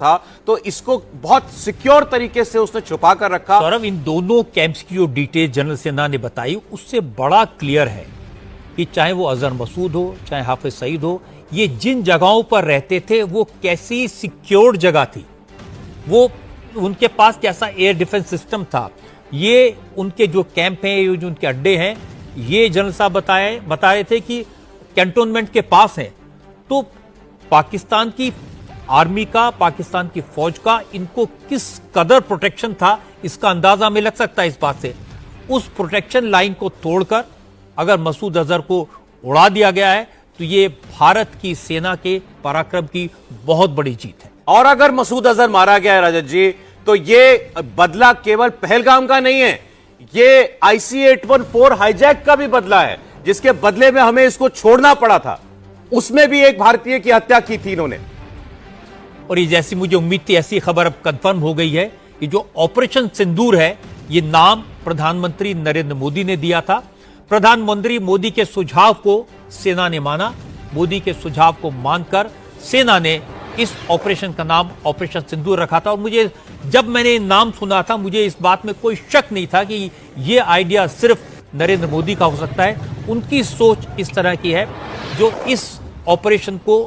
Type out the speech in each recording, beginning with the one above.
था, तो इसको बहुत सिक्योर तरीके से उसने छुपा कर रखा। सौरभ, इन दोनों कैंप्स की जो डिटेल जनरल सेना ने बताई उससे बड़ा क्लियर है कि चाहे वो अजहर मसूद हो, चाहे हाफिज सईद हो, ये जिन जगहों पर रहते थे वो कैसी सिक्योर्ड जगह थी, वो उनके पास कैसा एयर डिफेंस सिस्टम था, ये उनके जो कैंप हैं, ये जो उनके अड्डे हैं, ये जनरल साहब बता रहे थे कि कैंटोनमेंट के पास हैं। तो पाकिस्तान की आर्मी का, पाकिस्तान की फौज का इनको किस कदर प्रोटेक्शन था, इसका अंदाजा हमें लग सकता है इस बात से। उस प्रोटेक्शन लाइन को तोड़कर अगर मसूद अजहर को उड़ा दिया गया है तो ये भारत की सेना के पराक्रम की बहुत बड़ी जीत है। और अगर मसूद अजहर मारा गया है रजत जी, तो ये बदला केवल पहलगाम का नहीं है, ये IC-814 हाईजैक का भी बदला है, जिसके बदले में हमें इसको छोड़ना पड़ा था। उसमें भी एक भारतीय की हत्या की थी इन्होंने। और ये जैसी मुझे उम्मीद थी ऐसी खबर अब कंफर्म हो गई है कि जो ऑपरेशन सिंदूर है, ये नाम प्रधानमंत्री नरेंद्र मोदी ने दिया था। प्रधानमंत्री मोदी के सुझाव को सेना ने माना, मोदी के सुझाव को मानकर सेना ने इस ऑपरेशन का नाम ऑपरेशन सिंदूर रखा था। और मुझे जब मैंने नाम सुना था, मुझे इस बात में कोई शक नहीं था कि ये आइडिया सिर्फ नरेंद्र मोदी का हो सकता है। उनकी सोच इस तरह की है जो इस ऑपरेशन को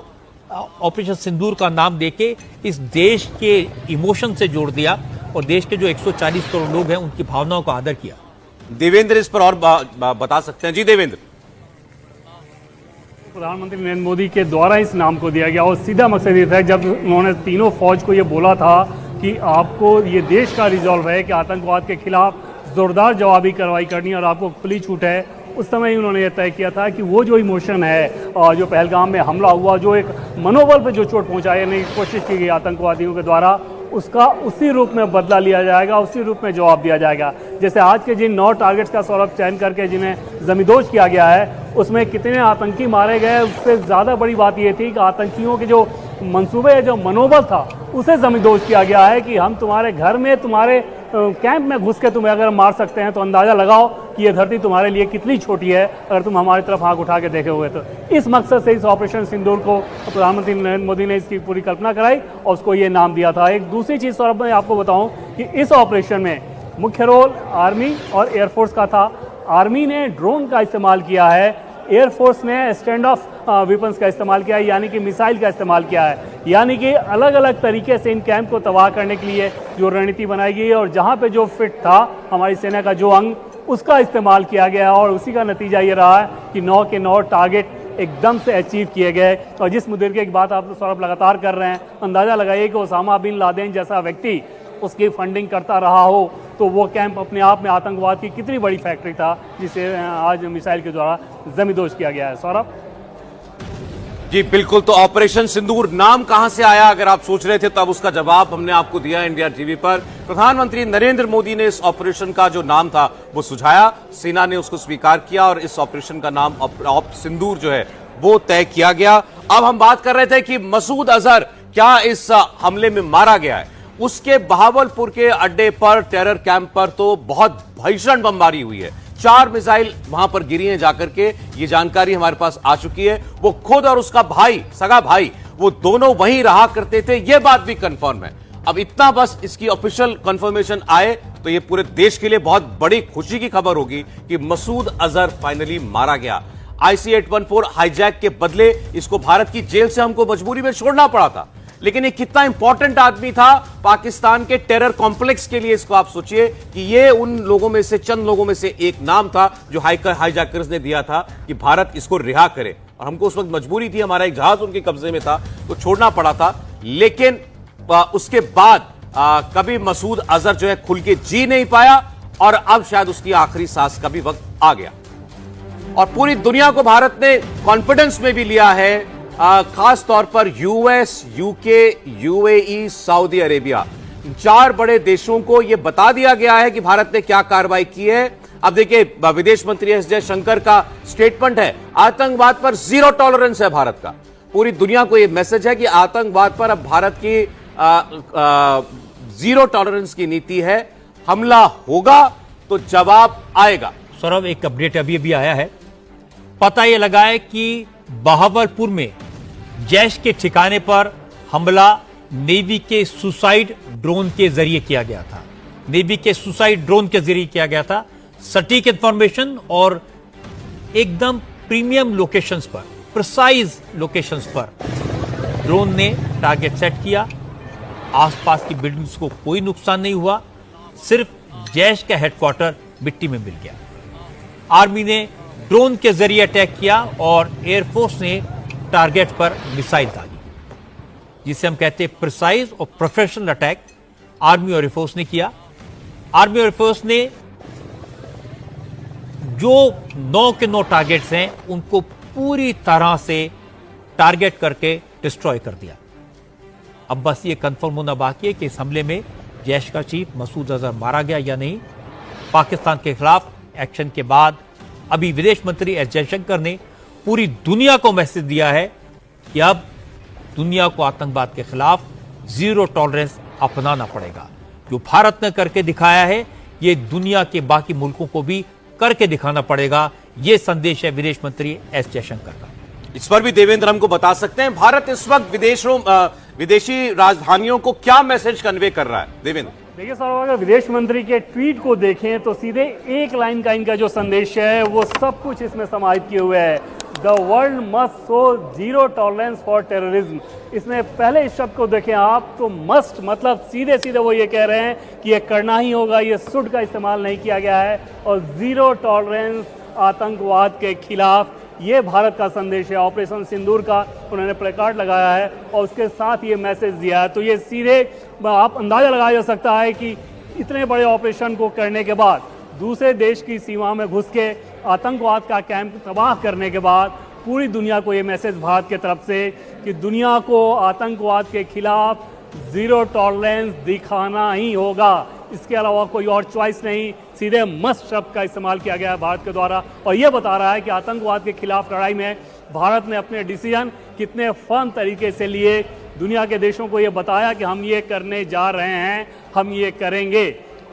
ऑपरेशन सिंदूर का नाम देके इस देश के इमोशन से जोड़ दिया और देश के जो 140 करोड़ लोग हैं उनकी भावनाओं का आदर किया। देवेंद्र इस पर और बता सकते हैं। जी देवेंद्र। प्रधानमंत्री नरेंद्र मोदी के द्वारा इस नाम को दिया गया और सीधा मकसद ये था, जब उन्होंने तीनों फौज को ये बोला था कि आपको ये देश का रिजॉल्व है कि आतंकवाद के खिलाफ जोरदार जवाबी कार्रवाई करनी और आपको खुली छूट है, उस समय ही उन्होंने ये तय किया था कि वो जो इमोशन है और जो पहलगाम में हमला हुआ, जो एक मनोबल पर जो चोट पहुंचाने की कोशिश की गई आतंकवादियों के द्वारा, उसका उसी रूप में बदला लिया जाएगा, उसी रूप में जवाब दिया जाएगा। जैसे आज के जिन 9 टारगेट्स का सौरभ चयन करके जिन्हें जमींदोज किया गया है, उसमें कितने आतंकी मारे गए, उससे ज़्यादा बड़ी बात ये थी कि आतंकियों के जो मंसूबे, जो मनोबल था, उसे जमींदोज किया गया है कि हम तुम्हारे घर में, तुम्हारे कैंप में घुस के तुम्हें अगर मार सकते हैं तो अंदाज़ा लगाओ कि ये धरती तुम्हारे लिए कितनी छोटी है अगर तुम हमारी तरफ आंख उठा के देखे हुए। तो इस मकसद से इस ऑपरेशन सिंदूर को प्रधानमंत्री नरेंद्र मोदी ने इसकी पूरी कल्पना कराई और उसको ये नाम दिया था। एक दूसरी चीज़ सौरभ मैं आपको बताऊं कि इस ऑपरेशन में मुख्य रोल आर्मी और एयरफोर्स का था। आर्मी ने ड्रोन का इस्तेमाल किया है, एयरफोर्स ने स्टैंड ऑफ वेपन्स का इस्तेमाल किया है, यानी कि मिसाइल का इस्तेमाल किया है। यानी कि अलग अलग तरीके से इन कैंप को तबाह करने के लिए जो रणनीति बनाई गई है और जहां पे जो फिट था हमारी सेना का जो अंग, उसका इस्तेमाल किया गया और उसी का नतीजा ये रहा है कि 9 के 9 टारगेट एकदम से अचीव किए गए। और जिस मुद्दे की एक बात आप तो सौरभ लगातार कर रहे हैं, अंदाज़ा लगाइए कि ओसामा बिन लादेन जैसा व्यक्ति उसकी फंडिंग करता रहा हो तो वो कैंप अपने आप में आतंकवाद की कितनी बड़ी फैक्ट्री था जिसे आज मिसाइल के द्वारा जमींदोज किया गया है। सौरभ जी बिल्कुल। तो ऑपरेशन सिंदूर नाम कहां से आया, अगर आप सोच रहे थे तो अब उसका जवाब हमने आपको दिया इंडिया टीवी पर। प्रधानमंत्री नरेंद्र मोदी ने इस ऑपरेशन का जो नाम था वो सुझाया, सेना ने उसको स्वीकार किया और इस ऑपरेशन का नाम ऑप सिंदूर जो है वो तय किया गया। अब हम बात कर रहे थे कि मसूद अजहर क्या इस हमले में मारा गया है। उसके बहावलपुर के अड्डे पर, टेरर कैंप पर तो बहुत भीषण बमबारी हुई है। 4 मिसाइल वहां पर गिरी हैं जाकर के, ये जानकारी हमारे पास आ चुकी है। वो खुद और उसका भाई, सगा भाई, वो दोनों वहीं रहा करते थे, ये बात भी कंफर्म है। अब इतना बस इसकी ऑफिशियल कंफर्मेशन आए तो ये पूरे देश के लिए बहुत बड़ी खुशी की खबर होगी कि मसूद अजहर फाइनली मारा गया। IC-814 हाईजैक के बदले इसको भारत की जेल से हमको मजबूरी में छोड़ना पड़ा था, लेकिन ये कितना इंपॉर्टेंट आदमी था पाकिस्तान के टेरर कॉम्प्लेक्स के लिए। इसको आप सोचिए कि ये उन लोगों में से, चंद लोगों में से एक नाम था जो हाईजैकर्स ने दिया था कि भारत इसको रिहा करे, और हमको उस वक्त मजबूरी थी, हमारा एक जहाज उनके कब्जे में था तो छोड़ना पड़ा था। लेकिन उसके बाद कभी मसूद अजहर जो है खुल के जी नहीं पाया और अब शायद उसकी आखिरी सांस का भी वक्त आ गया। और पूरी दुनिया को भारत ने कॉन्फिडेंस में भी लिया है, खास तौर पर US, UK, UAE, Saudi Arabia, 4 बड़े देशों को यह बता दिया गया है कि भारत ने क्या कार्रवाई की है। अब देखिए, विदेश मंत्री एस जयशंकर का स्टेटमेंट है, आतंकवाद पर 0 टॉलरेंस है भारत का। पूरी दुनिया को यह मैसेज है कि आतंकवाद पर अब भारत की 0 टॉलरेंस की नीति है। हमला होगा तो जवाब आएगा। सौरभ, एक अपडेट अभी अभी आया है, पता यह लगा है कि बहावलपुर में जैश के ठिकाने पर हमला नेवी के सुसाइड ड्रोन के जरिए किया गया था। नेवी के सुसाइड ड्रोन के जरिए किया गया था। सटीक इंफॉर्मेशन और एकदम प्रीमियम लोकेशंस पर, प्रिसाइज लोकेशंस पर ड्रोन ने टारगेट सेट किया। आसपास की बिल्डिंग्स को कोई नुकसान नहीं हुआ, सिर्फ जैश का हेडक्वार्टर मिट्टी में मिल गया। आर्मी ने ड्रोन के जरिए अटैक किया और एयरफोर्स ने टारगेट पर मिसाइल दागी, जिसे हम कहते हैं प्रिसाइज और प्रोफेशनल अटैक आर्मी और एयरफोर्स ने किया। आर्मी और एयरफोर्स ने जो 9 के 9 टारगेट्स हैं उनको पूरी तरह से टारगेट करके डिस्ट्रॉय कर दिया। अब बस ये कंफर्म होना बाकी है कि इस हमले में जैश का चीफ मसूद अजहर मारा गया या नहीं। पाकिस्तान के खिलाफ एक्शन के बाद अभी विदेश मंत्री एस जयशंकर ने पूरी दुनिया को मैसेज दिया है कि अब दुनिया को आतंकवाद के खिलाफ जीरो टॉलरेंस अपनाना पड़ेगा। जो भारत ने करके दिखाया है, ये दुनिया के बाकी मुल्कों को भी करके दिखाना पड़ेगा। ये संदेश है विदेश मंत्री एस जयशंकर का। इस पर भी देवेंद्र हमको बता सकते हैं, भारत इस वक्त विदेशी राजधानियों को क्या मैसेज कन्वे कर रहा है? देवेंद्र, देखिए सर, अगर विदेश मंत्री के ट्वीट को देखें तो सीधे एक लाइन का इनका जो संदेश है वो सब कुछ इसमें समाहित किए हुए है। The world must show zero tolerance for terrorism. इसमें पहले इस शब्द को देखें आप तो मस्ट मतलब सीधे सीधे वो ये कह रहे हैं कि ये करना ही होगा, ये शुड का इस्तेमाल नहीं किया गया है। और जीरो टॉलरेंस आतंकवाद के खिलाफ ये भारत का संदेश है। ऑपरेशन सिंदूर का उन्होंने प्लेकार्ड लगाया है और उसके साथ ये मैसेज दिया है। तो ये सीधे आप अंदाजा लगाया जा सकता है कि इतने बड़े ऑपरेशन को करने के बाद, दूसरे देश की सीमा में घुस के आतंकवाद का कैंप तबाह करने के बाद पूरी दुनिया को ये मैसेज भारत की तरफ से कि दुनिया को आतंकवाद के खिलाफ जीरो टॉलरेंस दिखाना ही होगा। इसके अलावा कोई और चॉइस नहीं। सीधे मस्ट शब्द का इस्तेमाल किया गया है भारत के द्वारा और यह बता रहा है कि आतंकवाद के खिलाफ लड़ाई में भारत ने अपने डिसीजन कितने फर्म तरीके से लिए। दुनिया के देशों को यह बताया कि हम ये करने जा रहे हैं, हम ये करेंगे।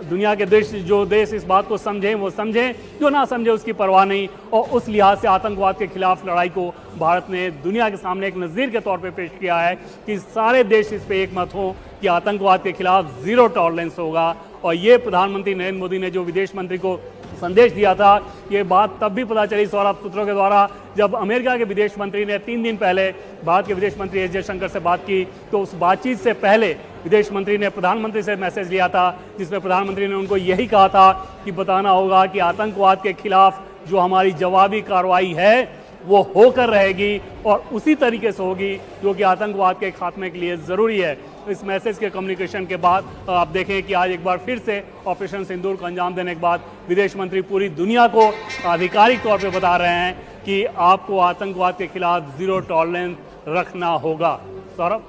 दुनिया के देश, जो देश इस बात को समझें वो समझें, जो ना समझे उसकी परवाह नहीं। और उस लिहाज से आतंकवाद के खिलाफ लड़ाई को भारत ने दुनिया के सामने एक नज़ीर के तौर पे पेश किया है कि सारे देश इस पे एक मत हो कि आतंकवाद के खिलाफ जीरो टॉलरेंस होगा। और ये प्रधानमंत्री नरेंद्र मोदी ने जो विदेश मंत्री को संदेश दिया था, ये बात तब भी पता चली सौरभ सूत्रों के द्वारा जब अमेरिका के विदेश मंत्री ने 3 दिन पहले भारत के विदेश मंत्री एस जयशंकर से बात की। तो उस बातचीत से पहले विदेश मंत्री ने प्रधानमंत्री से मैसेज लिया था, जिसमें प्रधानमंत्री ने उनको यही कहा था कि बताना होगा कि आतंकवाद के खिलाफ जो हमारी जवाबी कार्रवाई है वो होकर रहेगी और उसी तरीके से होगी जो कि आतंकवाद के खात्मे के लिए ज़रूरी है। इस मैसेज के कम्युनिकेशन के बाद आप देखें कि आज एक बार फिर से ऑपरेशन सिंदूर को अंजाम देने के बाद विदेश मंत्री पूरी दुनिया को आधिकारिक तौर पे बता रहे हैं कि आपको आतंकवाद के खिलाफ जीरो टॉलरेंस रखना होगा। सौरभ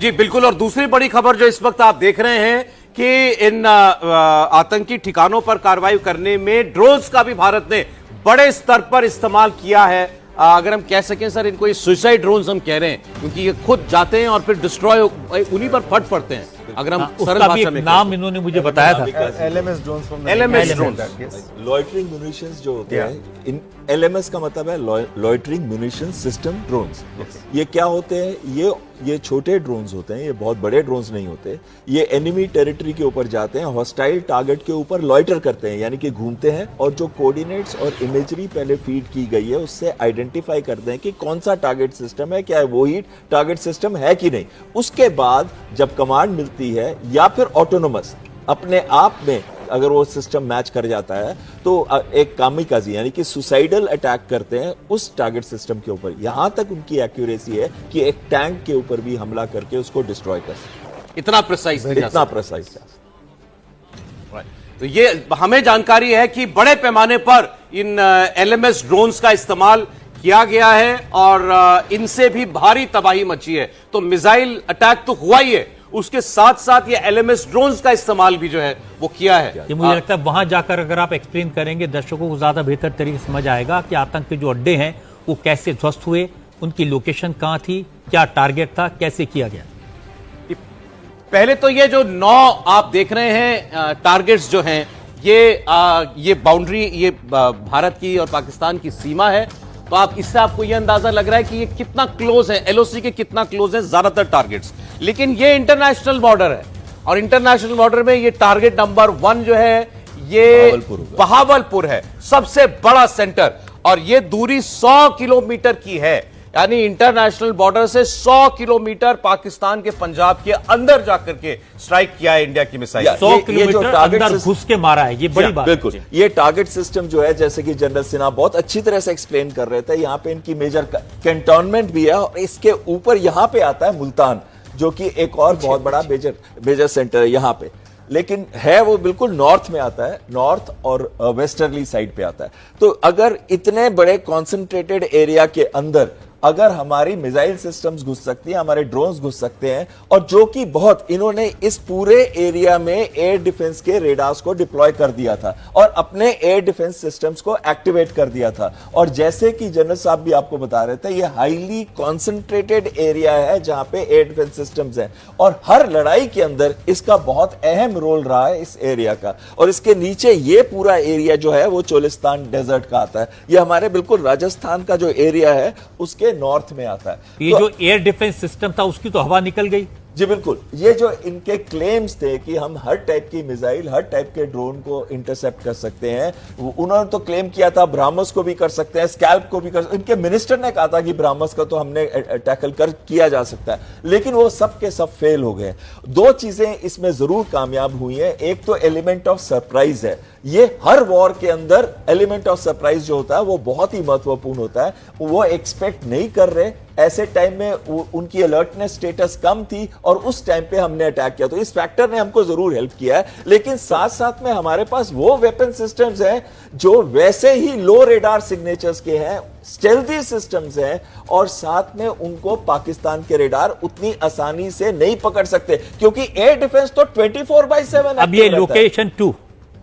जी बिल्कुल। और दूसरी बड़ी खबर जो इस वक्त आप देख रहे हैं कि इन आतंकी ठिकानों पर कार्रवाई करने में ड्रोन्स का भी भारत ने बड़े स्तर पर इस्तेमाल किया है। अगर हम कह सकें सर, इनको ये सुसाइड ड्रोन्स हम कह रहे हैं क्योंकि ये खुद जाते हैं और फिर डिस्ट्रॉय उन्हीं पर फट पड़ते हैं। अगर हम सरल भाषा में नाम इन्होंने मुझे बताया था, LMS drones from the LMS Navy drones. center, yes. Loitering munitions जो होते हैं, इन LMS का मतलब है लॉइटरिंग म्यूनिशन सिस्टम ड्रोन्स। ये क्या होते हैं? ये छोटे ड्रोन्स होते हैं, ये बहुत बड़े ड्रोन्स नहीं होते। ये एनिमी टेरिटरी के ऊपर जाते हैं, हॉस्टाइल टारगेट के ऊपर लॉइटर करते हैं, यानी कि घूमते हैं और जो कोऑर्डिनेट्स और इमेजरी पहले फीड की गई है उससे आइडेंटिफाई करते हैं कि कौन सा टारगेट सिस्टम है, क्या है वो ही टारगेट सिस्टम है कि नहीं। उसके बाद जब कमांड मिलती है या फिर ऑटोनोमस अपने आप में अगर वो सिस्टम मैच कर जाता है तो एक कामिकाजी यानी कि सुसाइडल अटैक करते हैं उस टारगेट सिस्टम के ऊपर। यहां तक उनकी एक्यूरेसी है कि एक टैंक के ऊपर भी हमला करके उसको डिस्ट्रॉय कर सकते। इतना प्रिसाइज, इतना प्रिसाइज। तो ये हमें जानकारी है कि बड़े पैमाने पर इन LMS ड्रोन्स का इस्तेमाल किया गया है और इनसे भी भारी तबाही मची है। तो मिसाइल अटैक तो हुआ ही है, उसके साथ साथ ये LMS ड्रोन्स का इस्तेमाल भी जो है वो किया है। ये मुझे लगता है वहां जाकर अगर आप एक्सप्लेन करेंगे दर्शकों को ज्यादा बेहतर तरीके से समझ आएगा कि आतंक के जो अड्डे हैं वो कैसे ध्वस्त हुए, उनकी लोकेशन कहां थी, क्या टारगेट था, कैसे किया गया। पहले तो ये जो 9 आप देख रहे हैं टारगेट्स जो हैं ये बाउंड्री, ये भारत की और पाकिस्तान की सीमा है। तो आप इससे आपको यह अंदाजा लग रहा है कि ये कितना क्लोज है, एलओसी के कितना क्लोज है ज्यादातर टारगेट्स। लेकिन ये इंटरनेशनल बॉर्डर है और इंटरनेशनल बॉर्डर में ये टारगेट नंबर 1 जो है ये बहावलपुर है, सबसे बड़ा सेंटर, और ये दूरी 100 किलोमीटर की है। यानी इंटरनेशनल बॉर्डर से 100 किलोमीटर पाकिस्तान के पंजाब के अंदर जाकर के स्ट्राइक किया है इंडिया की मिसाइल। 100 किलोमीटर अंदर घुस के मारा है, ये बड़ी बात है। बिल्कुल, ये टारगेट सिस्टम जो है, जैसे कि जनरल सिन्हा बहुत अच्छी तरह से एक्सप्लेन कर रहे थे, यहाँ पे इनकी मेजर कैंटोनमेंट भी है और इसके ऊपर यहाँ पे आता है मुल्तान, जो कि एक और बहुत बड़ा मेजर सेंटर है यहाँ पे। लेकिन है वो बिल्कुल नॉर्थ में आता है, नॉर्थ और वेस्टर्ली साइड पे आता है। तो अगर इतने बड़े कॉन्सेंट्रेटेड एरिया के अंदर अगर हमारी मिसाइल सिस्टम्स घुस सकती हैं, हमारे ड्रोन्स घुस सकते हैं, और जो कि बहुत इन्होंने इस पूरे एरिया में एयर डिफेंस के रेडार्स को डिप्लॉय कर दिया था और अपने एयर डिफेंस सिस्टम्स को एक्टिवेट कर दिया था। और जैसे कि जनरल साहब भी आपको बता रहे थे, ये हाईली कॉन्सेंट्रेटेड एरिया है जहां पे एयर डिफेंस सिस्टम्स हैं और हर लड़ाई के अंदर इसका बहुत अहम रोल रहा है इस एरिया का। और इसके नीचे ये पूरा एरिया जो है वो चोलिस्तान डेजर्ट का आता है, ये हमारे बिल्कुल राजस्थान का जो एरिया है उसके नॉर्थ में आता है। ये तो जो एयर डिफेंस सिस्टम था उसकी तो हवा निकल गई। जी बिल्कुल, ये जो इनके क्लेम्स थे कि हम हर टाइप की मिसाइल, हर टाइप के ड्रोन को इंटरसेप्ट कर सकते हैं, उन्होंने तो क्लेम किया था ब्राह्मस को भी कर सकते हैं, स्कैल्प को भी कर सकते हैं। इनके मिनिस्टर ने कहा था कि ब्राह्मस का तो हमने टैकल किया जा सकता है, लेकिन वो सब के सब फेल हो गए। 2 चीजें इसमें जरूर कामयाब हुई हैं। एक तो एलिमेंट ऑफ सरप्राइज है, ये हर वॉर के अंदर एलिमेंट ऑफ सरप्राइज जो होता है वो बहुत ही महत्वपूर्ण होता है। वो एक्सपेक्ट नहीं कर रहे, ऐसे टाइम में उनकी अलर्टनेस स्टेटस कम थी और उस टाइम पे हमने अटैक किया, तो इस फैक्टर ने हमको जरूर हेल्प किया है। लेकिन साथ साथ में हमारे पास वो वेपन सिस्टम्स हैं जो वैसे ही लो रेडार सिग्नेचर्स के हैं, स्टेल्थी सिस्टम्स हैं, और साथ में उनको पाकिस्तान के रेडार उतनी आसानी से नहीं पकड़ सकते, क्योंकि एयर डिफेंस तो 24/7। अब ये लोकेशन 2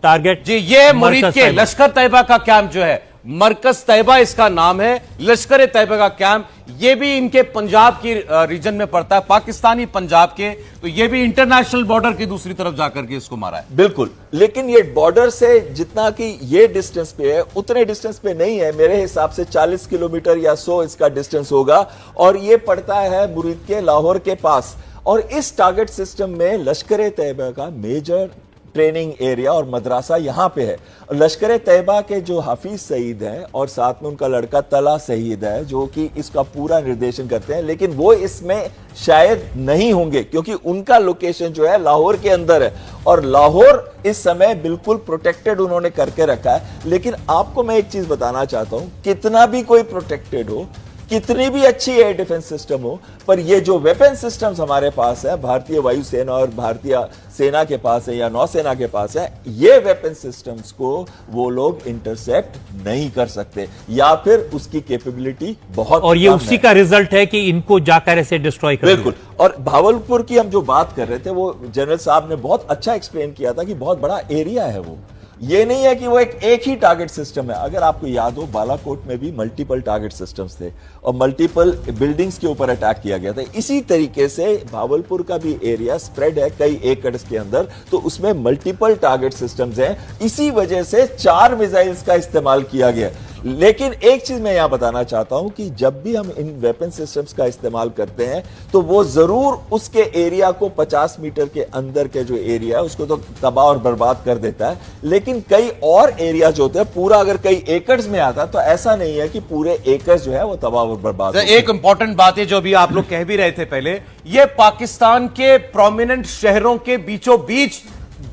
टारगेट जी, ये मुरीद के लश्कर तैयबा का कैंप जो है, मरकज तैयबा इसका नाम है, लश्कर तैयबा का कैंप, ये भी इनके पंजाब की रीजन में पड़ता है, पाकिस्तानी पंजाब के। तो ये भी इंटरनेशनल बॉर्डर की दूसरी तरफ जाकर के इसको मारा है। बिल्कुल, लेकिन ये बॉर्डर से जितना कि ये डिस्टेंस पे है उतने डिस्टेंस पे नहीं है। मेरे हिसाब से 40 किलोमीटर या 100 इसका डिस्टेंस होगा, और ये पड़ता है मुरीद के लाहौर के पास। और इस टारगेट सिस्टम में लश्कर तैयबा का मेजर ट्रेनिंग एरिया और मदरसा यहां पे है। लश्कर तैयबा के जो हाफिज सईद हैं और साथ में उनका लड़का तला सईद है जो कि इसका पूरा निर्देशन करते हैं, लेकिन वो इसमें शायद नहीं होंगे क्योंकि उनका लोकेशन जो है लाहौर के अंदर है और लाहौर इस समय बिल्कुल प्रोटेक्टेड उन्होंने करके रखा है। लेकिन आपको मैं एक चीज बताना चाहता हूं, कितना भी कोई प्रोटेक्टेड हो, कितनी भी अच्छी एयर डिफेंस सिस्टम हो, पर ये जो वेपन सिस्टम्स हमारे पास है, भारतीय वायुसेना और भारतीय सेना के पास है या नौसेना के पास है, ये वेपन सिस्टम्स को वो लोग इंटरसेप्ट नहीं कर सकते या फिर उसकी कैपेबिलिटी बहुत, और ये उसी का रिजल्ट है कि इनको जाकर ऐसे डिस्ट्रॉय कर बिल्कुल। और भावलपुर की हम जो बात कर रहे थे वो जनरल साहब ने बहुत अच्छा एक्सप्लेन किया था कि बहुत बड़ा एरिया है वो, ये नहीं है कि वो एक ही टारगेट सिस्टम है। अगर आपको याद हो, बालाकोट में भी मल्टीपल टारगेट सिस्टम्स थे और मल्टीपल बिल्डिंग्स के ऊपर अटैक किया गया था। इसी तरीके से भावलपुर का भी एरिया स्प्रेड है कई एकड़्स के अंदर, तो उसमें मल्टीपल टारगेट सिस्टम्स हैं। इसी वजह से 4 मिसाइल्स का इस्तेमाल किया गया। लेकिन एक चीज मैं यहां बताना चाहता हूं कि जब भी हम इन वेपन सिस्टम्स का इस्तेमाल करते हैं तो वो जरूर उसके एरिया को 50 मीटर के अंदर के जो एरिया है उसको तो तबाह और बर्बाद कर देता है, लेकिन कई और एरिया जो होते हैं, पूरा अगर कई एकर्स में आता तो ऐसा नहीं है कि पूरे एकर्स जो है वो तबाह और बर्बाद। एक इंपॉर्टेंट बात है जो अभी आप लोग कह भी रहे थे पहले, ये पाकिस्तान के प्रोमिनेंट शहरों के बीचों बीच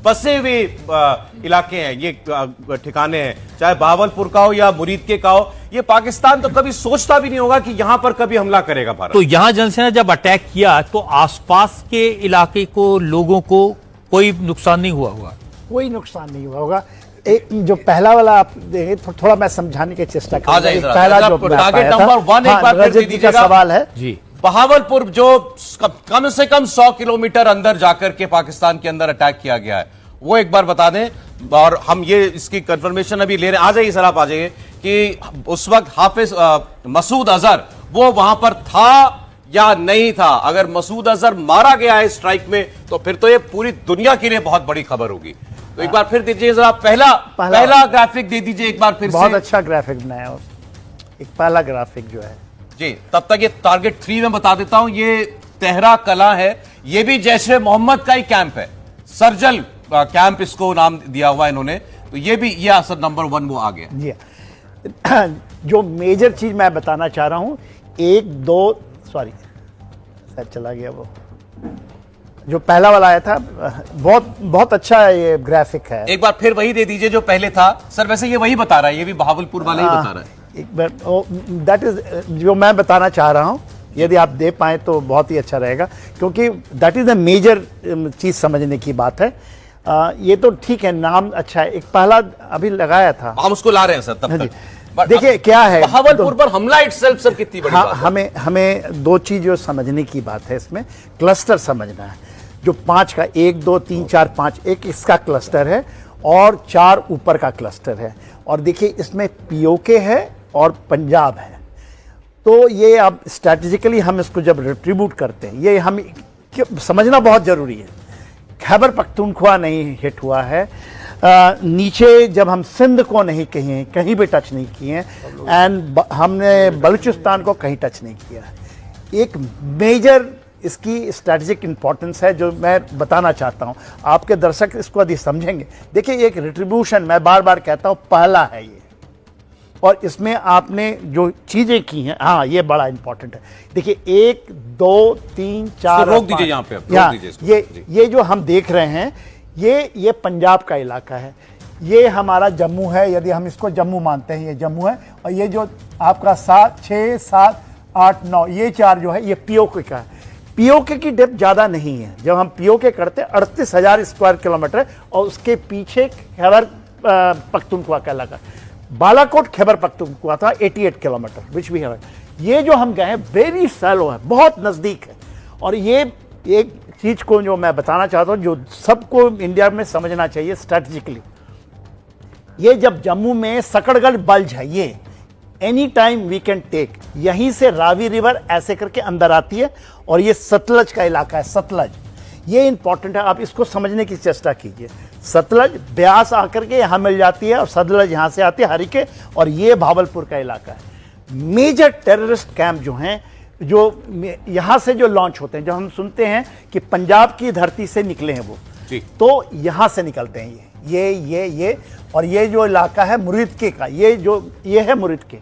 बसे हुए इलाके हैं, ये ठिकाने हैं, चाहे भावलपुर का हो या मुरीद के का हो। ये पाकिस्तान तो कभी सोचता भी नहीं होगा कि यहां पर कभी हमला करेगा भारत। तो यहां जनसेना जब अटैक किया तो आसपास के इलाके को, लोगों को कोई नुकसान नहीं हुआ होगा? कोई नुकसान नहीं हुआ होगा। एक जो पहला वाला आप देंगे थोड़ा मैं समझाने की चेष्टा करूंगा। पहला जो टारगेट नंबर 1 एक बार फिर दे दीजिएगा। सवाल है जी, बहावलपुर जो कम से कम 100 किलोमीटर अंदर जाकर के पाकिस्तान के अंदर अटैक किया गया है, वो एक बार बता दें। और हम ये इसकी कंफर्मेशन अभी ले रहे हैं। आ जाइए सर, आप आ जाइए कि उस वक्त हाफिज मसूद अजहर वो वहां पर था या नहीं था। अगर मसूद अजहर मारा गया है स्ट्राइक में तो फिर तो ये पूरी दुनिया के लिए बहुत बड़ी खबर होगी। तो एक बार फिर दीजिए जरा, पहला ग्राफिक दे दीजिए एक बार फिर बहुत से। अच्छा ग्राफिक बनाया। एक पहला ग्राफिक जो है जी। तब तक ये टारगेट 3 में बता देता हूं, ये तेहरा कला है, ये भी जैशे मोहम्मद का ही कैंप है, सर्जल कैंप इसको नाम दिया हुआ इन्होंने, तो ये भी ये असर नंबर 1 वो आ गया। जी जो मेजर चीज मैं बताना चाह रहा हूं, सॉरी शायद चला गया वो, जो पहला वाला आया था, बहुत अच्छा ये ग्राफिक है। एक बार फिर वही दे दीजिए जो पहले था सर। वैसे ये वही बता रहा है, ये भी बहावलपुर वाला ही बता रहा है। एक बार दैट इज जो मैं बताना चाह रहा हूं, यदि आप दे पाए तो बहुत ही अच्छा रहेगा, क्योंकि दैट इज द मेजर चीज समझने की बात है। ये तो ठीक है, नाम अच्छा है, एक पहला अभी लगाया था, हम उसको ला रहे हैं सर तब तक। देखिए क्या है बहावलपुर पर हमला इटसेल्फ सर कितनी बड़ी बात है। हमें दो चीज जो समझने की बात है, इसमें क्लस्टर समझना है। जो 5 का 1 2 3 4 5 एक इसका क्लस्टर है और 4 ऊपर का क्लस्टर है, और देखिए इसमें पीओके है और पंजाब है। तो ये अब स्ट्रैटेजिकली हम इसको जब रिट्रीब्यूट करते हैं, ये हम समझना बहुत जरूरी है। खैबर पख्तूनख्वा नहीं हिट हुआ है, नीचे जब हम सिंध को नहीं कहीं भी टच नहीं किए, एंड हमने बलूचिस्तान को कहीं टच नहीं किया। एक मेजर इसकी स्ट्रैटेजिक इंपॉर्टेंस है जो मैं बताना चाहता हूं, आपके दर्शक इसको यदि समझेंगे। देखिए एक रिट्रीब्यूशन, मैं बार बार कहता हूं, पहला है ये, और इसमें आपने जो चीजें की हैं, हाँ ये बड़ा इंपॉर्टेंट है। देखिए 1 2 3 4 रोक दीजिए यहाँ पे, रोक दीजिए इसको। ये जो हम देख रहे हैं, ये पंजाब का इलाका है, ये हमारा जम्मू है, यदि हम इसको जम्मू मानते हैं, ये जम्मू है। और ये जो आपका 7 6 7 8 9 ये 4 जो है, ये पीओके का है। पीओके की डेप्थ ज्यादा नहीं है, जब हम पीओके करते हैं 38,000 स्क्वायर किलोमीटर, और उसके पीछे खैबर पख्तूनख्वा का इलाका, बालाकोट खैबर पख्तूनख्वा था 88 किलोमीटर, विच भी है। ये जो हम गए हैं वेरी सैलो है, बहुत नजदीक है। और ये एक चीज को जो मैं बताना चाहता हूं, जो सबको इंडिया में समझना चाहिए स्ट्रेटेजिकली, ये जब जम्मू में सकड़गढ़ बल्ज है, ये any time we can take, यहीं से रावी रिवर ऐसे करके अंदर आती है, और ये सतलज का इलाका है, सतलज। ये इंपॉर्टेंट है, आप इसको समझने की चेष्टा कीजिए। सतलज ब्यास आकर के यहां मिल जाती है, और सतलज यहां से आती है हरिके, और ये भावलपुर का इलाका है। मेजर टेररिस्ट कैंप जो हैं, जो यहां से जो लॉन्च होते हैं, जब हम सुनते हैं कि पंजाब की धरती से निकले हैं वो, तो यहां से निकलते हैं ये और ये जो इलाका है मुरीदके का, ये है मुरीदके,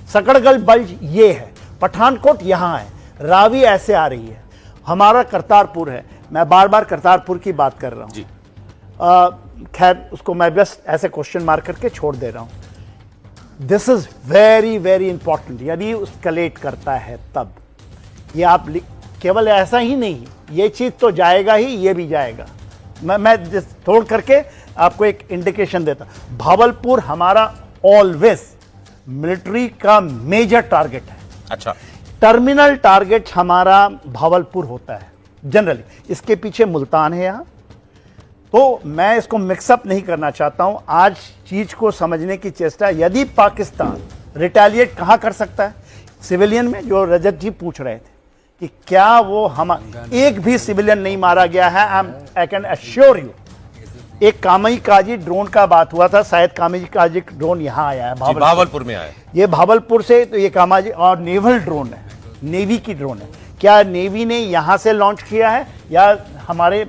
सकड़गढ़ बल्ज ये है, पठानकोट यहां है, रावी ऐसे आ रही है, हमारा करतारपुर है। मैं बार बार करतारपुर की बात कर रहा हूं, खैर उसको मैं बस ऐसे क्वेश्चन मार्क करके छोड़ दे रहा हूं। This is very very important, यदि स्केलेट करता है तब ये आप केवल ऐसा ही नहीं, ये चीज तो जाएगा ही, ये भी जाएगा। मैं तोड़ करके आपको एक इंडिकेशन देता, भावलपुर हमारा ऑलवेज मिलिट्री का मेजर टारगेट है। अच्छा, टर्मिनल टारगेट हमारा भावलपुर होता है जनरली, इसके पीछे मुल्तान है यहां। तो मैं इसको मिक्सअप नहीं करना चाहता हूं, आज चीज को समझने की चेष्टा। यदि पाकिस्तान रिटेलिएट कहां कर सकता है, सिविलियन में, जो रजत जी पूछ रहे थे कि क्या वो हम एक भी सिविलियन नहीं मारा गया है, आई कैन एश्योर यू। एक कामई काजी ड्रोन का बात हुआ था, शायद कामई काजी ड्रोन यहां आया है, भावलपुर में आया, ये भावलपुर से। तो ये कामाजी और नेवल ड्रोन है, नेवी की ड्रोन है। क्या नेवी ने यहां से लॉन्च किया है या हमारे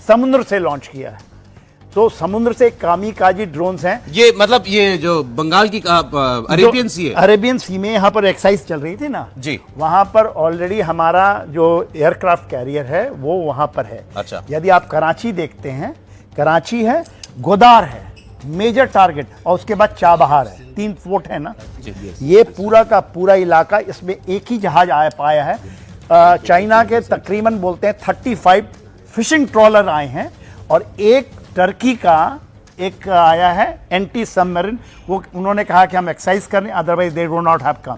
समुद्र से लॉन्च किया है? तो समुद्र से कामीकाजी ड्रोन्स हैं। ये मतलब ये जो बंगाल की अरेबियन सी है, अरेबियन सी में यहाँ पर एक्सरसाइज चल रही थी ना जी, वहां पर ऑलरेडी हमारा जो एयरक्राफ्ट कैरियर है वो वहां पर है। अच्छा, यदि आप कराची देखते हैं, कराची है, गोदार है मेजर टारगेट, और उसके बाद चाबहार है, 3 फोर्ट है ना। ये पूरा का पूरा इलाका, इसमें एक ही जहाज आया पाया है। चाइना के तकरीबन बोलते हैं 35 फिशिंग ट्रॉलर आए हैं, और एक टर्की का एक आया है एंटी सबमरीन, वो उन्होंने कहा कि हम एक्सरसाइज करें, otherwise they do not have come.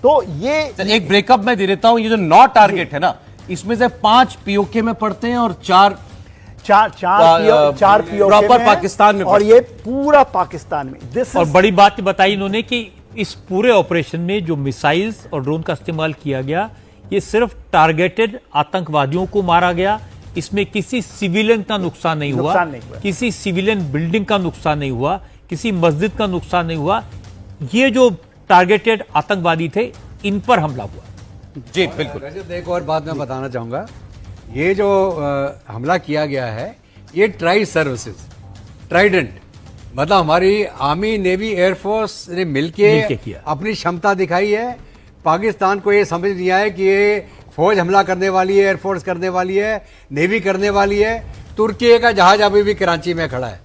तो ये एक ब्रेकअप मैं दे देता हूं, ये जो 9 टारगेट है ना, इसमें से 5 पीओके में पड़ते हैं और 4 पीओके प्रॉपर पाकिस्तान में, और ये पूरा पाकिस्तान में। और बड़ी बात बताई इन्होंने कि इस पूरे ऑपरेशन में जो मिसाइल्स और ड्रोन का इस्तेमाल किया गया, ये सिर्फ टारगेटेड आतंकवादियों को मारा गया, इसमें किसी सिविलियन का नुकसान नहीं हुआ, किसी सिविलियन बिल्डिंग का नुकसान नहीं हुआ, किसी मस्जिद का नुकसान नहीं हुआ। ये जो टारगेटेड आतंकवादी थे, इन पर हमला हुआ। जी बिल्कुल। रजत, एक और बात मैं बताना चाहूँगा, ये जो हमला किया गया है ये ट्राई सर्विसेज, ट्राइडेंट, मतलब हमारी आर्मी, नेवी, एयरफोर्स ने मिलके किया। अपनी क्षमता दिखाई है। पाकिस्तान को ये समझ नहीं आया कि ये फौज हमला करने वाली है, एयरफोर्स करने वाली है, नेवी करने वाली है। तुर्की का जहाज अभी भी कराची में खड़ा है,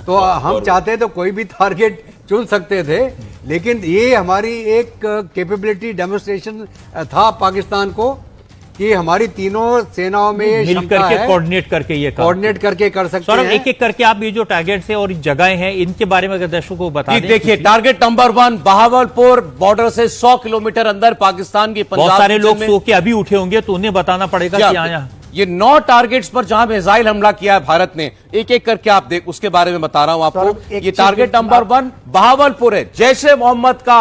तो हम चाहते तो कोई भी टारगेट चुन सकते थे, लेकिन ये हमारी एक कैपेबिलिटी डेमोन्स्ट्रेशन था पाकिस्तान को कि हमारी तीनों सेनाओं में ये मिल क्षमता करके है, कोऑर्डिनेट करके ये काम कोऑर्डिनेट करके कर सकते सौरभ, हैं। एक एक करके आप ये जो टारगेट्स हैं और जगहें हैं, इनके बारे में अगर दर्शकों को बता जी दें। देखिए, टारगेट नंबर 1 बहावलपुर बॉर्डर से 100 किलोमीटर अंदर पाकिस्तान की पंजाब बहुत सारे रीजन लोग में- सो के अभी उठे होंगे, तो उन्हें बताना पड़ेगा कि यहाँ ये 9 टारगेट्स पर जहां मिसाइल हमला किया है भारत ने, एक एक करके आप देख, उसके बारे में बता रहा हूं सौरभ, आपको। एक ये चीज टारगेट नंबर 1 बहावलपुर है, जैश ए मोहम्मद का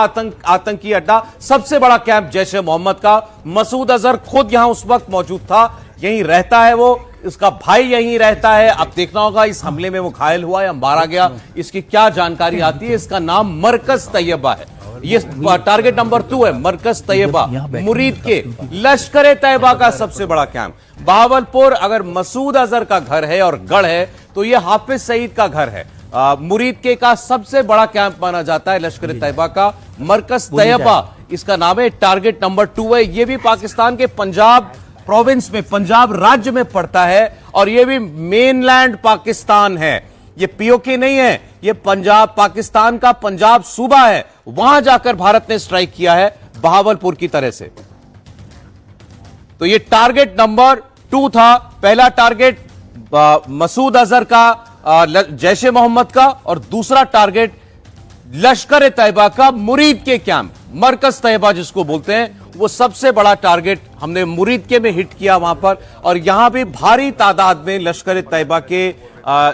आतंकी अड्डा, सबसे बड़ा कैंप जैश ए मोहम्मद का। मसूद अजहर खुद यहां उस वक्त मौजूद था, यहीं रहता है वो, इसका भाई यहीं रहता है। अब देखना होगा इस हमले में वो घायल हुआ या मारा गया, इसकी क्या जानकारी आती है। इसका नाम मरकज तैयबा है। ये टारगेट नंबर 2 है, मरकज तैयबा, मुरीद के लश्कर तैयबा का सबसे बड़ा कैंप। बहावलपुर अगर मसूद अजहर का घर है और गढ़ है, तो ये हाफिज सईद का घर है। मुरीद के का सबसे बड़ा कैंप माना जाता है लश्कर तैयबा का, मरकज तैयबा इसका नाम है। टारगेट नंबर 2 है, ये भी पाकिस्तान के पंजाब प्रोविंस में, पंजाब राज्य में पड़ता है, और ये भी मेनलैंड पाकिस्तान है। ये पीओके नहीं है, ये पंजाब, पाकिस्तान का पंजाब सूबा है, वहां जाकर भारत ने स्ट्राइक किया है बहावलपुर की तरह से। तो ये टारगेट नंबर 2 था। पहला टारगेट मसूद अजहर का, जैश ए मोहम्मद का, और दूसरा टारगेट लश्कर तैयबा का मुरीद के कैंप, मरकज तैयबा जिसको बोलते हैं, वो सबसे बड़ा टारगेट हमने मुरीद के में हिट किया वहां पर। और यहां भी भारी तादाद में लश्कर तैयबा के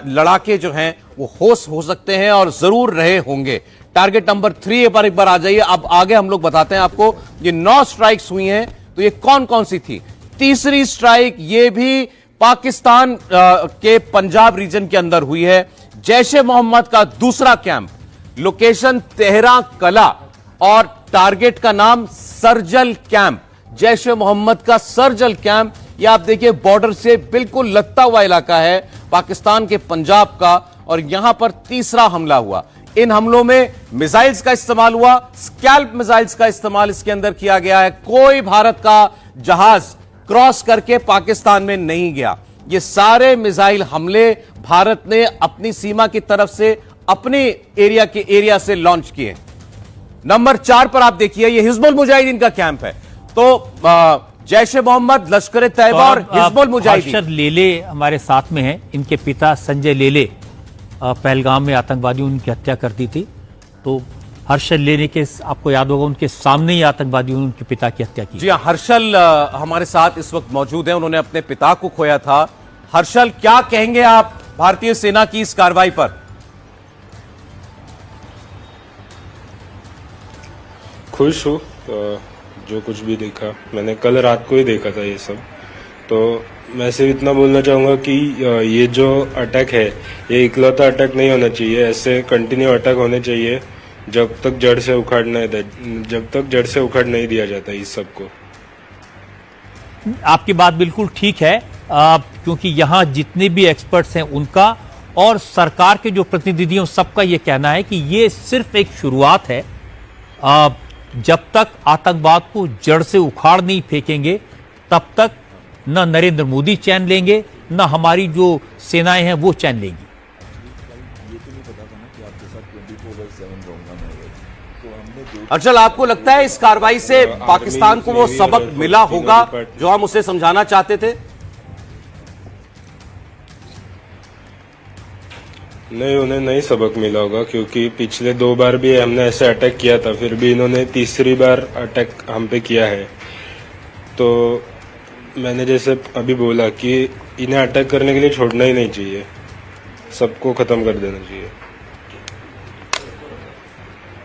लड़ाके जो हैं वो हो सकते हैं और जरूर रहे होंगे। टारगेट नंबर 3 पर एक बार आ जाइए। अब आगे हम लोग बताते हैं आपको। ये 9 स्ट्राइक्स हुई हैं, तो ये कौन कौन सी थी। तीसरी स्ट्राइक ये भी पाकिस्तान के पंजाब रीजन के अंदर हुई है। जैश ए मोहम्मद का दूसरा कैंप, लोकेशन तेहरा कला, और टारगेट का नाम सरजल कैंप, जैश ए मोहम्मद का सरजल कैंप। ये आप देखिए, बॉर्डर से बिल्कुल लगता हुआ इलाका है पाकिस्तान के पंजाब का, और यहां पर तीसरा हमला हुआ। इन हमलों में मिसाइल्स का इस्तेमाल हुआ, स्कैल्प मिसाइल्स का इस्तेमाल इसके अंदर किया गया है। कोई भारत का जहाज क्रॉस करके पाकिस्तान में नहीं गया। ये सारे मिसाइल हमले भारत ने अपनी सीमा की तरफ से, अपने एरिया से लॉन्च किए। नंबर 4 पर आप देखिए, ये हिजबुल मुजाहिदीन का कैंप है। तो जैश ए मोहम्मद, लश्कर तैयबा और हिजबुल मुजाहिदीन। हर्षद लेले हमारे साथ में हैं। इनके पिता संजय लेले पहलगाम में आतंकवादियों ने उनकी हत्या कर दी थी। तो हर्षल लेने के, आपको याद होगा, उनके सामने ही आतंकवादियों ने उनके पिता की हत्या की। जी हाँ, हर्षल हमारे साथ इस वक्त मौजूद हैं। उन्होंने अपने पिता को खोया था। हर्षल, क्या कहेंगे आप भारतीय सेना की इस कार्रवाई पर? खुश हूँ जो कुछ भी देखा। मैंने कल रात को ही देखा था ये सब। तो मैं सिर्फ इतना बोलना चाहूँगा कि ये जो अटैक है, ये इकलौता अटैक नहीं होना चाहिए। ऐसे कंटिन्यू अटैक होने चाहिए जब तक जड़ से उखाड़ नहीं दिया जाता इस सब को। आपकी बात बिल्कुल ठीक है, क्योंकि यहाँ जितने भी एक्सपर्ट्स हैं उनका और सरकार के जो प्रतिनिधियों, सबका ये कहना है कि ये सिर्फ एक शुरुआत है। जब तक आतंकवाद को जड़ से उखाड़ नहीं फेंकेंगे, तब तक न नरेंद्र मोदी चैन लेंगे, न हमारी जो सेनाएं हैं वो चैन लेंगी। अर्चल, आपको लगता है इस कार्रवाई से पाकिस्तान को वो सबक मिला होगा जो हम उसे समझाना चाहते थे? नहीं, उन्हें नहीं सबक मिला होगा, क्योंकि पिछले 2 बार भी हमने ऐसे अटैक किया था, फिर भी इन्होंने तीसरी बार अटैक हम पे किया है। तो मैंने जैसे अभी बोला कि इन्हें अटैक करने के लिए छोड़ना ही नहीं चाहिए, सबको खत्म कर देना चाहिए।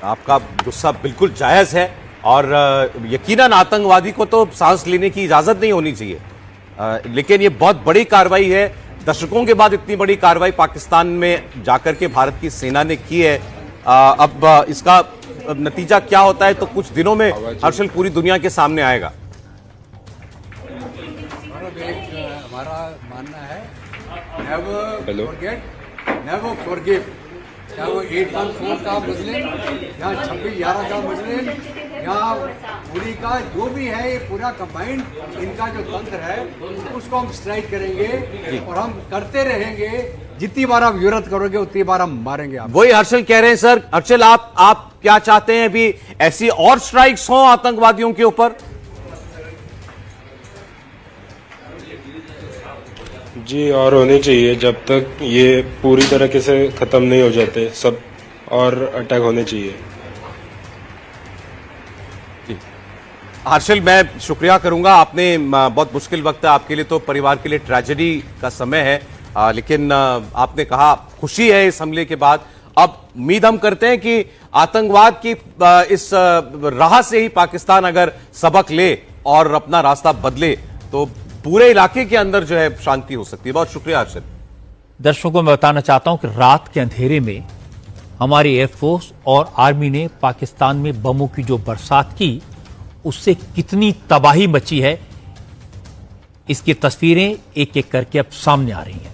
आपका गुस्सा बिल्कुल जायज है, और यकीनन आतंकवादी को तो सांस लेने की इजाजत नहीं होनी चाहिए। लेकिन ये बहुत बड़ी कार्रवाई है। दशकों के बाद इतनी बड़ी कार्रवाई पाकिस्तान में जाकर के भारत की सेना ने की है। अब इसका नतीजा क्या होता है तो कुछ दिनों में हर्षल पूरी दुनिया के सामने आएगा। हमारा मानना है never hello. Forget never forgive. क्या वो 814 का मुस्लिम या 2611 का मुस्लिम या पूरी का जो भी है, ये पूरा कंबाइंड इनका जो तंत्र है उसको हम स्ट्राइक करेंगे और हम करते रहेंगे। जितनी बार आप जरूरत करोगे उतनी बार हम मारेंगे आप। वही हर्षल कह रहे हैं। सर हर्षल, आप क्या चाहते हैं, अभी ऐसी और स्ट्राइक्स हों आतंकवादियों के ऊपर? जी, और होने चाहिए जब तक ये पूरी तरीके से खत्म नहीं हो जाते सब, और अटैक होने चाहिए। हर्षल, मैं शुक्रिया करूंगा। आपने बहुत मुश्किल वक्त है आपके लिए, तो परिवार के लिए ट्रेजेडी का समय है, लेकिन आपने कहा खुशी है इस हमले के बाद। अब उम्मीद हम करते हैं कि आतंकवाद की इस राह से ही पाकिस्तान अगर सबक ले और अपना रास्ता बदले तो पूरे इलाके के अंदर जो है शांति हो सकती है। बहुत शुक्रिया हर्षल। दर्शकों को मैं बताना चाहता हूं कि रात के अंधेरे में हमारी एयरफोर्स और आर्मी ने पाकिस्तान में बमों की जो बरसात की, उससे कितनी तबाही मची है, इसकी तस्वीरें एक एक करके अब सामने आ रही हैं।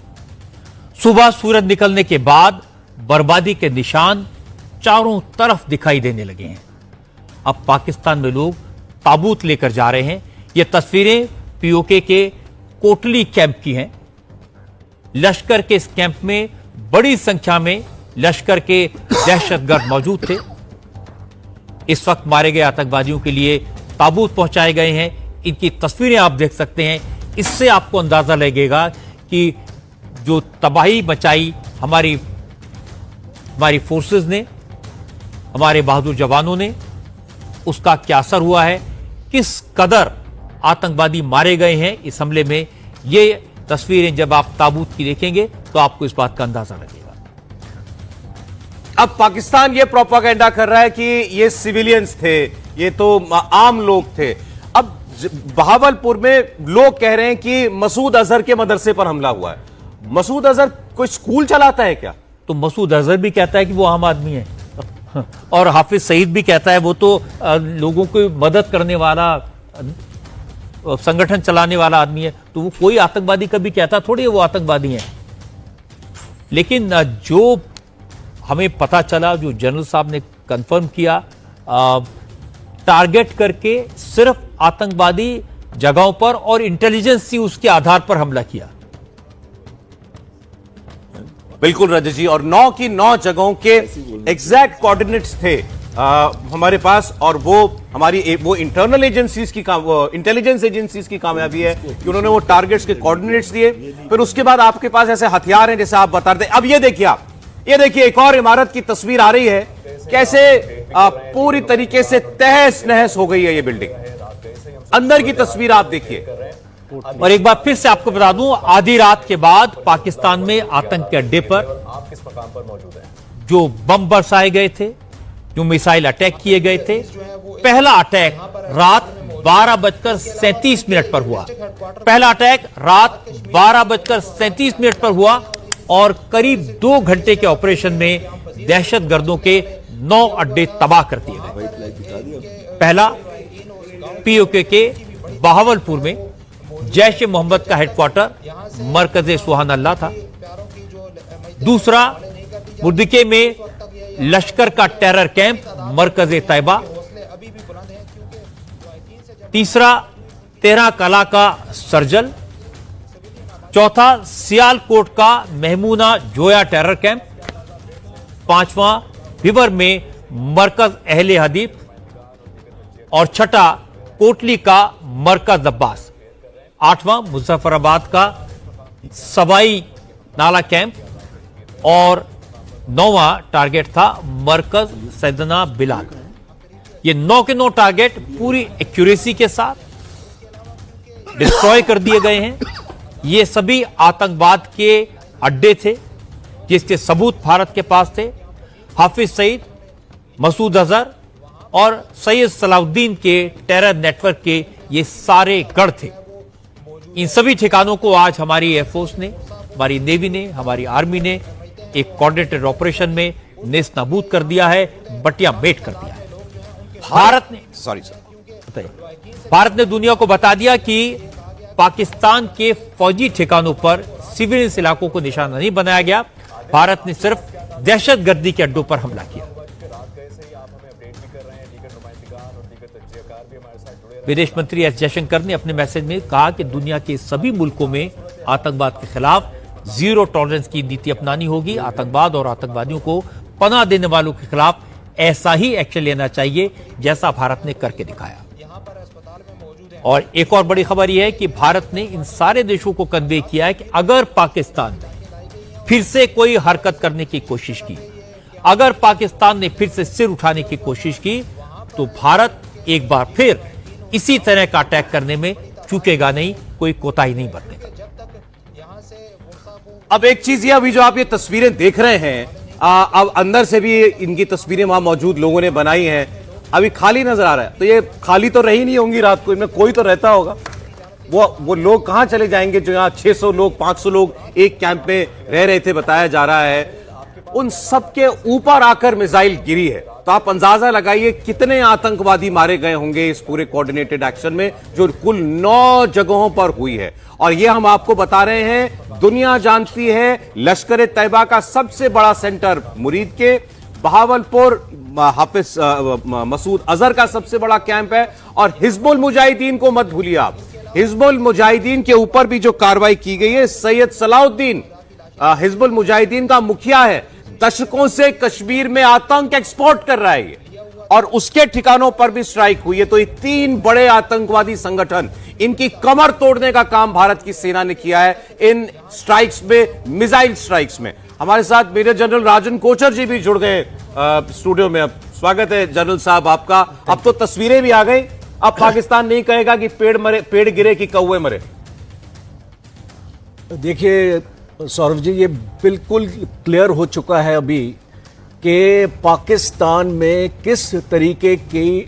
सुबह सूरज निकलने के बाद बर्बादी के निशान चारों तरफ दिखाई देने लगे हैं। अब पाकिस्तान में लोग ताबूत लेकर जा रहे हैं। ये तस्वीरें पीओके के कोटली कैंप की हैं। लश्कर के इस कैंप में बड़ी संख्या में लश्कर के दहशतगर्द मौजूद थे। इस वक्त मारे गए आतंकवादियों के लिए ताबूत पहुंचाए गए हैं। इनकी तस्वीरें आप देख सकते हैं। इससे आपको अंदाजा लगेगा कि जो तबाही मचाई हमारी फोर्सेस ने, हमारे बहादुर जवानों ने, उसका क्या असर हुआ है, किस कदर आतंकवादी मारे गए हैं इस हमले में। ये तस्वीरें जब आप ताबूत की देखेंगे तो आपको इस बात का अंदाजा लगेगा। अब पाकिस्तान ये प्रोपागेंडा कर रहा है कि ये सिविलियंस थे, ये तो आम लोग थे। अब बहावलपुर में लोग कह रहे हैं कि मसूद अजहर के मदरसे पर हमला हुआ है। मसूद अजहर कोई स्कूल चलाता है क्या? तो मसूद अजहर भी कहता है कि वो आम आदमी है और हाफिज सईद भी कहता है वो तो लोगों को मदद करने वाला, संगठन चलाने वाला आदमी है। तो वो कोई आतंकवादी कभी कहता थोड़ी है वो आतंकवादी है। लेकिन जो हमें पता चला, जो जनरल साहब ने कंफर्म किया, टारगेट करके सिर्फ आतंकवादी जगहों पर और इंटेलिजेंस थी उसके आधार पर हमला किया। बिल्कुल रजत जी, और 9 की 9 जगहों के एग्जैक्ट कोऑर्डिनेट्स थे हमारे पास, और वो हमारी वो इंटरनल एजेंसीज की इंटेलिजेंस एजेंसीज की कामयाबी है कि उन्होंने वो टारगेट्स के कोऑर्डिनेट्स दिए। फिर उसके बाद आपके पास ऐसे हथियार हैं जैसे आप बता रहे थे। अब ये देखिए, आप ये देखिए एक और इमारत की तस्वीर आ रही है, कैसे पूरी तरीके से तहस नहस हो गई है ये बिल्डिंग। अंदर की तस्वीर आप देखिए। और एक बार फिर से आपको बता दूं, आधी रात के बाद पाकिस्तान में आतंक के अड्डे पर जो बम बरसाए गए थे, जो मिसाइल अटैक किए गए थे, पहला अटैक रात 12:37 पर हुआ। पहला अटैक रात 12:37 पर हुआ और करीब 2 घंटे के ऑपरेशन में दहशतगर्दों के 9 अड्डे तबाह कर दिए गए। पहला पीओके के बहावलपुर में जैश ए मोहम्मद का हेडक्वार्टर मरकज सुहान अल्लाह था। दूसरा मुर्दिके में लश्कर का टेरर कैंप मरकज तैयबा। तीसरा तेरा कला का सर्जल। चौथा सियालकोट का महमूना जोया टेरर कैंप। पांचवां विवर में मरकज अहले हदीफ और छठा कोटली का मरकज अब्बास। आठवां मुजफ्फराबाद का सवाई नाला कैंप और 9वां टारगेट था मरकज सैदना बिलाल। ये 9 के 9 टारगेट पूरी एक्यूरेसी के साथ डिस्ट्रॉय कर दिए गए हैं। ये सभी आतंकवाद के अड्डे थे जिसके सबूत भारत के पास थे। हाफिज सईद, मसूद अजहर और सैयद सलाउद्दीन के टेरर नेटवर्क के ये सारे गढ़ थे। इन सभी ठिकानों को आज हमारी एयरफोर्स ने, हमारी नेवी ने, हमारी आर्मी ने एक कोऑर्डिनेटेड ऑपरेशन में नेस्तनाबूद कर दिया है, बटिया मेट कर दिया है। भारत ने सॉरी सर, बताइए। भारत ने दुनिया को बता दिया कि पाकिस्तान के फौजी ठिकानों पर सिविलियन इलाकों को निशाना नहीं बनाया गया, भारत ने सिर्फ दहशतगर्दी के अड्डों पर हमला किया। विदेश मंत्री एस जयशंकर ने अपने मैसेज में कहा कि दुनिया के सभी मुल्कों में आतंकवाद के खिलाफ जीरो टॉलरेंस की नीति अपनानी होगी। आतंकवाद और आतंकवादियों को पनाह देने वालों के खिलाफ ऐसा ही एक्शन लेना चाहिए जैसा भारत ने करके दिखाया। और एक और बड़ी खबर यह है कि भारत ने इन सारे देशों को कन्वे किया है कि अगर पाकिस्तान ने फिर से कोई हरकत करने की कोशिश की, अगर पाकिस्तान ने फिर से सिर उठाने की कोशिश की, तो भारत एक बार फिर इसी तरह का अटैक करने में चूकेगा नहीं, कोई कोताही नहीं बरतेगा। अब एक चीज ये, अभी जो आप ये तस्वीरें देख रहे हैं, अब अंदर से भी इनकी तस्वीरें वहां मौजूद लोगों ने बनाई हैं, अभी खाली नजर आ रहा है। तो ये खाली तो रही नहीं होंगी रात को, इनमें कोई तो रहता होगा। वो लोग कहां चले जाएंगे जो यहां 600 लोग 500 लोग एक कैंप में रह रहे थे, बताया जा रहा है। उन सबके ऊपर आकर मिसाइल गिरी है, तो आप अंदाजा लगाइए कितने आतंकवादी मारे गए होंगे इस पूरे कोऑर्डिनेटेड एक्शन में, जो कुल 9 जगहों पर हुई है। और ये हम आपको बता रहे हैं, दुनिया जानती है लश्कर तैयबा का सबसे बड़ा सेंटर मुरीद के, बहावलपुर हाफिज मसूद अजहर का सबसे बड़ा कैंप है। और हिजबुल मुजाहिदीन को मत भूलिए आप, हिजबुल मुजाहिदीन के ऊपर भी जो कार्रवाई की गई है, सैयद सलाउद्दीन हिजबुल मुजाहिदीन का मुखिया है, दशकों से कश्मीर में आतंक एक्सपोर्ट कर रहा है ये, और उसके ठिकानों पर भी स्ट्राइक हुई है। तो ये 3 बड़े आतंकवादी संगठन, इनकी कमर तोड़ने का काम भारत की सेना ने किया है इन स्ट्राइक्स में, मिसाइल स्ट्राइक्स में। हमारे साथ मेजर जनरल राजन कोचर जी भी जुड़ गए स्टूडियो में। अब स्वागत है जनरल साहब आपका। अब तो तस्वीरें भी आ गई, अब पाकिस्तान नहीं कहेगा कि पेड़ गिरे कि कौवे मरे। देखिए सौरभ जी, ये बिल्कुल क्लियर हो चुका है अभी कि पाकिस्तान में किस तरीके की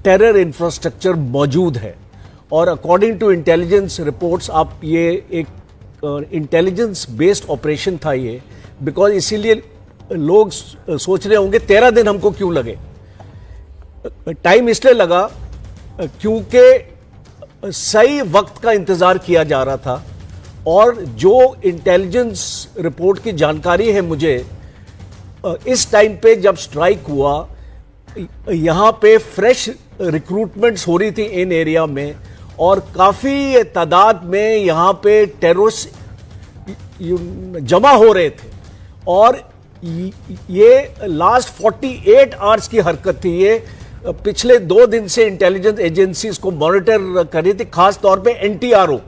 टेरर इंफ्रास्ट्रक्चर मौजूद है। और अकॉर्डिंग टू इंटेलिजेंस रिपोर्ट्स, आप ये एक इंटेलिजेंस बेस्ड ऑपरेशन था ये, बिकॉज इसीलिए लोग सोच रहे होंगे 13 दिन हमको क्यों लगे। टाइम इसलिए लगा क्योंकि सही वक्त का इंतजार किया जा रहा था। और जो इंटेलिजेंस रिपोर्ट की जानकारी है मुझे, इस टाइम पे जब स्ट्राइक हुआ, यहां पे फ्रेश रिक्रूटमेंट्स हो रही थी इन एरिया में, और काफी तादाद में यहां पे टेररिस्ट जमा हो रहे थे। और ये लास्ट 48 आवर्स की हरकत थी। ये पिछले 2 दिन से इंटेलिजेंस एजेंसीज को मॉनिटर कर रही थी, खास तौर पे एनटीआरओ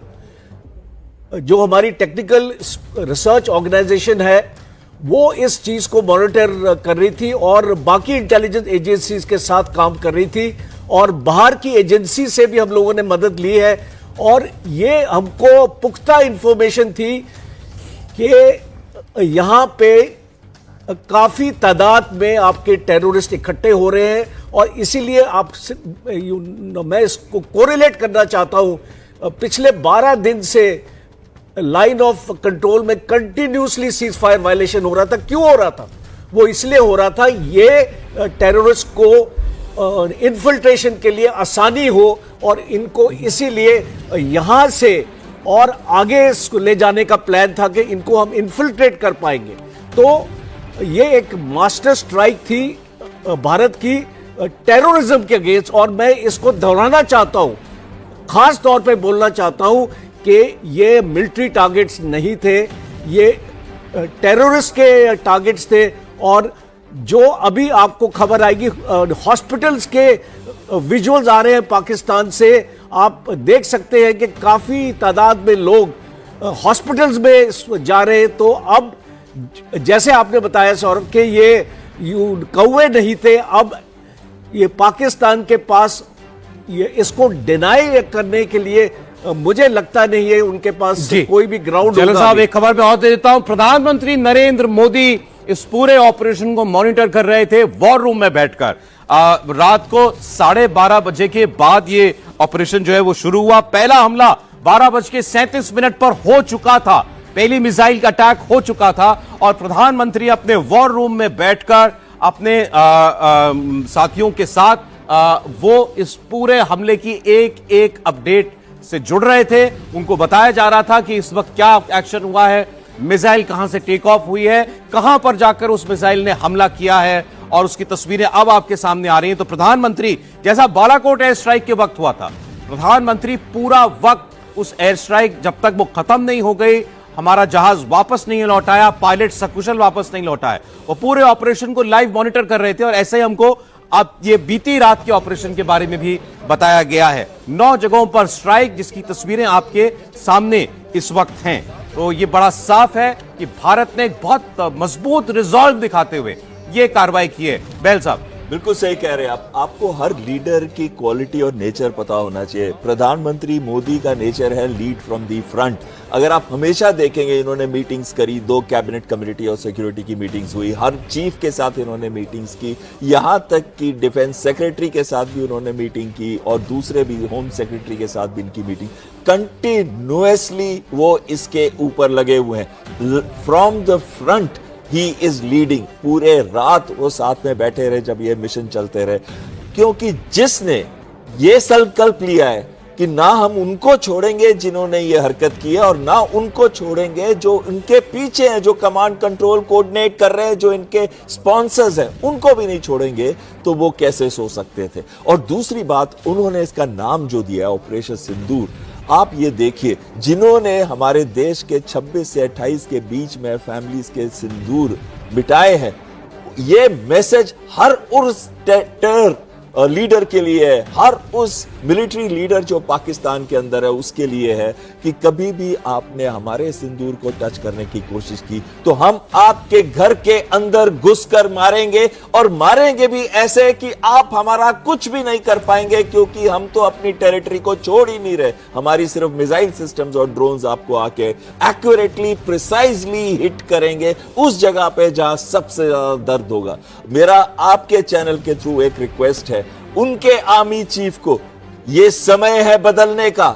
जो हमारी टेक्निकल रिसर्च ऑर्गेनाइजेशन है, वो इस चीज को मॉनिटर कर रही थी और बाकी इंटेलिजेंस एजेंसीज के साथ काम कर रही थी। और बाहर की एजेंसी से भी हम लोगों ने मदद ली है। और ये हमको पुख्ता इंफॉर्मेशन थी कि यहां पे काफी तादाद में आपके टेररिस्ट इकट्ठे हो रहे हैं। और इसीलिए आप मैं इसको कोरिलेट करना चाहता हूं, पिछले 12 दिन से लाइन ऑफ कंट्रोल में कंटिन्यूसली सीज फायर वायलेशन हो रहा था। क्यों हो रहा था? वो इसलिए हो रहा था ये टेररिस्ट को इन्फिल्ट्रेशन के लिए आसानी हो, और इनको इसीलिए यहां से और आगे ले जाने का प्लान था कि इनको हम इन्फिल्ट्रेट कर पाएंगे। तो ये एक मास्टर स्ट्राइक थी भारत की टेररिज्म के अगेंस्ट। और मैं इसको दोहराना चाहता हूं, खास तौर पे बोलना चाहता हूं कि ये मिलिट्री टारगेट्स नहीं थे, ये टेररिस्ट के टारगेट्स थे। और जो अभी आपको खबर आएगी, हॉस्पिटल्स के विजुअल्स आ रहे हैं पाकिस्तान से, आप देख सकते हैं कि काफी तादाद में लोग हॉस्पिटल्स में जा रहे हैं। तो अब जैसे आपने बताया सौरभ के ये कौवे नहीं थे, अब ये पाकिस्तान के पास ये इसको डिनाई करने के लिए मुझे लगता नहीं है उनके पास कोई भी ग्राउंड। जनरल साहब, एक खबर मैं और दे देता हूं। प्रधानमंत्री नरेंद्र मोदी इस पूरे ऑपरेशन को मॉनिटर कर रहे थे वॉर रूम में बैठकर। रात को 12:30 बजे के बाद ये ऑपरेशन जो है वो शुरू हुआ। पहला हमला 12:37 पर हो चुका था, पहली मिसाइल का अटैक हो चुका था, और प्रधानमंत्री अपने वॉर रूम में बैठकर अपने साथियों के साथ वो इस पूरे हमले की एक एक अपडेट से जुड़ रहे थे। उनको बताया जा रहा था कि इस वक्त क्या एक्शन हुआ है, मिसाइल कहां से टेक ऑफ हुई है, कहां पर जाकर उस मिसाइल ने हमला किया है, और उसकी तस्वीरें अब आपके सामने आ रही हैं। तो प्रधानमंत्री, जैसा बालाकोट एयर स्ट्राइक के वक्त हुआ था, प्रधानमंत्री पूरा वक्त उस एयर स्ट्राइक जब तक वो खत्म नहीं हो गई, हमारा जहाज वापस नहीं लौटाया, पायलट सकुशल वापस नहीं लौटाया, वो पूरे ऑपरेशन को लाइव मॉनिटर कर रहे थे। और ऐसे ही हमको अब ये बीती रात के ऑपरेशन के बारे में भी बताया गया है। 9 जगहों पर स्ट्राइक, जिसकी तस्वीरें आपके सामने इस वक्त हैं। तो ये बड़ा साफ है कि भारत ने एक बहुत मजबूत रिजॉल्व दिखाते हुए ये कार्रवाई की है। बैल साहब, बिल्कुल सही कह रहे हैं आप। आपको हर लीडर की क्वालिटी और नेचर पता होना चाहिए। प्रधानमंत्री मोदी का नेचर है लीड फ्रॉम दी फ्रंट। अगर आप हमेशा देखेंगे, इन्होंने मीटिंग्स करी, 2 कैबिनेट कमेटी और सिक्योरिटी की मीटिंग्स हुई, हर चीफ के साथ इन्होंने मीटिंग्स की, यहां तक कि डिफेंस सेक्रेटरी के साथ भी उन्होंने मीटिंग की और दूसरे भी होम सेक्रेटरी के साथ भी इनकी मीटिंग। कंटिन्यूअसली वो इसके ऊपर लगे हुए हैं। From the front he is leading. पूरे रात वो साथ में बैठे रहे जब ये मिशन चलते रहे, क्योंकि जिसने ये संकल्प लिया है कि ना हम उनको छोड़ेंगे जिन्होंने ये हरकत की है, और ना उनको छोड़ेंगे जो उनके पीछे हैं, जो कमांड कंट्रोल कोऑर्डिनेट कर रहे हैं, जो इनके स्पॉन्सर्स हैं, उनको भी नहीं छोड़ेंगे, तो वो कैसे सो सकते थे। और दूसरी बात, उन्होंने इसका नाम जो दिया ऑपरेशन सिंदूर, आप ये देखिए, जिन्होंने हमारे देश के 26 से 28 के बीच में फैमिलीज के सिंदूर मिटाए हैं, ये मैसेज हर उस टेरर लीडर के लिए है, हर उस मिलिट्री लीडर जो पाकिस्तान के अंदर है उसके लिए है कि कभी भी आपने हमारे सिंदूर को टच करने की कोशिश की तो हम आपके घर के अंदर घुसकर मारेंगे, और मारेंगे भी ऐसे कि आप हमारा कुछ भी नहीं कर पाएंगे, क्योंकि हम तो अपनी टेरिटरी को छोड़ ही नहीं रहे। हमारी सिर्फ मिसाइल सिस्टम्स और ड्रोन्स आपको आके एक्यूरेटली, प्रिसाइजली हिट करेंगे उस जगह पे जहां सबसे ज्यादा दर्द होगा। मेरा आपके चैनल के थ्रू एक रिक्वेस्ट है उनके आर्मी चीफ को, ये समय है बदलने का,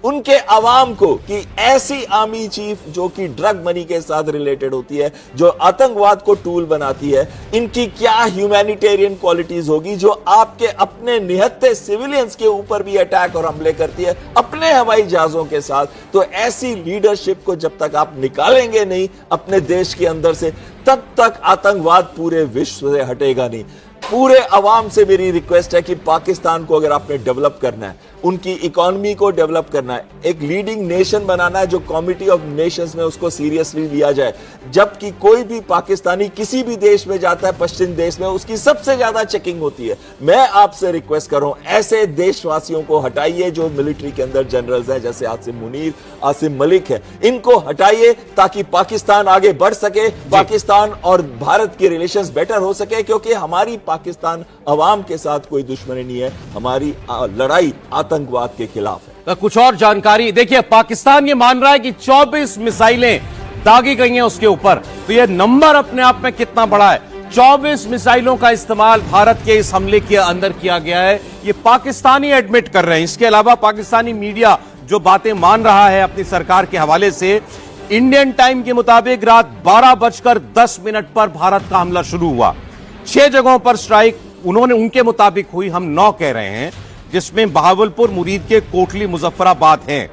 उनके अवाम को, कि ऐसी आर्मी चीफ जो कि ड्रग मनी के साथ रिलेटेड होती है, जो आतंकवाद को टूल बनाती है, इनकी क्या ह्यूमैनिटेरियन क्वालिटीज होगी, जो आपके अपने निहत्थे सिविलियंस के ऊपर भी अटैक और हमले करती है अपने हवाई जहाजों के साथ। तो ऐसी लीडरशिप को जब तक आप निकालेंगे नहीं अपने देश के अंदर से, तब तक आतंकवाद पूरे विश्व से हटेगा नहीं। पूरे अवाम से मेरी रिक्वेस्ट है कि पाकिस्तान को अगर आपने डेवलप करना है, उनकी इकोनॉमी को डेवलप करना है, एक लीडिंग नेशन बनाना है, जो कमिटी ऑफ नेशंस में उसको सीरियसली लिया जाए। जबकि कोई भी पाकिस्तानी किसी भी देश में जाता है, पश्चिम देश में, उसकी सबसे ज्यादा चेकिंग होती है। मैं आपसे रिक्वेस्ट कर रहा हूं, ऐसे देशवासियों को हटाइए जो मिलिट्री के अंदर जनरल्स हैं, जैसे आसिम मुनीर, आसिम मलिक है, इनको हटाइए ताकि पाकिस्तान आगे बढ़ सके, पाकिस्तान और भारत के रिलेशंस बेटर हो सके। क्योंकि हमारी पाकिस्तान अवाम के साथ कोई दुश्मनी नहीं है, हमारी लड़ाई आतंकवाद के खिलाफ है। तो कुछ और जानकारी देखिए, पाकिस्तान ये मान रहा है कि 24 मिसाइलें दागी गई हैं उसके ऊपर। तो ये नंबर अपने आप में कितना बड़ा है। 24 मिसाइलों का इस्तेमाल भारत के इस हमले के अंदर किया गया है, ये पाकिस्तानी एडमिट कर रहे हैं। इसके अलावा पाकिस्तानी मीडिया जो बातें मान रहा है अपनी सरकार के हवाले से, इंडियन टाइम के मुताबिक रात 12:10 पर भारत का हमला शुरू हुआ। 6 जगहों पर स्ट्राइक उनके मुताबिक हुई, हम 9 कह रहे हैं, जिसमें बहावलपुर, मुरीद के कोटली, मुजफ्फराबाद हैं।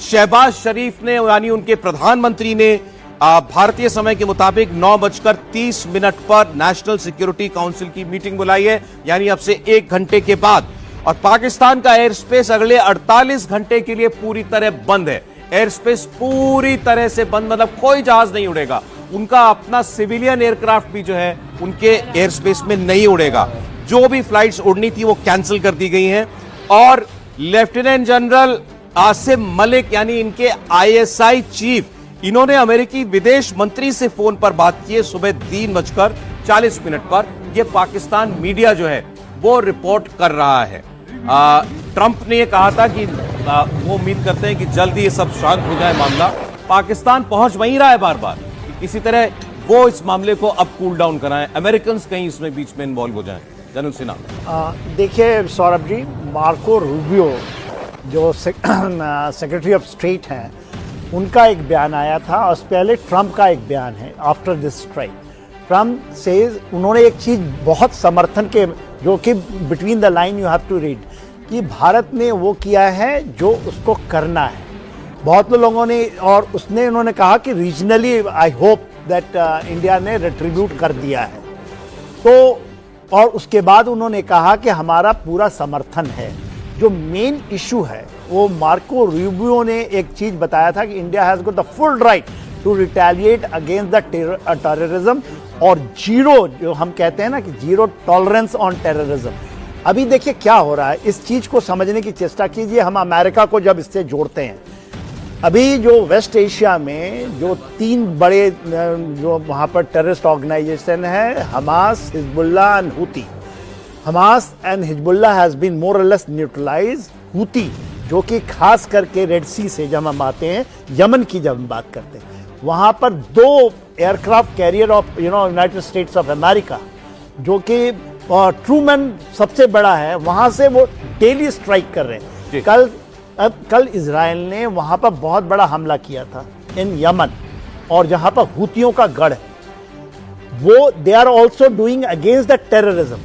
शहबाज शरीफ ने यानी उनके प्रधानमंत्री ने भारतीय समय के मुताबिक 9:30 पर नेशनल सिक्योरिटी काउंसिल की मीटिंग बुलाई है, यानी अब से 1 घंटे के बाद। और पाकिस्तान का एयर स्पेस अगले 48 घंटे के लिए पूरी तरह बंद है। एयर स्पेस पूरी तरह से बंद, मतलब कोई जहाज नहीं उड़ेगा। उनका अपना सिविलियन एयरक्राफ्ट भी जो है उनके एयर स्पेस में नहीं उड़ेगा। जो भी फ्लाइट्स उड़नी थी वो कैंसिल कर दी गई हैं। और लेफ्टिनेंट जनरल आसिम मलिक यानी इनके ISI चीफ, इन्होंने अमेरिकी विदेश मंत्री से फोन पर बात की है सुबह 3:40 पर। यह पाकिस्तान मीडिया जो है वो रिपोर्ट कर रहा है। ट्रंप ने यह कहा था कि वो उम्मीद करते हैं कि जल्दी ये सब शांत हो जाए मामला। पाकिस्तान पहुंच वहीं रहा है बार बार, किसी तरह वो इस मामले को अब कूल डाउन कराएं, अमेरिकन कहीं इसमें बीच में इन्वॉल्व हो जाएं। जनरल सिन्हा, देखिए सौरभ जी, मार्को रूबियो जो सेक्रेटरी ऑफ स्टेट हैं, उनका एक बयान आया था, और पहले ट्रंप का एक बयान है आफ्टर दिस स्ट्राइक। ट्रम्प से उन्होंने एक चीज बहुत समर्थन के, जो कि between the line you have to read, कि भारत ने वो किया है जो उसको करना है। बहुत लोगों ने, और उसने उन्होंने कहा कि regionally I hope that India ने रिट्रीब्यूट कर दिया है। तो और उसके बाद उन्होंने कहा कि हमारा पूरा समर्थन है। जो मेन इशू है वो मार्को रूबियो ने एक चीज बताया था कि India has got the full right to retaliate against the terrorism, और जीरो, जो हम कहते हैं ना कि जीरो टॉलरेंस ऑन टेररिज्म। अभी देखिए क्या हो रहा है, इस चीज को समझने की चेष्टा कीजिए। हम अमेरिका को जब इससे जोड़ते हैं, अभी जो वेस्ट एशिया में जो 3 बड़े जो वहाँ पर टेररिस्ट ऑर्गेनाइजेशन है, Hamas, Hezbollah and Houthi. Hamas and Hezbollah has been more और लेस न्यूट्रलाइज। हुती जो कि खास करके रेड सी से जब हम आते हैं, यमन की जब हम बात करते हैं, वहाँ पर 2 aircraft carrier of United states of America, जो कि ट्रूमैन सबसे बड़ा है, वहाँ से वो डेली स्ट्राइक कर रहे हैं। कल इजराइल ने वहां पर बहुत बड़ा हमला किया था इन यमन, और जहां पर हुतियों का गढ़ है, वो they are also doing against the terrorism.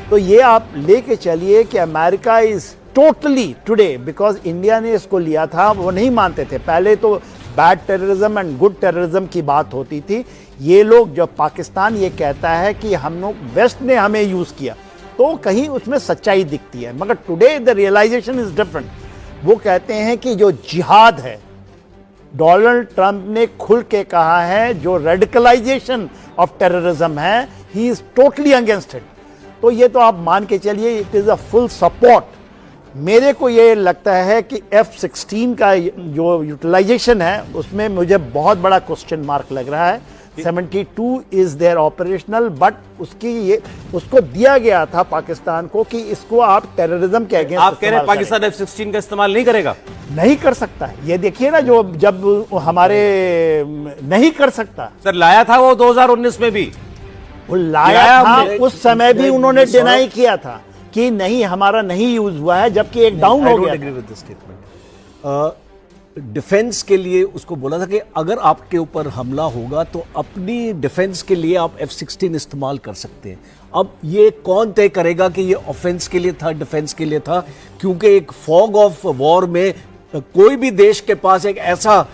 तो ये आप लेके चलिए कि America is totally today, because India ने इसको लिया था, वो नहीं मानते थे। पहले तो bad terrorism and good terrorism की बात होती थी। ये लोग, जब पाकिस्तान ये कहता है कि हम लोग, वेस्ट ने हमें यूज किया, तो कहीं उसमें सच्चाई दिखती है। मगर today the realisation is different. वो कहते हैं कि जो जिहाद है, डोनाल्ड ट्रंप ने खुल के कहा है, जो रेडिकलाइजेशन ऑफ टेररिज्म है, he is totally against it. तो ये तो आप मान के चलिए, it is a full support. मेरे को ये लगता है कि F-16 का जो यूटिलाइजेशन है, उसमें मुझे बहुत बड़ा क्वेश्चन मार्क लग रहा है। 72 इज देयर ऑपरेशनल, बट उसको दिया गया था पाकिस्तान को कि इसको आप टेररिज्म के अगेंस्ट। आप कह रहे हैं पाकिस्तान F-16 का इस्तेमाल नहीं करेगा? नहीं कर सकता। ये देखिए ना, जो जब हमारे नहीं कर सकता। सर, लाया था वो 2019 में भी, वो लाया था, उस समय भी उन्होंने डिनाई किया था कि नहीं, हमारा नहीं यूज हुआ है, जबकि एक डाउन हो गया। डिफेंस के लिए उसको बोला था कि अगर आपके ऊपर हमला होगा तो अपनी डिफेंस के लिए आप F-16 इस्तेमाल कर सकते हैं। अब ये कौन तय करेगा कि ये ऑफेंस के लिए था, डिफेंस के लिए था? क्योंकि एक फॉग ऑफ वॉर में कोई भी देश के पास एक ऐसा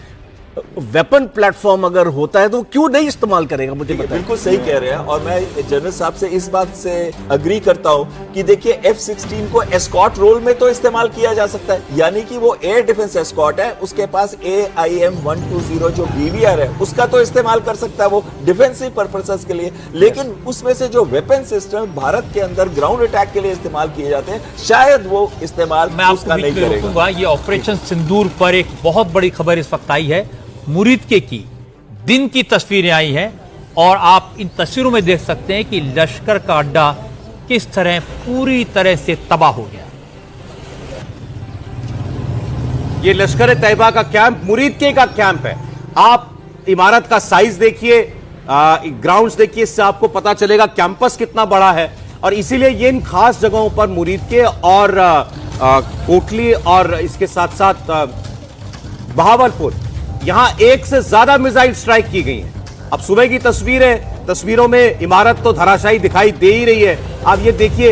वेपन प्लेटफॉर्म अगर होता है तो क्यों नहीं इस्तेमाल करेगा? मुझे बताइए। बिल्कुल सही कह रहे हैं, और मैं जनरल साहब से इस बात से अग्री करता हूं कि देखिए, F-16 को एस्कॉर्ट रोल में तो इस्तेमाल किया जा सकता है, यानी कि वो एयर डिफेंस एस्कॉर्ट है, उसके पास AIM-120 जो BVR है, उसका तो इस्तेमाल कर सकता है वो डिफेंसिव पर्पसेस के लिए। लेकिन उसमें से जो वेपन सिस्टम भारत के अंदर ग्राउंड अटैक के लिए इस्तेमाल किए जाते हैं, शायद वो इस्तेमाल उसका नहीं करेगा। ये ऑपरेशन सिंदूर पर एक बहुत बड़ी खबर इस वक्त आई है। मुरीदके की दिन की तस्वीरें आई हैं, और आप इन तस्वीरों में देख सकते हैं कि लश्कर का अड्डा किस तरह पूरी तरह से तबाह हो गया। ये लश्कर तैयबा का कैंप, मुरीदके का कैंप है। आप इमारत का साइज देखिए, ग्राउंड्स देखिए, इससे आपको पता चलेगा कैंपस कितना बड़ा है। और इसीलिए ये इन खास जगहों पर मुरीदके और कोटली और इसके साथ साथ बहावलपुर, यहां एक से ज्यादा मिसाइल स्ट्राइक की गई हैं। अब सुबह की तस्वीरों में इमारत तो धराशायी दिखाई दे ही रही है। आप ये देखिए,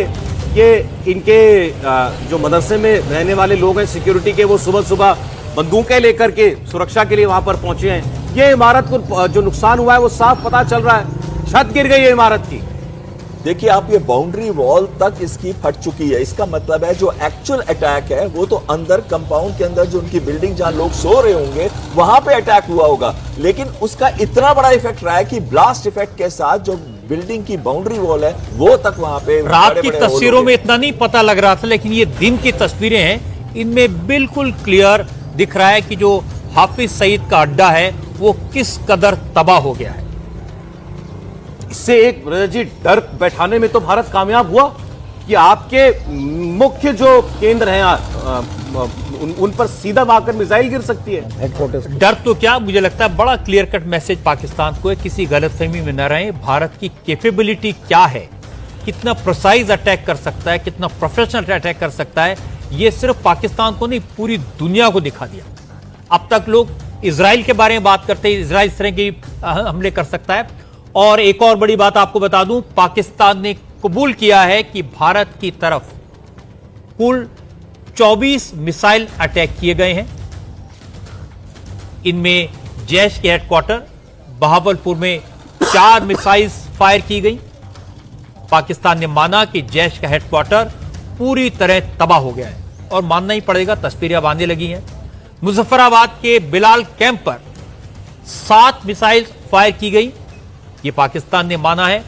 ये इनके जो मदरसे में रहने वाले लोग हैं सिक्योरिटी के, वो सुबह सुबह बंदूकें लेकर के सुरक्षा के लिए वहां पर पहुंचे हैं। ये इमारत को जो नुकसान हुआ है वो साफ पता चल रहा है, छत गिर गई है इमारत की। देखिए आप, ये बाउंड्री वॉल तक इसकी फट चुकी है। इसका मतलब है जो एक्चुअल अटैक है वो तो अंदर कंपाउंड के अंदर जो उनकी बिल्डिंग जहां लोग सो रहे होंगे वहां पे अटैक हुआ होगा, लेकिन उसका इतना बड़ा इफेक्ट रहा है कि ब्लास्ट इफेक्ट के साथ जो बिल्डिंग की बाउंड्री वॉल है वो तक वहां पे रात की तस्वीरों में इतना नहीं पता लग रहा था, लेकिन ये दिन की तस्वीरें हैं, इनमें बिल्कुल क्लियर दिख रहा है कि जो हाफिज सईद का अड्डा है वो किस कदर तबाह हो गया है। इससे एक जी डर बैठाने में तो भारत कामयाब हुआ कि आपके मुख्य जो केंद्र हैं उन पर सीधा आकर मिसाइल गिर सकती है। डर तो क्या, मुझे लगता है बड़ा क्लियर कट मैसेज पाकिस्तान को है, किसी गलतफहमी में न रहे। भारत की कैपेबिलिटी क्या है, कितना प्रिसाइज अटैक कर सकता है, कितना प्रोफेशनल अटैक कर सकता है, ये सिर्फ पाकिस्तान को नहीं पूरी दुनिया को दिखा दिया। अब तक लोग इजराइल के बारे में बात करते हैं, इजराइल इस तरह की हमले कर सकता है, और एक और बड़ी बात आपको बता दूं, पाकिस्तान ने कबूल किया है कि भारत की तरफ कुल 24 मिसाइल अटैक किए गए हैं। इनमें जैश के हेडक्वार्टर बहावलपुर में 4 मिसाइल फायर की गई। पाकिस्तान ने माना कि जैश का हेडक्वार्टर पूरी तरह तबाह हो गया है, और मानना ही पड़ेगा, तस्वीरें अब आने लगी हैं। मुजफ्फराबाद के बिलाल कैंप पर 7 मिसाइल फायर की गई, ये पाकिस्तान ने माना है,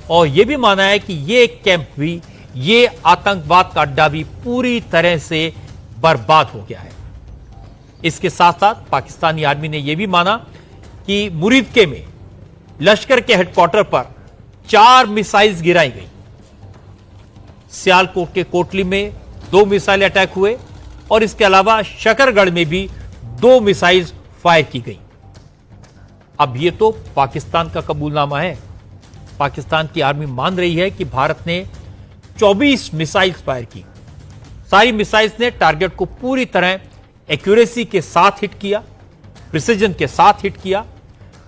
और यह भी माना है कि ये कैंप भी, ये आतंकवाद का अड्डा भी पूरी तरह से बर्बाद हो गया है। इसके साथ साथ पाकिस्तानी आर्मी ने यह भी माना कि मुरीदके में लश्कर के हेडक्वार्टर पर 4 मिसाइल्स गिराई गई। सियालकोट के कोटली में 2 मिसाइल अटैक हुए, और इसके अलावा शकरगढ़ में भी 2 मिसाइल्स फायर की गई। अब यह तो पाकिस्तान का कबूलनामा है। पाकिस्तान की आर्मी मान रही है कि भारत ने 24 मिसाइल्स फायर की। सारी मिसाइल्स ने टारगेट को पूरी तरह एक्यूरेसी के साथ हिट किया, प्रिसीजन के साथ हिट किया।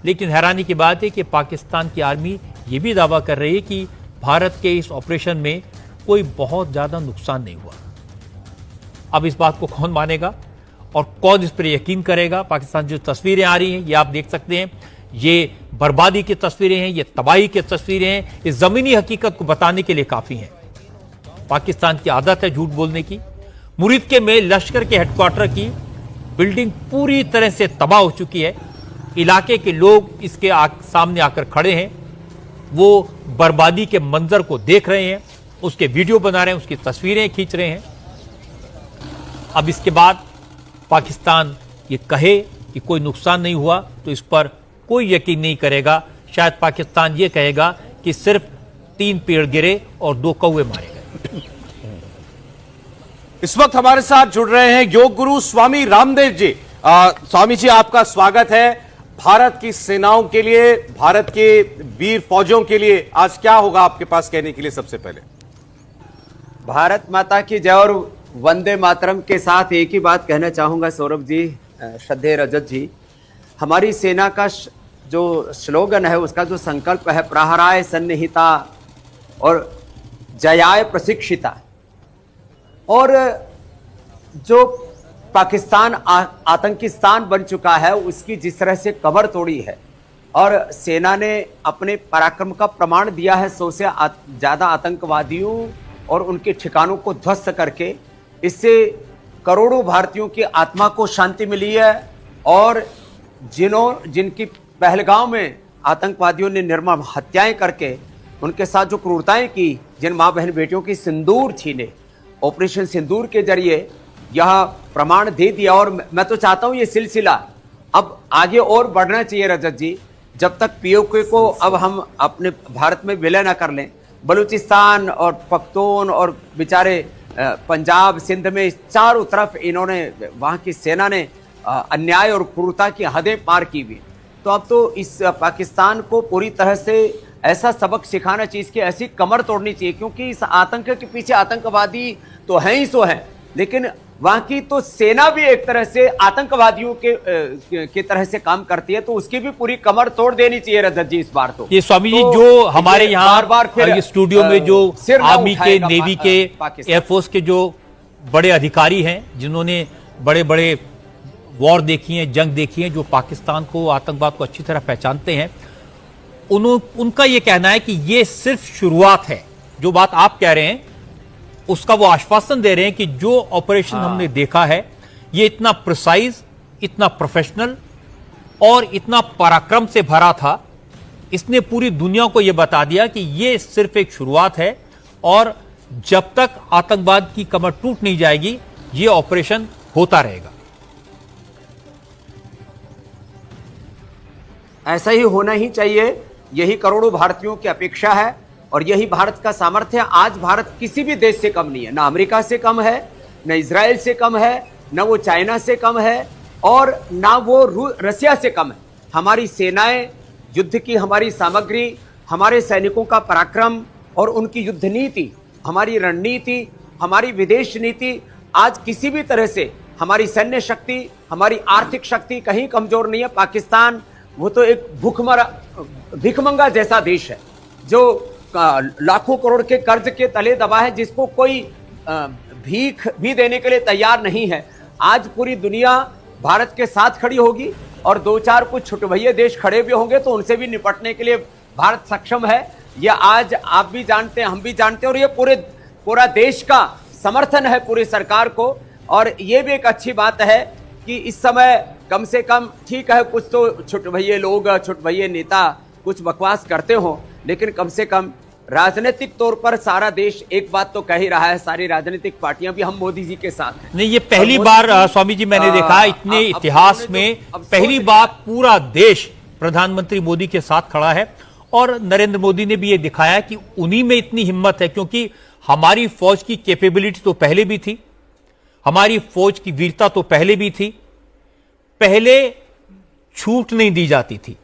लेकिन हैरानी की बात है कि पाकिस्तान की आर्मी यह भी दावा कर रही है कि भारत के इस ऑपरेशन में कोई बहुत ज्यादा नुकसान नहीं हुआ। अब इस बात को कौन मानेगा और कौन इस पर यकीन करेगा? पाकिस्तान जो तस्वीरें आ रही हैं, ये आप देख सकते हैं, ये बर्बादी की तस्वीरें हैं, ये तबाही की तस्वीरें हैं। इस जमीनी हकीकत को बताने के लिए काफी हैं। पाकिस्तान की आदत है झूठ बोलने की। मुरीदके में लश्कर के हेडक्वार्टर की बिल्डिंग पूरी तरह से तबाह हो चुकी है। इलाके के लोग इसके सामने आकर खड़े हैं, वो बर्बादी के मंजर को देख रहे हैं, उसके वीडियो बना रहे हैं, उसकी तस्वीरें खींच रहे हैं। अब इसके बाद पाकिस्तान ये कहे कि कोई नुकसान नहीं हुआ तो इस पर कोई यकीन नहीं करेगा। शायद पाकिस्तान ये कहेगा कि सिर्फ 3 पेड़ गिरे और 2 कौवे मारे गए। इस वक्त हमारे साथ जुड़ रहे हैं योग गुरु स्वामी रामदेव जी। स्वामी जी, आपका स्वागत है। भारत की सेनाओं के लिए, भारत के वीर फौजियों के लिए आज क्या होगा आपके पास कहने के लिए? सबसे पहले भारत माता की जय और वंदे मातरम के साथ एक ही बात कहना चाहूंगा सौरभ जी, श्रद्धेय रजत जी। हमारी सेना का जो स्लोगन है, उसका जो संकल्प है, प्रहराय सन्निहिता और जयाय प्रशिक्षिता। और जो पाकिस्तान आतंकिस्तान बन चुका है, उसकी जिस तरह से कमर तोड़ी है और सेना ने अपने पराक्रम का प्रमाण दिया है, 100 से ज़्यादा आतंकवादियों और उनके ठिकानों को ध्वस्त करके, इससे करोड़ों भारतीयों की आत्मा को शांति मिली है। और जिनकी पहलगांव में आतंकवादियों ने निर्मम हत्याएं करके उनके साथ जो क्रूरताएं की, जिन मां बहन बेटियों की सिंदूर छीने, ऑपरेशन सिंदूर के जरिए यह प्रमाण दे दिया। और मैं तो चाहता हूं ये सिलसिला अब आगे और बढ़ना चाहिए रजत जी। जब तक पीओके को अब हम अपने भारत में विलय न कर लें, बलूचिस्तान और पख्तून और बेचारे पंजाब सिंध में चारों तरफ इन्होंने, वहाँ की सेना ने अन्याय और क्रूरता की हदें पार की हुई। तो अब तो इस पाकिस्तान को पूरी तरह से ऐसा सबक सिखाना चाहिए, इसकी ऐसी कमर तोड़नी चाहिए, क्योंकि इस आतंक के पीछे आतंकवादी तो हैं ही सो हैं, लेकिन वहां की तो सेना भी एक तरह से आतंकवादियों के तरह से काम करती है। तो उसकी भी पूरी कमर तोड़ देनी चाहिए रजत जी इस बार। तो ये स्वामी जी, जो हमारे यहाँ बार स्टूडियो में जो आर्मी के, नेवी के, एयरफोर्स के जो बड़े अधिकारी हैं, जिन्होंने बड़े बड़े वॉर देखी है, जंग देखी है, जो पाकिस्तान को, आतंकवाद को अच्छी तरह पहचानते हैं, उनका यह कहना है कि ये सिर्फ शुरुआत है। जो बात आप कह रहे हैं उसका वो आश्वासन दे रहे हैं कि जो ऑपरेशन हमने देखा है, ये इतना प्रिसाइज, इतना प्रोफेशनल और इतना पराक्रम से भरा था, इसने पूरी दुनिया को यह बता दिया कि ये सिर्फ एक शुरुआत है, और जब तक आतंकवाद की कमर टूट नहीं जाएगी, ये ऑपरेशन होता रहेगा। ऐसा ही होना ही चाहिए, यही करोड़ों भारतीयों की अपेक्षा है और यही भारत का सामर्थ्य है। आज भारत किसी भी देश से कम नहीं है, ना अमेरिका से कम है, ना इजराइल से कम है, ना वो चाइना से कम है, और ना वो रसिया से कम है। हमारी सेनाएं, युद्ध की हमारी सामग्री, हमारे सैनिकों का पराक्रम और उनकी युद्ध नीति, हमारी रणनीति, हमारी विदेश नीति, आज किसी भी तरह से हमारी सैन्य शक्ति, हमारी आर्थिक शक्ति कहीं कमजोर नहीं है। पाकिस्तान वो तो एक भिखमंगा जैसा देश है, जो लाखों करोड़ के कर्ज के तले दबा है, जिसको कोई भीख भी देने के लिए तैयार नहीं है। आज पूरी दुनिया भारत के साथ खड़ी होगी और दो चार कुछ छुटभइये देश खड़े भी होंगे तो उनसे भी निपटने के लिए भारत सक्षम है। ये आज आप भी जानते हैं, हम भी जानते हैं, और ये पूरा देश का समर्थन है पूरी सरकार को। और ये भी एक अच्छी बात है कि इस समय कम से कम, ठीक है, कुछ तो छुटभइये लोग, छुटभइये नेता कुछ बकवास करते हो, लेकिन कम से कम राजनीतिक तौर पर सारा देश एक बात तो कह ही रहा है, सारी राजनीतिक पार्टियां भी, हम मोदी जी के साथ हैं। नहीं, ये पहली बार स्वामी जी मैंने देखा इतने इतिहास में पहली बार पूरा देश प्रधानमंत्री मोदी के साथ खड़ा है। और नरेंद्र मोदी ने भी ये दिखाया कि उन्हीं में इतनी हिम्मत है, क्योंकि हमारी फौज की कैपेबिलिटी तो पहले भी थी, हमारी फौज की वीरता तो पहले भी थी, पहले छूट नहीं दी जाती थी।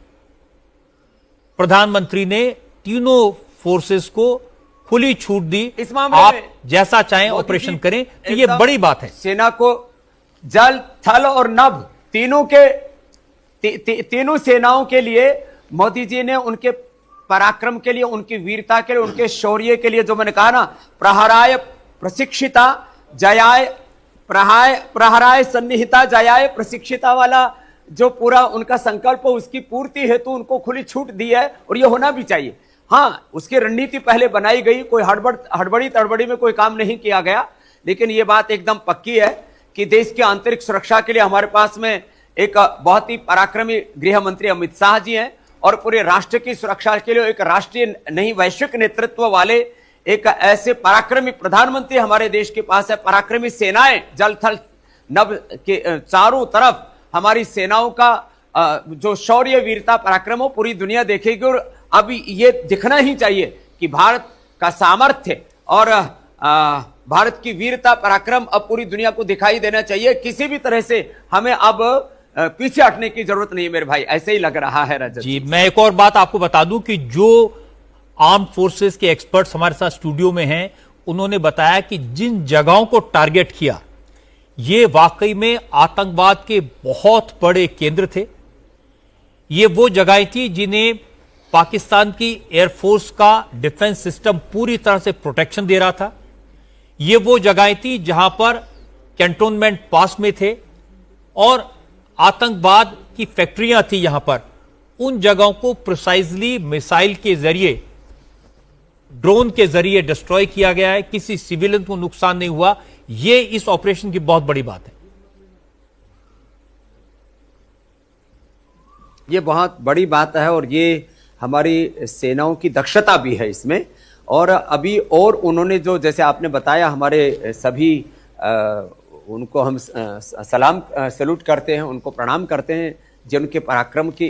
प्रधानमंत्री ने तीनों फोर्सेस को खुली छूट दी, इस मामले आप में जैसा चाहें ऑपरेशन करें, तो ये बड़ी बात है। सेना को जल, थल और नभ तीनों के तीनों सेनाओं के लिए मोदी जी ने उनके पराक्रम के लिए, उनकी वीरता के लिए, उनके शौर्य के लिए, जो मैंने कहा ना, प्रहराय प्रशिक्षिता जयाय, प्रहराय सन्निहिता जयाय प्रशिक्षिता वाला जो पूरा उनका संकल्प हो, उसकी पूर्ति हेतु उनको खुली छूट दी है, और ये होना भी चाहिए। हाँ, उसकी रणनीति पहले बनाई गई, कोई हड़बड़ी तड़बड़ी में कोई काम नहीं किया गया, लेकिन ये बात एकदम पक्की है कि देश की आंतरिक सुरक्षा के लिए हमारे पास में एक बहुत ही पराक्रमी गृह मंत्री अमित शाह जी हैं, और पूरे राष्ट्र की सुरक्षा के लिए एक राष्ट्रीय नहीं वैश्विक नेतृत्व वाले एक ऐसे पराक्रमी प्रधानमंत्री हमारे देश के पास है। पराक्रमी सेनाएं, जल थल नभ के चारों तरफ हमारी सेनाओं का जो शौर्य, वीरता, पराक्रम हो पूरी दुनिया देखेगी। और अब ये दिखना ही चाहिए कि भारत का सामर्थ्य और भारत की वीरता, पराक्रम अब पूरी दुनिया को दिखाई देना चाहिए। किसी भी तरह से हमें अब पीछे हटने की जरूरत नहीं है मेरे भाई, ऐसे ही लग रहा है रजत जी। मैं एक और बात आपको बता दूं कि जो आर्म फोर्सेस के एक्सपर्ट्स हमारे साथ स्टूडियो में हैं, उन्होंने बताया कि जिन जगहों को टारगेट किया, ये वाकई में आतंकवाद के बहुत बड़े केंद्र थे। ये वो जगहें थी जिन्हें पाकिस्तान की एयरफोर्स का डिफेंस सिस्टम पूरी तरह से प्रोटेक्शन दे रहा था। ये वो जगहें थी जहां पर कैंटोनमेंट पास में थे और आतंकवाद की फैक्ट्रियां थी यहां पर। उन जगहों को प्रिसाइजली मिसाइल के जरिए, ड्रोन के जरिए डिस्ट्रॉय किया गया है, किसी सिविलियन को नुकसान नहीं हुआ। यह इस ऑपरेशन की बहुत बड़ी बात है। ये बहुत बड़ी बात है और ये हमारी सेनाओं की दक्षता भी है इसमें। और अभी और उन्होंने जो, जैसे आपने बताया, हमारे सभी उनको हम सलाम सैल्यूट करते हैं, उनको प्रणाम करते हैं, जिनके पराक्रम की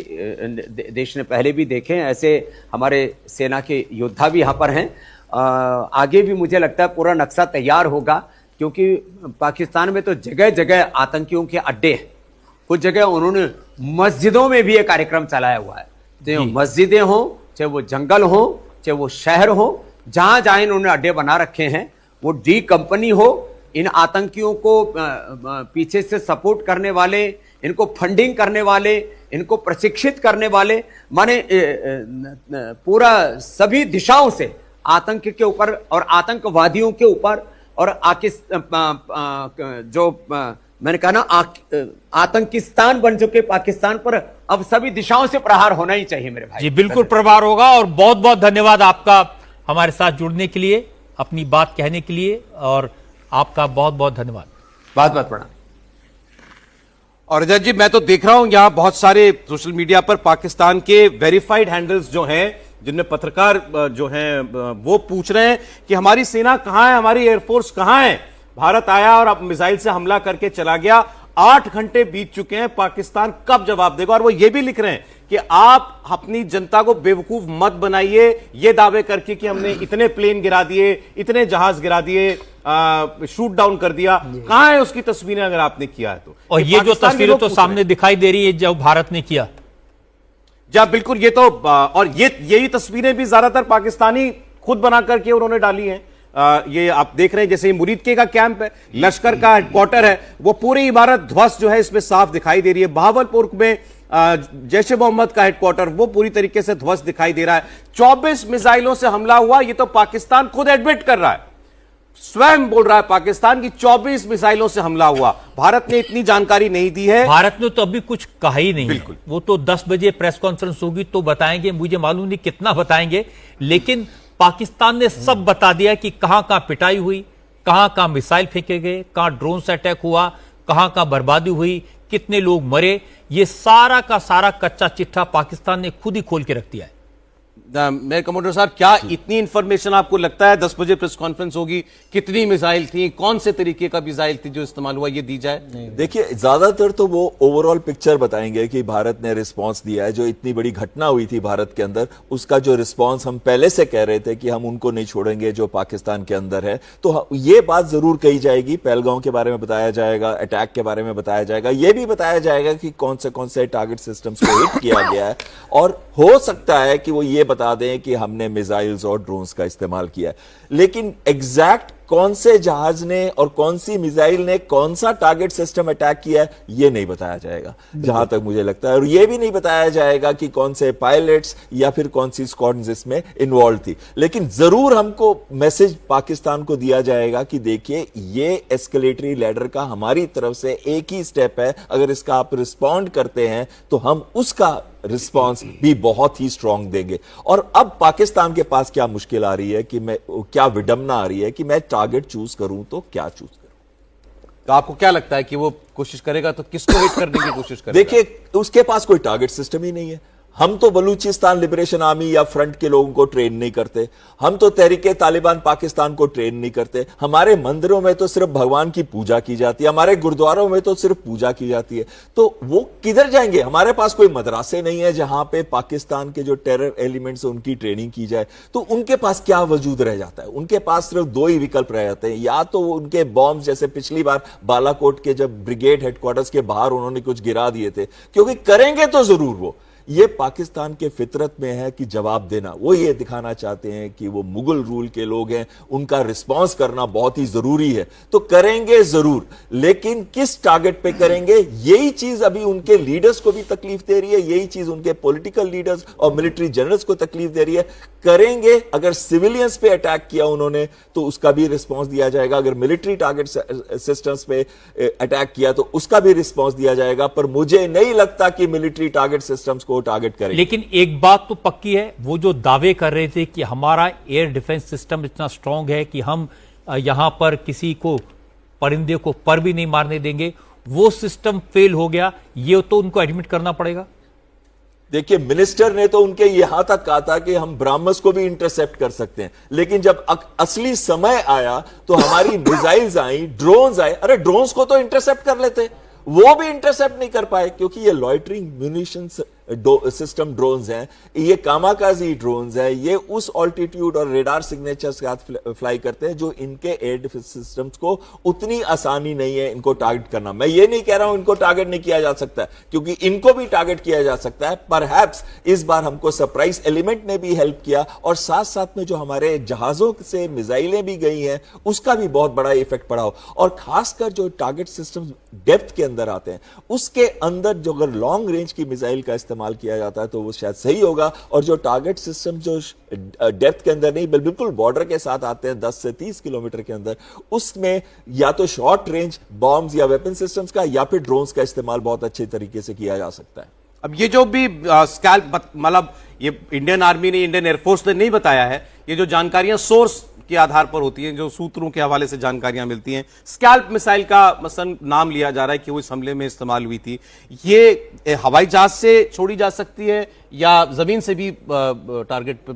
देश ने पहले भी देखे हैं। ऐसे हमारे सेना के योद्धा भी यहाँ पर हैं। आगे भी मुझे लगता है पूरा नक्शा तैयार होगा, क्योंकि पाकिस्तान में तो जगह जगह आतंकियों के अड्डे हैं। कुछ जगह उन्होंने मस्जिदों में भी ये कार्यक्रम चलाया हुआ है, चाहे मस्जिदें हों, चाहे वो जंगल हो, चाहे वो शहर हो, जहां जहां इन्होंने अड्डे बना रखे हैं, वो डी कंपनी हो, इन आतंकियों को पीछे से सपोर्ट करने वाले, इनको फंडिंग करने वाले, इनको प्रशिक्षित करने वाले, माने पूरा सभी दिशाओं से आतंक के ऊपर और आतंकवादियों के ऊपर और जो मैंने कहा ना, आतंकिस्तान बन चुके पाकिस्तान पर, अब सभी दिशाओं से प्रहार होना ही चाहिए मेरे भाई। जी बिल्कुल प्रहार होगा। और बहुत बहुत धन्यवाद आपका हमारे साथ जुड़ने के लिए, अपनी बात कहने के लिए, और आपका बहुत बहुत धन्यवाद। बहुत बहुत प्रणाम। और रजत जी, मैं तो देख रहा हूं यहां बहुत सारे सोशल मीडिया पर पाकिस्तान के वेरीफाइड हैंडल्स जो हैं, जिनमें पत्रकार जो हैं वो पूछ रहे हैं कि हमारी सेना कहां है, हमारी एयरफोर्स कहां है। भारत आया और अब मिसाइल से हमला करके चला गया, 8 घंटे बीत चुके हैं, पाकिस्तान कब जवाब देगा। और वो ये भी लिख रहे हैं कि आप अपनी जनता को बेवकूफ मत बनाइए, ये दावे करके कि हमने इतने प्लेन गिरा दिए, इतने जहाज गिरा दिए, शूट डाउन कर दिया। कहां है उसकी तस्वीरें अगर आपने किया है तो? और ये जो तस्वीरें तो सामने दिखाई दे रही है जो भारत ने किया। जी बिल्कुल, ये तो, और यही तस्वीरें भी ज्यादातर पाकिस्तानी खुद बना करके उन्होंने डाली हैं। ये आप देख रहे हैं, जैसे मुरीद के का कैंप है, लश्कर का हेडक्वार्टर है, वो पूरी इमारत ध्वस्त जो है इसमें साफ दिखाई दे रही है। बहावलपुर में जैश ए मोहम्मद का हेडक्वार्टर वो पूरी तरीके से ध्वस्त दिखाई दे रहा है। 24 मिसाइलों से हमला हुआ, ये तो पाकिस्तान खुद एडमिट कर रहा है, स्वयं बोल रहा है पाकिस्तान की 24 मिसाइलों से हमला हुआ। भारत ने इतनी जानकारी नहीं दी है। भारत ने तो अभी कुछ कहा ही नहीं। बिल्कुल। वो तो 10 बजे प्रेस कॉन्फ्रेंस होगी तो बताएंगे, मुझे मालूम नहीं कितना बताएंगे, लेकिन पाकिस्तान ने सब बता दिया कि कहां कहां पिटाई हुई, कहां कहां मिसाइल फेंके गए, कहां ड्रोन से अटैक हुआ, कहां कहां बर्बादी हुई, कितने लोग मरे। ये सारा का सारा कच्चा चिट्ठा पाकिस्तान ने खुद ही खोल के रख दिया है। मेयर कमांडर साहब, क्या इतनी इंफॉर्मेशन आपको लगता है 10 बजे प्रेस कॉन्फ्रेंस होगी, कितनी मिसाइल थी, कौन से तरीके का मिसाइल थी जो इस्तेमाल हुआ, ये दी जाए? देखिए, ज्यादातर तो वो ओवरऑल पिक्चर बताएंगे कि भारत ने रिस्पांस दिया है। जो इतनी बड़ी घटना हुई थी भारत के अंदर, उसका जो रिस्पांस हम पहले से कह रहे थे कि हम उनको नहीं छोड़ेंगे जो पाकिस्तान के अंदर है, तो ये बात जरूर कही जाएगी। पहलगांव के बारे में बताया जाएगा, अटैक के बारे में बताया जाएगा, यह भी बताया जाएगा कि कौन से टारगेट सिस्टम्स को हिट किया गया है, और हो सकता है कि वो ये बता दें कि हमने मिसाइल्स और ड्रोन्स का इस्तेमाल किया है। लेकिन एग्जैक्ट कौन से जहाज ने और कौन सी मिसाइल ने कौन सा टारगेट सिस्टम अटैक किया है, यह नहीं बताया जाएगा जहां तक मुझे लगता है। और यह भी नहीं बताया जाएगा कि कौन से पायलट्स या फिर कौन सी स्क्वाड्स इसमें इन्वॉल्व थी। लेकिन जरूर हमको मैसेज पाकिस्तान को दिया जाएगा कि देखिए, ये एस्केलेटरी लैडर का हमारी तरफ से एक ही स्टेप है, अगर इसका आप रिस्पॉन्ड करते हैं तो हम उसका रिस्पांस भी बहुत ही स्ट्रांग देंगे। और अब पाकिस्तान के पास क्या मुश्किल आ रही है कि क्या विडंबना आ रही है कि मैं टारगेट चूज करूं तो क्या चूज करूं। तो आपको क्या लगता है कि वो कोशिश करेगा तो किसको हिट करने की कोशिश करेगा? देखिए, उसके पास कोई टारगेट सिस्टम ही नहीं है। हम तो बलूचिस्तान लिबरेशन आर्मी या फ्रंट के लोगों को ट्रेन नहीं करते, हम तो तहरीके तालिबान पाकिस्तान को ट्रेन नहीं करते। हमारे मंदिरों में तो सिर्फ भगवान की पूजा की जाती है, हमारे गुरुद्वारों में तो सिर्फ पूजा की जाती है। तो वो किधर जाएंगे? हमारे पास कोई मदरसे नहीं है जहां पे पाकिस्तान के जो टेरर एलिमेंट्स उनकी ट्रेनिंग की जाए। तो उनके पास क्या वजूद रह जाता है? उनके पास सिर्फ दो ही विकल्प रह जाते हैं, या तो उनके बॉम्ब, जैसे पिछली बार बालाकोट के जब ब्रिगेड हेडक्वार्टर्स के बाहर उन्होंने कुछ गिरा दिए थे, क्योंकि करेंगे तो जरूर वो। ये पाकिस्तान के फितरत में है कि जवाब देना, वो ये दिखाना चाहते हैं कि वो मुगल रूल के लोग हैं, उनका रिस्पांस करना बहुत ही जरूरी है, तो करेंगे जरूर। लेकिन किस टारगेट पे करेंगे, यही चीज अभी उनके लीडर्स को भी तकलीफ दे रही है, यही चीज उनके पॉलिटिकल लीडर्स और मिलिट्री जनरल्स को तकलीफ दे रही है। करेंगे, अगर सिविलियंस पे अटैक किया उन्होंने तो उसका भी रिस्पांस दिया जाएगा, अगर मिलिट्री टारगेट सिस्टम्स पे अटैक किया तो उसका भी रिस्पांस दिया जाएगा। पर मुझे नहीं लगता कि मिलिट्री टारगेट सिस्टम्स को टारगेट करें। लेकिन एक बात तो पक्की है, वो जो दावे कर रहे थे कि हमारा एयर डिफेंस सिस्टम इतना स्ट्रांग है कि हम यहां पर किसी को, परिंदे को पर भी नहीं मारने देंगे, वो सिस्टम फेल हो गया, ये तो उनको एडमिट करना पड़ेगा। देखिए, मिनिस्टर ने तो उनके यहां तक कहा था कि हम ब्राह्मस को भी इंटरसेप्ट कर सकते हैं, लेकिन जब असली समय आया तो हमारी मिसाइल्स आई, ड्रोन्स आए। अरे ड्रोन्स को तो इंटरसेप्ट कर लेते, वो भी इंटरसेप्ट नहीं कर पाए, क्योंकि ये लॉइटरिंग म्यूनिशंस सिस्टम ड्रोन्स हैं, ये कामाकाजी ड्रोन्स हैं, ये उस ऑल्टीट्यूड और रेडार सिग्नेचर्स के साथ फ्लाई करते हैं जो इनके एयर डिफेंस सिस्टम्स को उतनी आसानी नहीं है इनको टारगेट करना। मैं ये नहीं कह रहा हूं इनको टारगेट नहीं किया जा सकता, क्योंकि इनको भी टारगेट किया जा सकता है। परहैप्स इस बार हमको सरप्राइज एलिमेंट ने भी हेल्प किया, और साथ साथ में जो हमारे जहाजों से मिसाइलें भी गई हैं उसका भी बहुत बड़ा इफेक्ट पड़ा हो। और खासकर जो टारगेट सिस्टम डेप्थ के अंदर आते हैं, उसके अंदर जो अगर लॉन्ग रेंज की मिसाइल का इस्तेमाल किया जाता है तो वो शायद सही होगा। और जो टारगेट सिस्टम जो डेप्थ के अंदर नहीं, बिल्कुल बॉर्डर के साथ आते हैं 10 से 30 किलोमीटर के अंदर, उसमें या तो शॉर्ट रेंज बॉम्ब्स या वेपन सिस्टम्स का या फिर ड्रोन्स का इस्तेमाल बहुत अच्छे तरीके से किया जा सकता है। अब ये जो भी स्कैल्प, मतलब ये इंडियन आर्मी ने, इंडियन एयरफोर्स ने नहीं बताया है, ये जो जानकारियां सोर्स के आधार पर होती हैं, जो सूत्रों के हवाले से जानकारियां मिलती हैं, स्कैल्प मिसाइल का मसलन नाम लिया जा रहा है कि वो इस हमले में इस्तेमाल हुई थी। ये हवाई जहाज से छोड़ी जा सकती है या जमीन से भी टारगेट पर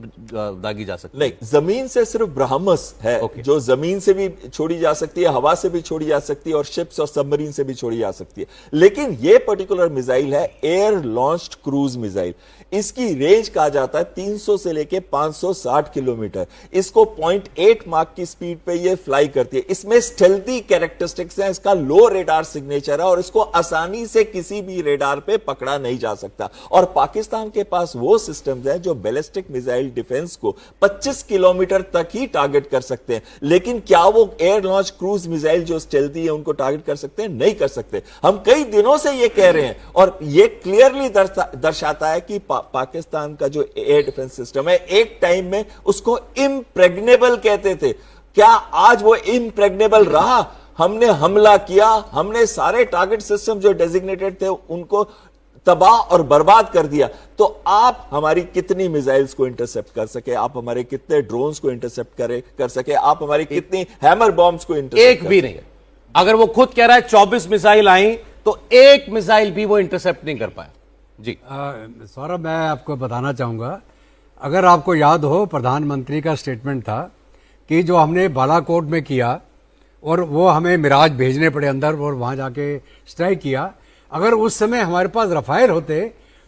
दागी जा सकती है? नहीं, जमीन से सिर्फ ब्रह्मस है जो जमीन से भी छोड़ी जा सकती है, हवा से भी छोड़ी जा सकती है, और शिप्स और सबमरीन से भी छोड़ी जा सकती है। लेकिन ये पर्टिकुलर मिसाइल है एयर लॉन्च्ड क्रूज मिसाइल। इसकी रेंज कहा जाता है 300 से लेके 560 किलोमीटर। इसको 0.8 मार्क की स्पीड पे ये फ्लाई करती है। इसमें स्टेल्थी कैरेक्टरिस्टिक्स हैं, इसका लो रेडार सिग्नेचर है, और इसको आसानी से किसी भी रेडार पे पकड़ा नहीं जा सकता। और पाकिस्तान के के पास वो सिस्टम्स हैं जो बैलिस्टिक मिसाइल डिफेंस को 25 किलोमीटर तक ही टारगेट कर सकते हैं, लेकिन क्या वो एयर लॉन्च क्रूज मिसाइल जो स्टेल्थी है उनको टारगेट कर सकते हैं? नहीं कर सकते। हम कई दिनों से ये कह रहे हैं और ये क्लियरली दर्शाता है कि पाकिस्तान का जो एयर डिफेंस सिस्टम है, एक टाइम में उसको इम्प्रेग्नेबल कहते थे। क्या आज वो इम्प्रेग्नेबल रहा? हमने हमला किया, हमने सारे टारगेट सिस्टम जो डेजिग्नेटेड थे उनको तबाह और बर्बाद कर दिया। तो आप हमारी कितनी मिसाइल्स को इंटरसेप्ट कर सके, आप हमारे कितने ड्रोन्स को इंटरसेप्ट कर सके, आप हमारी कितनी हैमर बॉम्ब्स को इंटरसेप्ट एक भी नहीं। अगर वो खुद कह रहा है 24 मिसाइल आई तो एक मिसाइल भी वो इंटरसेप्ट नहीं कर पाया। जी सौरभ, मैं आपको बताना चाहूंगा, अगर आपको याद हो प्रधानमंत्री का स्टेटमेंट था कि जो हमने बालाकोट में किया और वो हमें मिराज भेजने पड़े अंदर और वहां जाके स्ट्राइक किया, अगर उस समय हमारे पास रफाइल होते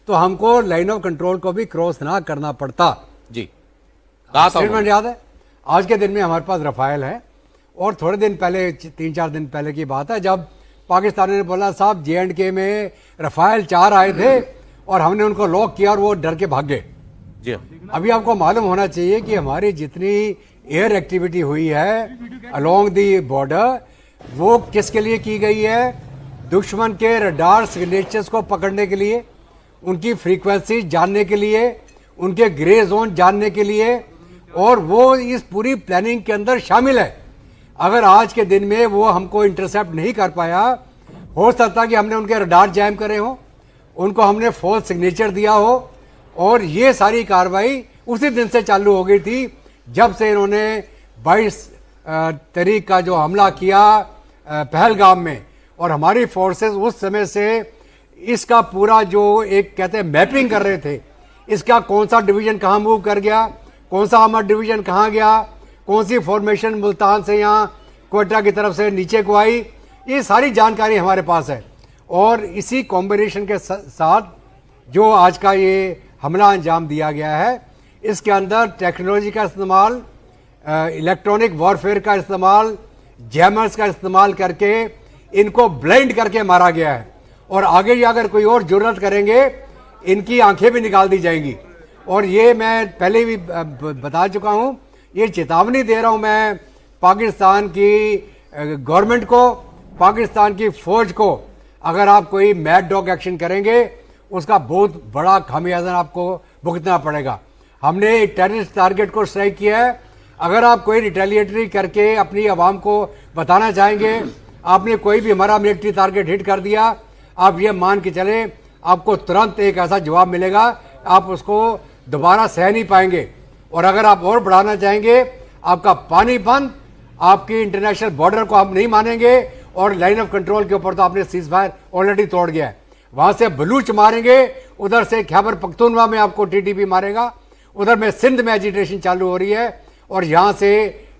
तो हमको लाइन ऑफ कंट्रोल को भी क्रॉस ना करना पड़ता। जी स्टेटमेंट याद है? आज के दिन में हमारे पास रफाइल है और थोड़े दिन पहले, 3-4 दिन पहले की बात है, जब पाकिस्तानी ने बोला साहब J&K में रफाइल 4 आए थे और हमने उनको लॉक किया और वो डर के भाग गए। जी अभी आपको मालूम होना चाहिए कि हमारी जितनी एयर एक्टिविटी हुई है अलोंग दी बॉर्डर, वो किसके लिए की गई है? दुश्मन के रडार सिग्नेचर्स को पकड़ने के लिए, उनकी फ्रीक्वेंसी जानने के लिए, उनके ग्रे जोन जानने के लिए, और वो इस पूरी प्लानिंग के अंदर शामिल है। अगर आज के दिन में वो हमको इंटरसेप्ट नहीं कर पाया, हो सकता कि हमने उनके रडार जैम करे हो, उनको हमने फॉल्स सिग्नेचर दिया हो, और ये सारी कार्रवाई उसी दिन से चालू हो गई थी जब से इन्होंने 22 तारीख का जो हमला किया पहलगाम में, और हमारी फोर्सेस उस समय से इसका पूरा जो एक कहते हैं मैपिंग कर रहे थे, इसका कौन सा डिवीजन कहाँ मूव कर गया, कौन सा हमारा डिवीजन कहाँ गया, कौन सी फॉर्मेशन मुल्तान से यहाँ कोयटा की तरफ से नीचे को आई, ये सारी जानकारी हमारे पास है। और इसी कॉम्बिनेशन के साथ जो आज का ये हमला अंजाम दिया गया है, इसके अंदर टेक्नोलॉजी का इस्तेमाल, इलेक्ट्रॉनिक वॉरफेयर का इस्तेमाल, जैमर्स का इस्तेमाल करके इनको ब्लाइंड करके मारा गया है। और आगे अगर कोई और जुर्रत करेंगे, इनकी आंखें भी निकाल दी जाएंगी। और ये मैं पहले भी बता चुका हूँ, ये चेतावनी दे रहा हूँ मैं पाकिस्तान की गवर्नमेंट को, पाकिस्तान की फौज को, अगर आप कोई मैड डॉग एक्शन करेंगे उसका बहुत बड़ा खामियाजा आपको भुगतना पड़ेगा। हमने टेररिस्ट टारगेट को स्ट्राइक किया है। अगर आप कोई रिटेलिएटरी करके अपनी आवाम को बताना चाहेंगे आपने कोई भी हमारा मिलिट्री टारगेट हिट कर दिया, आप ये मान के चलें आपको तुरंत एक ऐसा जवाब मिलेगा, आप उसको दोबारा सह नहीं पाएंगे। और अगर आप और बढ़ाना चाहेंगे, आपका पानी बंद, आपकी इंटरनेशनल बॉर्डर को हम नहीं मानेंगे, और लाइन ऑफ कंट्रोल के ऊपर तो आपने सीज फायर ऑलरेडी तोड़ गया है। वहां से बलूच मारेंगे, उधर से खैबर पख्तूनवा में आपको टीटीपी मारेगा, उधर में सिंध में एजिटेशन चालू हो रही है, और यहां से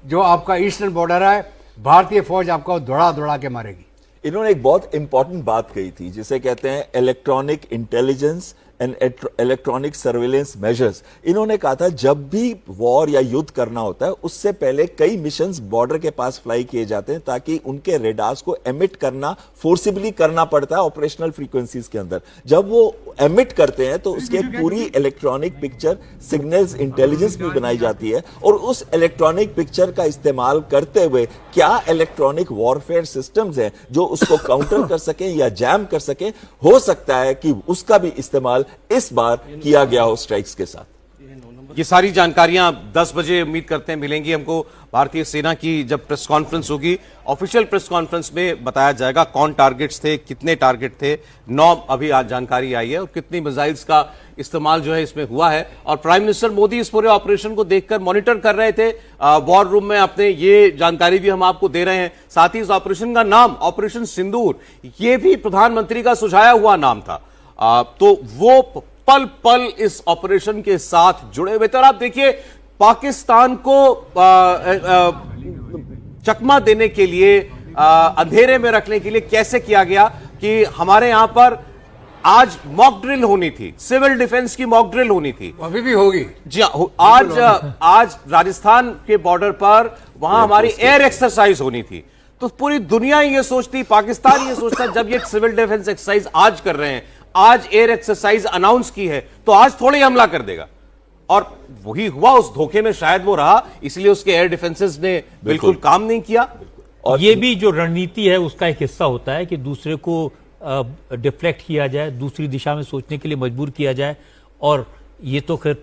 जो आपका ईस्टर्न बॉर्डर है भारतीय फौज आपको दौड़ा दौड़ा के मारेगी। इन्होंने एक बहुत इंपॉर्टेंट बात कही थी जिसे कहते हैं electronic intelligence and electronic surveillance measures. इन्होंने कहा था जब भी वॉर या युद्ध करना होता है उससे पहले कई मिशंस बॉर्डर के पास फ्लाई किए जाते हैं ताकि उनके रेडार्स को एमिट करना फोर्सिबली करना पड़ता है ऑपरेशनल फ्रीक्वेंसीज के अंदर। जब वो एमिट करते हैं तो उसके पूरी इलेक्ट्रॉनिक पिक्चर सिग्नल्स इंटेलिजेंस में बनाई जाती है, और उस इलेक्ट्रॉनिक पिक्चर का इस्तेमाल करते हुए क्या इलेक्ट्रॉनिक वॉरफेयर सिस्टम्स हैं जो उसको काउंटर कर सके या जैम कर सके, हो सकता है कि उसका भी इस्तेमाल इस बार किया गया हो स्ट्राइक्स के साथ। ये सारी जानकारियां 10 बजे उम्मीद करते हैं मिलेंगी हमको। भारतीय सेना की जब प्रेस कॉन्फ्रेंस होगी, ऑफिशियल प्रेस कॉन्फ्रेंस में बताया जाएगा कौन टारगेट्स थे, कितने टारगेट थे। 9 अभी आज जानकारी आई है, और कितनी मिसाइल्स का इस्तेमाल जो है इसमें हुआ है। और प्राइम मिनिस्टर मोदी इस पूरे ऑपरेशन को देखकर मॉनिटर कर रहे थे वॉर रूम में अपने। ये जानकारी भी हम आपको दे रहे हैं। साथ ही इस ऑपरेशन का नाम ऑपरेशन सिंदूर, ये भी प्रधानमंत्री का सुझाया हुआ नाम था। तो वो पल पल इस ऑपरेशन के साथ जुड़े हुए थे। और आप देखिए पाकिस्तान को चकमा देने के लिए, अंधेरे में रखने के लिए कैसे किया गया कि हमारे यहां पर आज मॉक ड्रिल होनी थी, सिविल डिफेंस की मॉक ड्रिल होनी थी, अभी भी होगी। जी आज राजस्थान के बॉर्डर पर वहां हमारी एयर एक्सरसाइज होनी थी। तो पूरी दुनिया ये सोचती, पाकिस्तान ये सोचता, जब ये सिविल डिफेंस एक्सरसाइज आज कर रहे हैं, आज एयर एक्सरसाइज अनाउंस की है तो आज थोड़ी हमला कर देगा। और वही हुआ, उस धोखे में शायद वो रहा, इसलिए उसके एयर डिफेंसेस ने बिल्कुल काम नहीं किया। और ये भी जो रणनीति है उसका एक हिस्सा होता है कि दूसरे को डिफ्लेक्ट किया जाए, दूसरी दिशा में सोचने के लिए मजबूर किया जाए। और ये तो खैर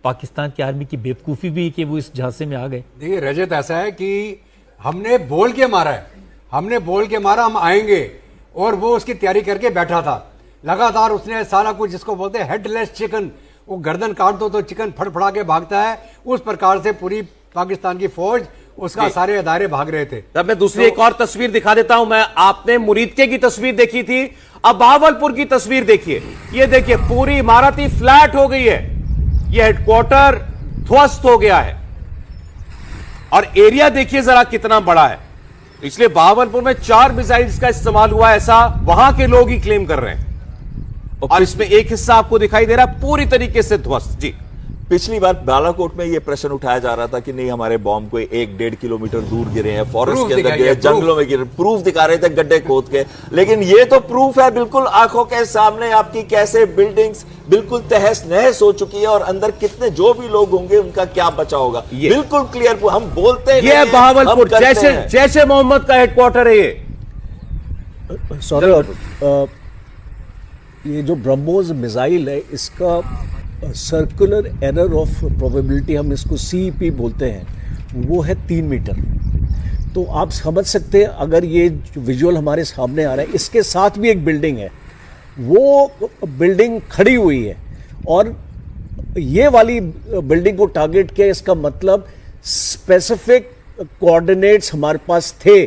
पाकिस्तान की आर्मी की बेवकूफ़ी भी कि वो इस झांसे में आ गए। देखिए रजत, ऐसा है कि हमने बोल के मारा है, हमने बोल के मारा हम आएंगे, और वो उसकी तैयारी करके बैठा था। लगातार उसने सारा कुछ, जिसको बोलते हैं हेडलेस चिकन, वो गर्दन काट दो तो चिकन फड़फड़ा के भागता है, उस प्रकार से पूरी पाकिस्तान की फौज, उसका सारे अदारे भाग रहे थे। तब मैं दूसरी एक और तस्वीर दिखा देता हूं। मैं आपने मुरीदके की तस्वीर देखी थी, अब बहावलपुर की तस्वीर देखिए। ये देखिए पूरी इमारत ही फ्लैट हो गई है, ये हेडक्वार्टर ध्वस्त हो गया है, और एरिया देखिए जरा कितना बड़ा है। इसलिए बहावलपुर में 4 मिसाइल्स का इस्तेमाल हुआ, ऐसा वहां के लोग ही क्लेम कर रहे हैं। और इसमें एक हिस्सा आपको दिखाई दे रहा है पूरी तरीके से ध्वस्त। जी, पिछली बार बालाकोट में ये प्रश्न उठाया जा रहा था कि नहीं, हमारे बॉम्ब कोई 1-1.5 किलोमीटर दूर गिरे हैं, फॉरेस्ट के अंदर गिरे, जंगलों में गिरे, प्रूफ दिखा रहे थे गड्ढे खोद के। लेकिन ये तो प्रूफ है बिल्कुल आंखों के सामने आपकी, कैसे बिल्डिंग्स बिल्कुल तहस नहस हो चुकी है, और अंदर कितने जो भी लोग होंगे उनका क्या बचा होगा, बिल्कुल क्लियर। हम बोलते हैं ये बहावलपुर जैसे मोहम्मद का हेडक्वार्टर है ये। सॉरी, ये जो ब्रह्मोस मिसाइल है, इसका सर्कुलर एरर ऑफ प्रोबेबिलिटी, हम इसको CEP बोलते हैं, वो है 3 मीटर। तो आप समझ सकते हैं, अगर ये विजुअल हमारे सामने आ रहा है, इसके साथ भी एक बिल्डिंग है, वो बिल्डिंग खड़ी हुई है, और ये वाली बिल्डिंग को टारगेट किया। इसका मतलब स्पेसिफिक कोऑर्डिनेट्स हमारे पास थे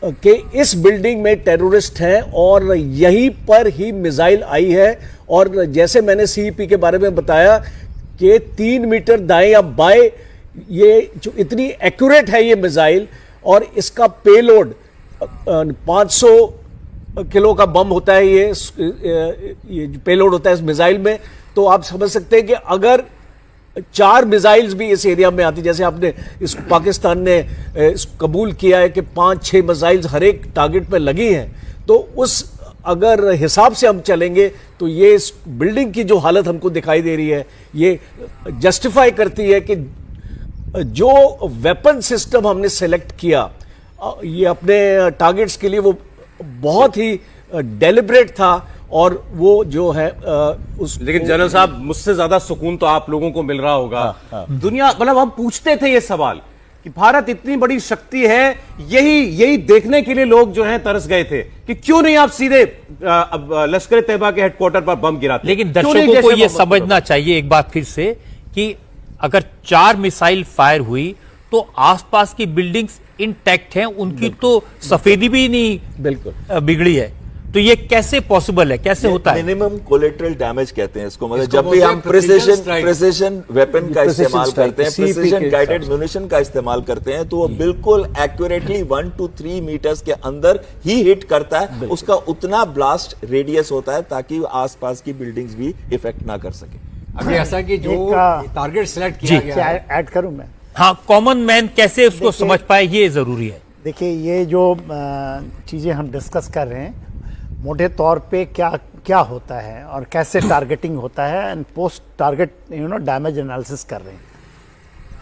कि इस बिल्डिंग में टेररिस्ट हैं, और यहीं पर ही मिसाइल आई है। और जैसे मैंने CEP के बारे में बताया कि 3 मीटर दाएं या बाएं, ये जो इतनी एक्यूरेट है ये मिसाइल, और इसका पेलोड 500 किलो का बम होता है, ये जो पेलोड होता है इस मिसाइल में। तो आप समझ सकते हैं कि अगर 4 मिसाइल्स भी इस एरिया में आती, जैसे आपने इस पाकिस्तान ने कबूल किया है कि 5-6 मिसाइल्स हर एक टारगेट पे लगी हैं, तो उस अगर हिसाब से हम चलेंगे तो ये इस बिल्डिंग की जो हालत हमको दिखाई दे रही है, ये जस्टिफाई करती है कि जो वेपन सिस्टम हमने सेलेक्ट किया ये अपने टारगेट्स के लिए, वो बहुत ही डेलिब्रेट था। और वो जो है लेकिन जनरल साहब, मुझसे ज्यादा सुकून तो आप लोगों को मिल रहा होगा। दुनिया, मतलब हम पूछते थे ये सवाल कि भारत इतनी बड़ी शक्ति है, यही देखने के लिए लोग जो हैं तरस गए थे कि क्यों नहीं आप सीधे लश्कर तैयबा के हेडक्वार्टर पर बम गिराते। लेकिन दर्शकों को यह समझना चाहिए एक बात फिर से कि अगर 4 मिसाइल फायर हुई तो आसपास की बिल्डिंग्स इंटैक्ट हैं, उनकी तो सफेदी भी नहीं बिल्कुल बिगड़ी है। तो ये कैसे पॉसिबल है, कैसे होता है? मिनिमम कोलेटरल डैमेज कहते हैं इसको। मतलब जब भी हम प्रिसिजन वेपन का इस्तेमाल करते हैं, प्रिसिजन गाइडेड म्यूनिशन का इस्तेमाल करते हैं, तो वो बिल्कुल एक्यूरेटली 1 to 3 मीटर्स के अंदर ही हिट करता है। उसका उतना ब्लास्ट रेडियस होता है ताकि आसपास की बिल्डिंग्स भी इफेक्ट ना कर सके। अभी ऐसा कि जो टारगेट सिलेक्ट किया गया है, ऐड करूं मैं? हाँ, कॉमन मैन कैसे उसको समझ पाए, ये जरूरी है। देखिए, ये जो चीजें हम डिस्कस कर रहे हैं, मोटे तौर पे क्या होता है और कैसे टारगेटिंग होता है, and post target damage analysis कर रहे हैं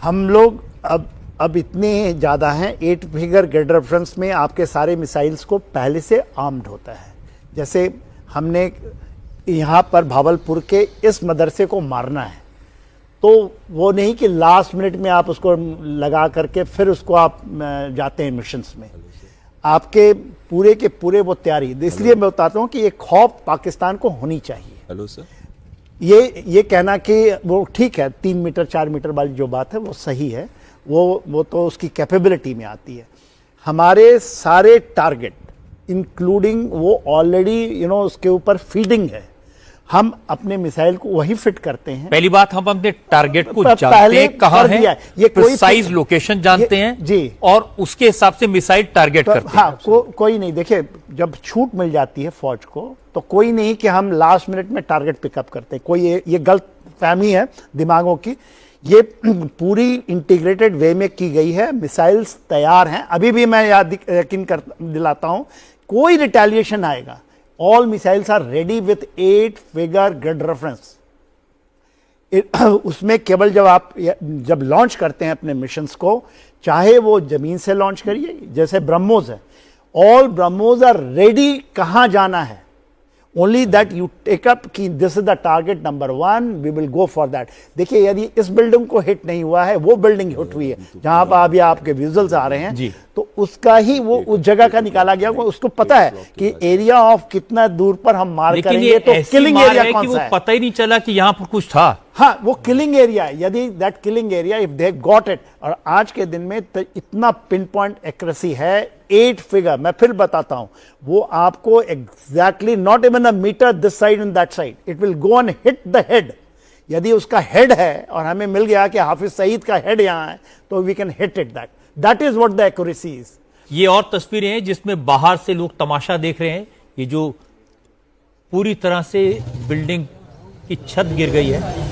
हम लोग। अब इतने ज़्यादा हैं, 8 फिगर ग्रेड रेफरेंस में आपके सारे मिसाइल्स को पहले से आर्म्ड होता है। जैसे हमने यहाँ पर भावलपुर के इस मदरसे को मारना है, तो वो नहीं कि लास्ट मिनट में आप उसको लगा करके फिर उसको आप जाते हैं मिशंस में। आपके पूरे के पूरे वो तैयारी, इसलिए मैं बताता हूं कि ये खौफ पाकिस्तान को होनी चाहिए। हेलो सर, ये कहना कि वो ठीक है, 3 मीटर 4 मीटर वाली जो बात है वो सही है, वो तो उसकी कैपेबिलिटी में आती है। हमारे सारे टारगेट इंक्लूडिंग वो ऑलरेडी उसके ऊपर फीडिंग है, हम अपने मिसाइल को वही फिट करते हैं। पहली बात, हम अपने टारगेट को जानते हैं कहां है, ये प्रिसाइज लोकेशन जानते हैं जी, और उसके हिसाब से मिसाइल टारगेट करते हैं। हाँ, कोई नहीं, देखिए जब छूट मिल जाती है फौज को, तो कोई नहीं कि हम लास्ट मिनट में टारगेट पिकअप करते हैं। कोई ये गलत फहमी है दिमागों की। ये पूरी इंटीग्रेटेड वे में की गई है, मिसाइल्स तैयार हैं। अभी भी मैं यकीन दिलाता हूं, कोई रिटेलिएशन आएगा, all missiles are ready with 8 figure grid reference. उसमें केवल जब लॉन्च करते हैं अपने मिशंस को, चाहे वो जमीन से लॉन्च करिए, जैसे ब्रह्मोस है, ऑल ब्रह्मोस आर रेडी कहां जाना है, only that you take up कि this is the target number 1, we will go for that. देखिए यदि इस बिल्डिंग को हिट नहीं हुआ है, वो बिल्डिंग हिट हुई है जहां पर अभी आपके विजुअल्स आ रहे हैं, तो उसका ही वो उस जगह का निकाला गया, उसको पता है कि एरिया ऑफ कितना दूर पर हम मार करेंगे, तो किलिंग एरिया कौन सा है, पता ही नहीं चला कि यहां पर कुछ था। हाँ, वो किलिंग एरिया है। यदि that killing area if they got it, और आज के दिन में इतना पिन पॉइंट एक्यूरेसी है, 8 फिगर, मैं फिर बताता हूं, वो आपको exactly not even a metre this side and that side, it will go and hit the head. यदि उसका हेड है और हमें मिल गया कि हाफिज सईद का हेड यहां है, तो we can hit it. That is what the accuracy is. ये और तस्वीरें हैं जिसमें बाहर से लोग तमाशा देख रहे हैं। ये जो पूरी तरह से बिल्डिंग की छत गिर गई है,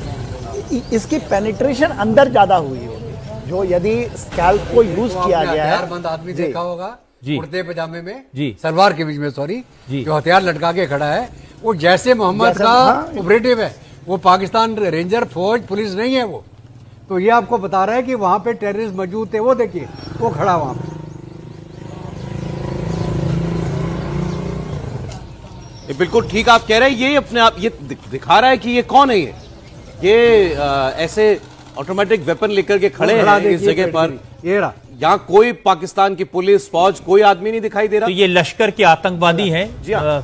इसकी पेनिट्रेशन अंदर ज्यादा हुई होगी, जो यदि स्कैल्प को यूज किया गया है। हथियारबंद आदमी देखा होगा, कुर्ते पजामे में, जी, सलवार के बीच में, सॉरी, जो हथियार लटका के खड़ा है, वो जैसे मोहम्मद का ऑपरेटिव है, वो पाकिस्तान रेंजर फौज पुलिस नहीं है वो। तो ये आपको बता रहा है कि वहां पे टेररिस्ट मौजूद थे। वो देखिए, वो खड़ा वहां पे। ये बिल्कुल ठीक आप कह रहे हैं। ये अपने आप ये दिखा रहा है कि ये कौन है, ये ऐसे ऑटोमेटिक वेपन लेकर के खड़े हैं इस जगह पर। ये रहा, यहाँ कोई पाकिस्तान की पुलिस फौज कोई आदमी नहीं दिखाई दे रहा। तो ये लश्कर के आतंकवादी हैं। जी हाँ,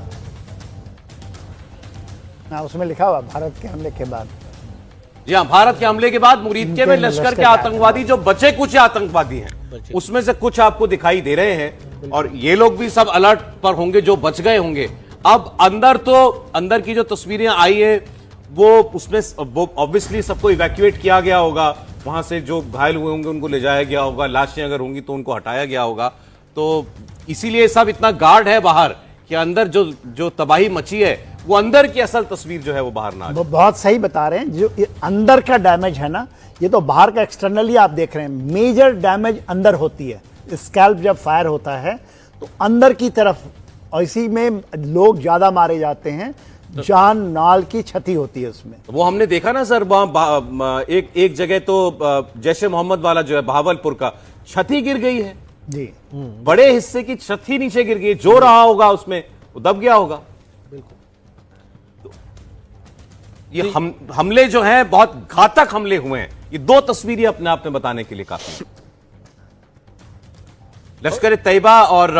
उसमें लिखा हुआ भारत के हमले के बाद। जी हाँ, भारत के हमले के बाद मुरीदके में लश्कर के आतंकवादी जो बचे कुछ आतंकवादी हैं, उसमें से कुछ आपको दिखाई दे रहे हैं, और ये लोग भी सब अलर्ट पर होंगे जो बच गए होंगे। अब अंदर की जो तस्वीरें आई है, वो उसमें वो ऑब्वियसली सबको इवैक्यूएट किया गया होगा, वहां से जो घायल हुए होंगे उनको ले जाया गया होगा, लाशें अगर होंगी तो उनको हटाया गया होगा। तो इसीलिए सब इतना गार्ड है बाहर कि अंदर जो तबाही मची है, वो अंदर की असल तस्वीर जो है वो बाहर ना आ जाए। बहुत सही बता रहे हैं। जो अंदर का डैमेज है ना, ये तो बाहर का एक्सटर्नली आप देख रहे हैं, मेजर डैमेज अंदर होती है। स्कैल्प जब फायर होता है तो अंदर की तरफ, और इसी में लोग ज्यादा मारे जाते हैं, जान नाल की क्षति होती है उसमें। वो हमने देखा ना सर, एक जगह तो जैश ए मोहम्मद वाला जो है बहावलपुर का, छत ही गिर गई है जी, बड़े हिस्से की छत ही नीचे गिर गई, जो रहा होगा उसमें वो दब गया होगा। ये हमले जो हैं बहुत घातक हमले हुए हैं। ये 2 तस्वीरें अपने आप में बताने के लिए काफी। लश्कर तैयबा और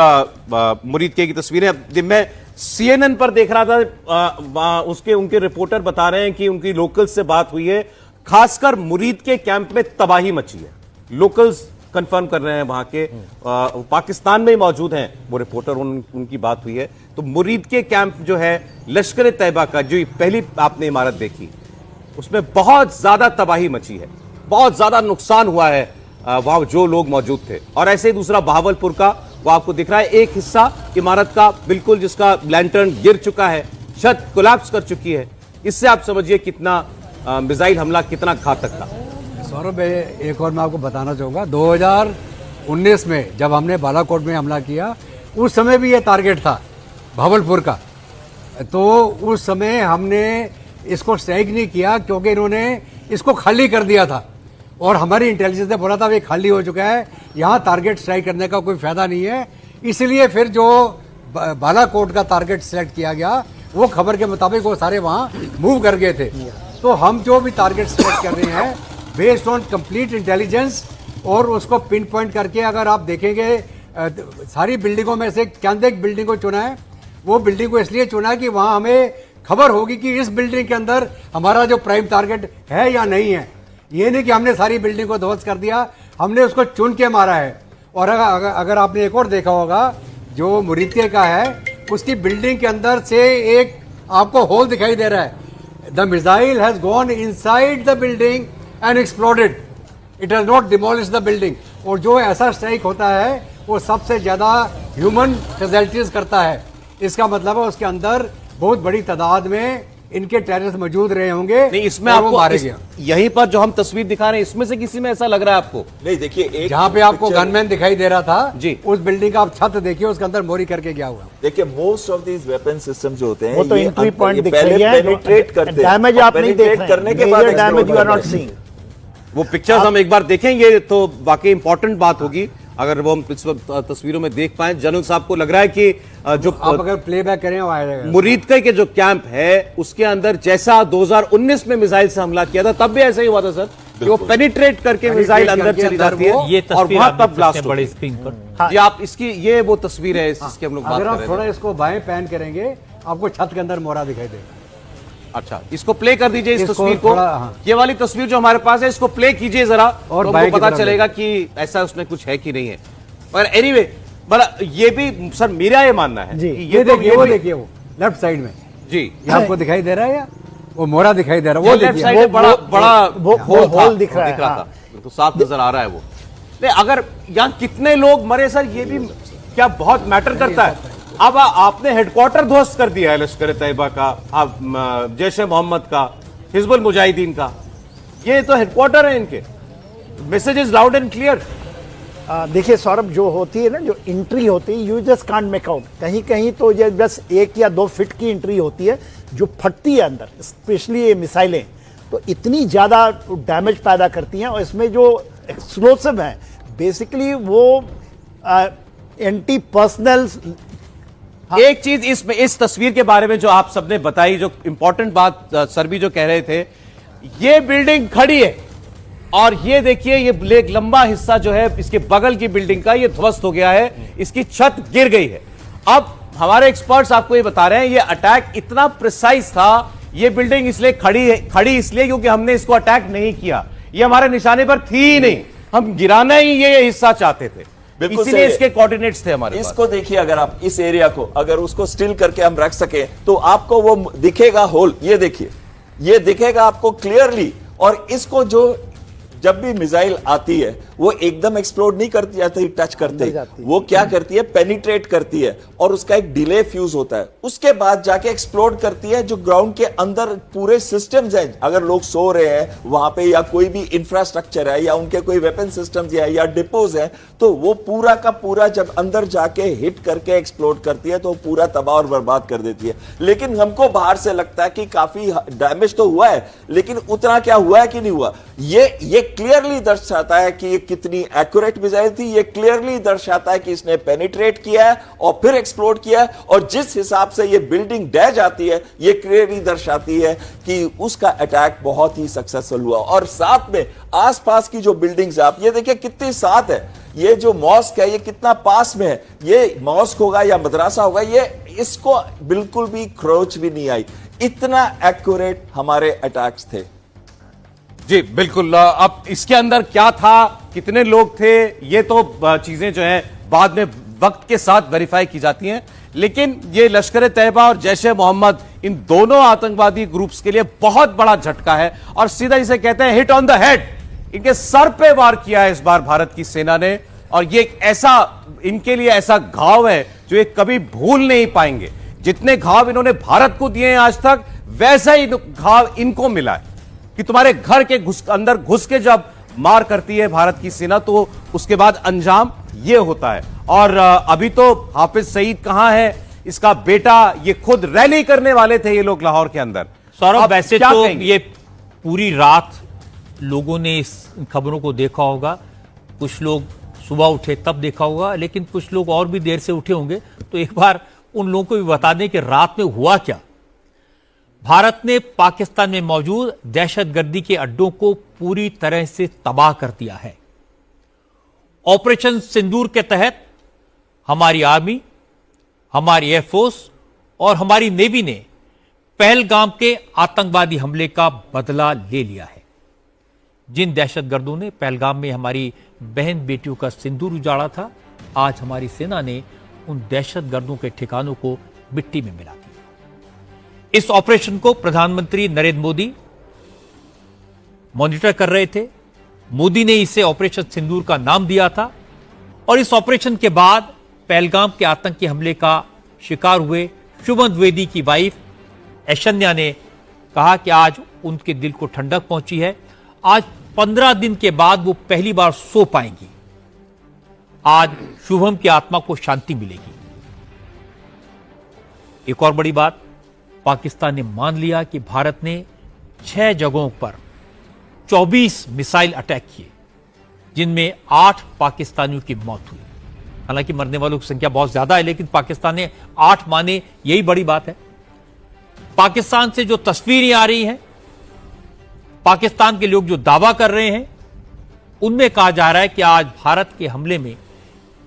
मुरीदके की तस्वीरें। मैं CNN पर देख रहा था, उनके रिपोर्टर बता रहे हैं कि उनकी लोकल्स से बात हुई है, खासकर मुरीदके कैंप में तबाही मची है। लोकल्स कंफर्म कर रहे हैं, वहां के पाकिस्तान में ही मौजूद हैं वो रिपोर्टर, उनकी बात हुई है। तो मुरीदके कैंप जो है लश्कर तैयबा का, जो पहली आपने इमारत देखी, उसमें बहुत ज्यादा तबाही मची है, बहुत ज्यादा नुकसान हुआ है वहां जो लोग मौजूद थे। और ऐसे ही दूसरा बहावलपुर का, वो आपको दिख रहा है, एक हिस्सा इमारत का बिल्कुल जिसका लैंटर्न गिर चुका है, छत कोलैप्स कर चुकी है। इससे आप समझिए कितना मिसाइल हमला कितना घातक था। सौरभ, एक और मैं आपको बताना चाहूँगा, 2019 में जब हमने बालाकोट में हमला किया, उस समय भी ये टारगेट था भावलपुर का। तो उस समय हमने इसको स्ट्राइक नहीं किया क्योंकि इन्होंने इसको खाली कर दिया था, और हमारी इंटेलिजेंस ने बोला था ये खाली हो चुका है, यहाँ टारगेट स्ट्राइक करने का कोई फायदा नहीं है। इसलिए फिर जो बालाकोट का टारगेट सेलेक्ट किया गया, वो खबर के मुताबिक वो सारे वहाँ मूव कर गए थे। तो हम जो भी टारगेट सेलेक्ट कर रहे हैं बेस्ड ऑन कंप्लीट इंटेलिजेंस, और उसको पिन पॉइंट करके, अगर आप देखेंगे सारी बिल्डिंगों में से एक बिल्डिंग को चुना है। वो बिल्डिंग को इसलिए चुना है कि वहाँ हमें खबर होगी कि इस बिल्डिंग के अंदर हमारा जो प्राइम टारगेट है या नहीं है। ये नहीं कि हमने सारी बिल्डिंग को ध्वस्त कर दिया, हमने उसको चुन के मारा है। और अगर आपने एक और देखा होगा, जो मुरीदके का है, उसकी बिल्डिंग के अंदर से एक आपको होल दिखाई दे रहा है। The missile has gone inside the building and exploded, it has not demolish the building. और जो ऐसा स्ट्राइक होता है वो सबसे ज्यादा ह्यूमन कैजुअल्टीज करता है। इसका मतलब है उसके अंदर बहुत बड़ी तादाद में इनके टेररिस्ट मौजूद रहे होंगे नहीं, इसमें और वो आपको मारे गए। यहीं पर जो हम तस्वीर दिखा रहे हैं इसमें से किसी में ऐसा लग रहा है आपको? नहीं देखिए, एक जहाँ पे आपको picture- गनमैन दिखाई दे रहा था जी। उस बिल्डिंग का आप छत देखिए, उसके अंदर मोरी करके गया हुआ। देखिए most of these weapon system जो होते हैं वो तो ये एंट्री अंदर- पॉइंट ये दिख पहले रही है, पेनिट्रेट करते हैं, डैमेज और आप नहीं देख penetrate रहे करने के हैं, बाद major damage you are not explode seeing. वो पिक्चर्स हम एक बार देखेंगे तो वाकई इंपॉर्टेंट बात होगी अगर वो हम इस वक्त तस्वीरों में देख पाए। जनरल साहब को लग रहा है कि जो आप अगर प्लेबैक करें वो आएगा। मुरीदके के जो कैंप है उसके अंदर जैसा 2019 में मिसाइल से हमला किया था तब भी ऐसा ही हुआ था सर, कि वो पेनिट्रेट करके मिसाइल अंदर करके चली अंदर जाती है वो- ये और तस्वीर वहां आप तब देख ब्लास्ट सकते हैं बड़े स्क्रीन पर। जी आप इसकी ये वो तस्वीर है जिसकी हम लोग बात अगर कर आप रहे थोड़ा थे। इसको बाएं पैन करेंगे आपको छत के अंदर मोरा दिखाई देगा। अच्छा, इसको प्ले कर दीजिए इस इसको तस्वीर को। थोड़ा, हाँ। ये वाली तस्वीर जो हमारे पास है इसको प्ले कीजिए जरा और तो बाएं हमको की पता तरफ चलेगा कि ऐसा उसमें कुछ है कि नहीं है। पर एनीवे बड़ा ये भी सर मेरा ये मानना है जी। कि ये तो देखिए, वो भी- देखिए वो लेफ्ट साइड में जी ये आपको दिखाई दे रहा है या वो मोरा दिखाई दे रहा है? वो वो लेफ्ट देखिए साइड में बड़ा बड़ा वो होल दिख रहा है, था हाँ। तो साफ नजर आ रहा है वो। नहीं अगर यहाँ कितने लोग मरे सर ये भी क्या बहुत मैटर करता है। अब आपने हेडक्वार्टर ध्वस्त कर दिया है लश्कर तैयबा का, आप जैश ए मोहम्मद का, हिजबुल मुजाहिदीन का, ये तो हेडक्वार्टर है इनके। Message is loud and clear. देखिए सौरभ, जो होती है ना, जो एंट्री होती है, you just can't make out. कहीं कहीं तो ये बस 1 या 2 फीट की एंट्री होती है जो फटती है अंदर, स्पेशली ये मिसाइलें तो इतनी ज़्यादा डैमेज पैदा करती हैं। और इसमें जो एक्सप्लोसिव हैं बेसिकली वो एंटी पर्सनल। एक चीज इस तस्वीर के बारे में जो आप सबने बताई, जो इंपॉर्टेंट बात सर भी जो कह रहे थे, ये बिल्डिंग खड़ी है और ये देखिए ये एक लंबा हिस्सा जो है इसके बगल की बिल्डिंग का ये ध्वस्त हो गया है, इसकी छत गिर गई है। अब हमारे एक्सपर्ट्स आपको ये बता रहे हैं ये अटैक इतना प्रिसाइज था, ये बिल्डिंग इसलिए खड़ी इसलिए क्योंकि हमने इसको अटैक नहीं किया, ये हमारे निशाने पर थी ही नहीं, हम गिराना ही ये हिस्सा चाहते थे, बिल्कुल इसीलिए सही। इसके कोऑर्डिनेट्स थे हमारे पास। इसको देखिए, अगर आप इस एरिया को अगर उसको स्टिल करके हम रख सके तो आपको वो दिखेगा होल। ये देखिए, ये दिखेगा आपको क्लियरली। और इसको जो जब भी मिसाइल आती है वो एकदम एक्सप्लोड नहीं करती जाती टच करते, वो क्या करती है, पेनिट्रेट करती है और उसका एक डिले फ्यूज होता है, उसके बाद जाके एक्सप्लोड करती है। जो ग्राउंड के अंदर पूरे सिस्टम्स हैं, अगर लोग सो रहे हैं वहां पे या कोई भी इंफ्रास्ट्रक्चर है या उनके कोई वेपन सिस्टम्स है या डिपोज है, तो वो पूरा का पूरा जब अंदर जाके हिट करके एक्सप्लोड करती है तो पूरा तबाह और बर्बाद कर देती है। लेकिन हमको बाहर से लगता है कि काफी डैमेज तो हुआ है, लेकिन उतना क्या हुआ है कि नहीं हुआ, ये क्लियरली दर्शाता है कि ये कितनी एक्यूरेट मिसाइल थी। ये क्लियरली दर्शाता है कि इसने पेनिट्रेट किया है और फिर एक्सप्लोड किया है। और जिस हिसाब से ये बिल्डिंग ढह जाती है ये क्लियरली दर्शाती है कि उसका अटैक बहुत ही सक्सेसफुल हुआ। और साथ में आसपास की जो बिल्डिंग्स आप ये देखिए कितनी साथ है, ये जो मॉस्क है ये कितना पास में है, ये मॉस्क होगा या मदरसा होगा, ये इसको बिल्कुल भी खरोच भी नहीं आई, इतना एक्यूरेट हमारे अटैक्स थे। जी बिल्कुल। अब इसके अंदर क्या था, कितने लोग थे, ये तो चीजें जो हैं बाद में वक्त के साथ वेरीफाई की जाती हैं, लेकिन ये लश्कर तैयबा और जैश ए मोहम्मद इन दोनों आतंकवादी ग्रुप्स के लिए बहुत बड़ा झटका है और सीधा जिसे कहते हैं हिट ऑन द हेड। इनके सर पे वार किया है इस बार भारत की सेना ने और ये एक ऐसा इनके लिए ऐसा घाव है जो ये कभी भूल नहीं पाएंगे। जितने घाव इन्होंने भारत को दिए हैं आज तक, वैसा ही घाव इनको मिला है कि तुम्हारे घर के अंदर घुस के जब मार करती है भारत की सेना तो उसके बाद अंजाम ये होता है। और अभी तो हाफिज सईद कहां है, इसका बेटा, ये खुद रैली करने वाले थे ये लोग लाहौर के अंदर। सौरभ, वैसे क्या तो कहेंगे? ये पूरी रात लोगों ने इस खबरों को देखा होगा, कुछ लोग सुबह उठे तब देखा होगा, लेकिन कुछ लोग और भी देर से उठे होंगे, तो एक बार उन लोगों को भी बता दें कि रात में हुआ क्या। भारत ने पाकिस्तान में मौजूद दहशतगर्दी के अड्डों को पूरी तरह से तबाह कर दिया है। ऑपरेशन सिंदूर के तहत हमारी आर्मी, हमारी एयरफोर्स और हमारी नेवी ने पहलगाम के आतंकवादी हमले का बदला ले लिया है। जिन दहशतगर्दों ने पहलगाम में हमारी बहन बेटियों का सिंदूर उजाड़ा था, आज हमारी सेना ने उन दहशतगर्दों के ठिकानों को मिट्टी में मिला दिया। इस ऑपरेशन को प्रधानमंत्री नरेंद्र मोदी मॉनिटर कर रहे थे। मोदी ने इसे ऑपरेशन सिंदूर का नाम दिया था और इस ऑपरेशन के बाद पहलगाम के आतंकी हमले का शिकार हुए शुभम द्विवेदी की वाइफ ऐशन्या ने कहा कि आज उनके दिल को ठंडक पहुंची है। आज 15 दिन के बाद वो पहली बार सो पाएंगी। आज शुभम की आत्मा को शांति मिलेगी। एक और बड़ी बात, पाकिस्तान ने मान लिया कि भारत ने 6 जगहों पर 24 मिसाइल अटैक किए, जिनमें 8 पाकिस्तानियों की मौत हुई। हालांकि मरने वालों की संख्या बहुत ज्यादा है, लेकिन पाकिस्तान ने 8 माने, यही बड़ी बात है। पाकिस्तान से जो तस्वीरें आ रही हैं, पाकिस्तान के लोग जो दावा कर रहे हैं, उनमें कहा जा रहा है कि आज भारत के हमले में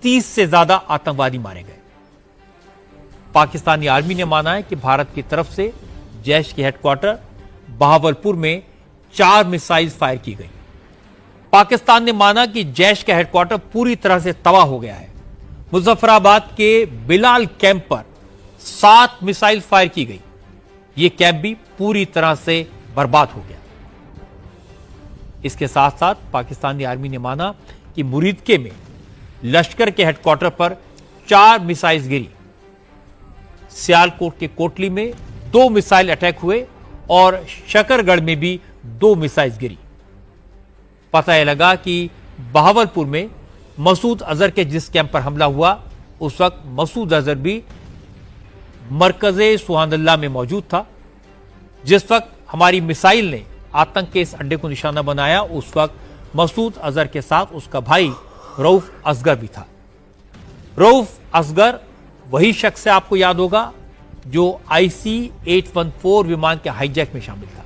30 से ज्यादा आतंकवादी मारे गए। पाकिस्तानी आर्मी ने माना है कि भारत की तरफ से जैश के हेडक्वार्टर बहावलपुर में 4 मिसाइल फायर की गई। पाकिस्तान ने माना कि जैश का हेडक्वार्टर पूरी तरह से तबाह हो गया है। मुजफ्फराबाद के बिलाल कैंप पर 7 मिसाइल फायर की गई। यह कैंप भी पूरी तरह से बर्बाद हो गया। इसके साथ साथ पाकिस्तानी आर्मी ने माना कि मुरीदके में लश्कर के हेडक्वार्टर पर 4 मिसाइल गिरी। सियालकोट के कोटली में 2 मिसाइल अटैक हुए और शकरगढ़ में भी 2 मिसाइल गिरी। पता यह लगा कि बहावलपुर में मसूद अजहर के जिस कैंप पर हमला हुआ, उस वक्त मसूद अजहर भी मरकज़े सुहानल्लाह में मौजूद था। जिस वक्त हमारी मिसाइल ने आतंक के इस अड्डे को निशाना बनाया, उस वक्त मसूद अजहर के साथ उसका भाई रऊफ असगर भी था। रऊफ असगर वही शख्स है, आपको याद होगा, जो IC-814 विमान के हाईजैक में शामिल था।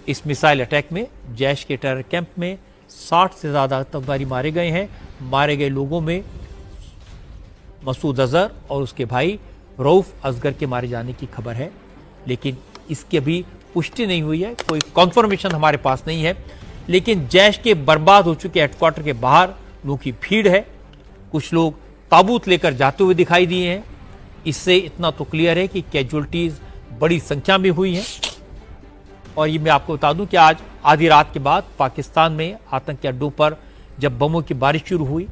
इस मिसाइल अटैक में जैश के टेरर कैंप में 60 से ज्यादा आतंकवादी मारे गए हैं। मारे गए लोगों में मसूद अजहर और उसके भाई रऊफ असगर के मारे जाने की खबर है, लेकिन इसकी अभी पुष्टि नहीं हुई है, कोई कॉन्फर्मेशन हमारे पास नहीं है। लेकिन जैश के बर्बाद हो चुके हेडक्वार्टर के बाहर लोगों की भीड़ है। कुछ लोग ताबूत लेकर जाते हुए दिखाई दिए हैं। इससे इतना तो क्लियर है कि कैजुअलिटीज बड़ी संख्या में हुई हैं। और ये मैं आपको बता दूं कि आज आधी रात के बाद पाकिस्तान में आतंकी अड्डों पर जब बमों की बारिश शुरू हुई,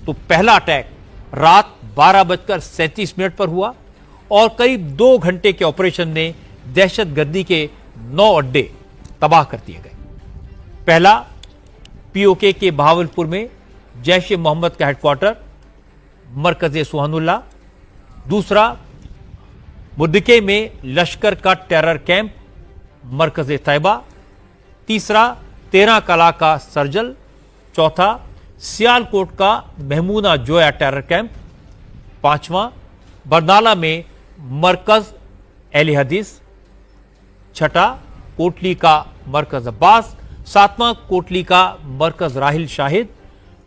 तो पहला अटैक रात 12:37 पर हुआ और करीब 2 घंटे के ऑपरेशन ने दहशतगर्दी के 9 अड्डे तबाह कर दिए गए। पहला POK के बहावलपुर में जैश ए मोहम्मद का हेडक्वार्टर मरकज़े सुहानुल्लाह, दूसरा मुद्दके में लश्कर का टेरर कैंप मरकज़े तैयबा, तीसरा 13 कला का सर्जल, चौथा सियालकोट का महमूना जोया टेरर कैंप, पांचवां बरनाला में मरकज एल हदीस, छठा कोटली का मरकज अब्बास, सातवां कोटली का मरकज राहिल शाहिद,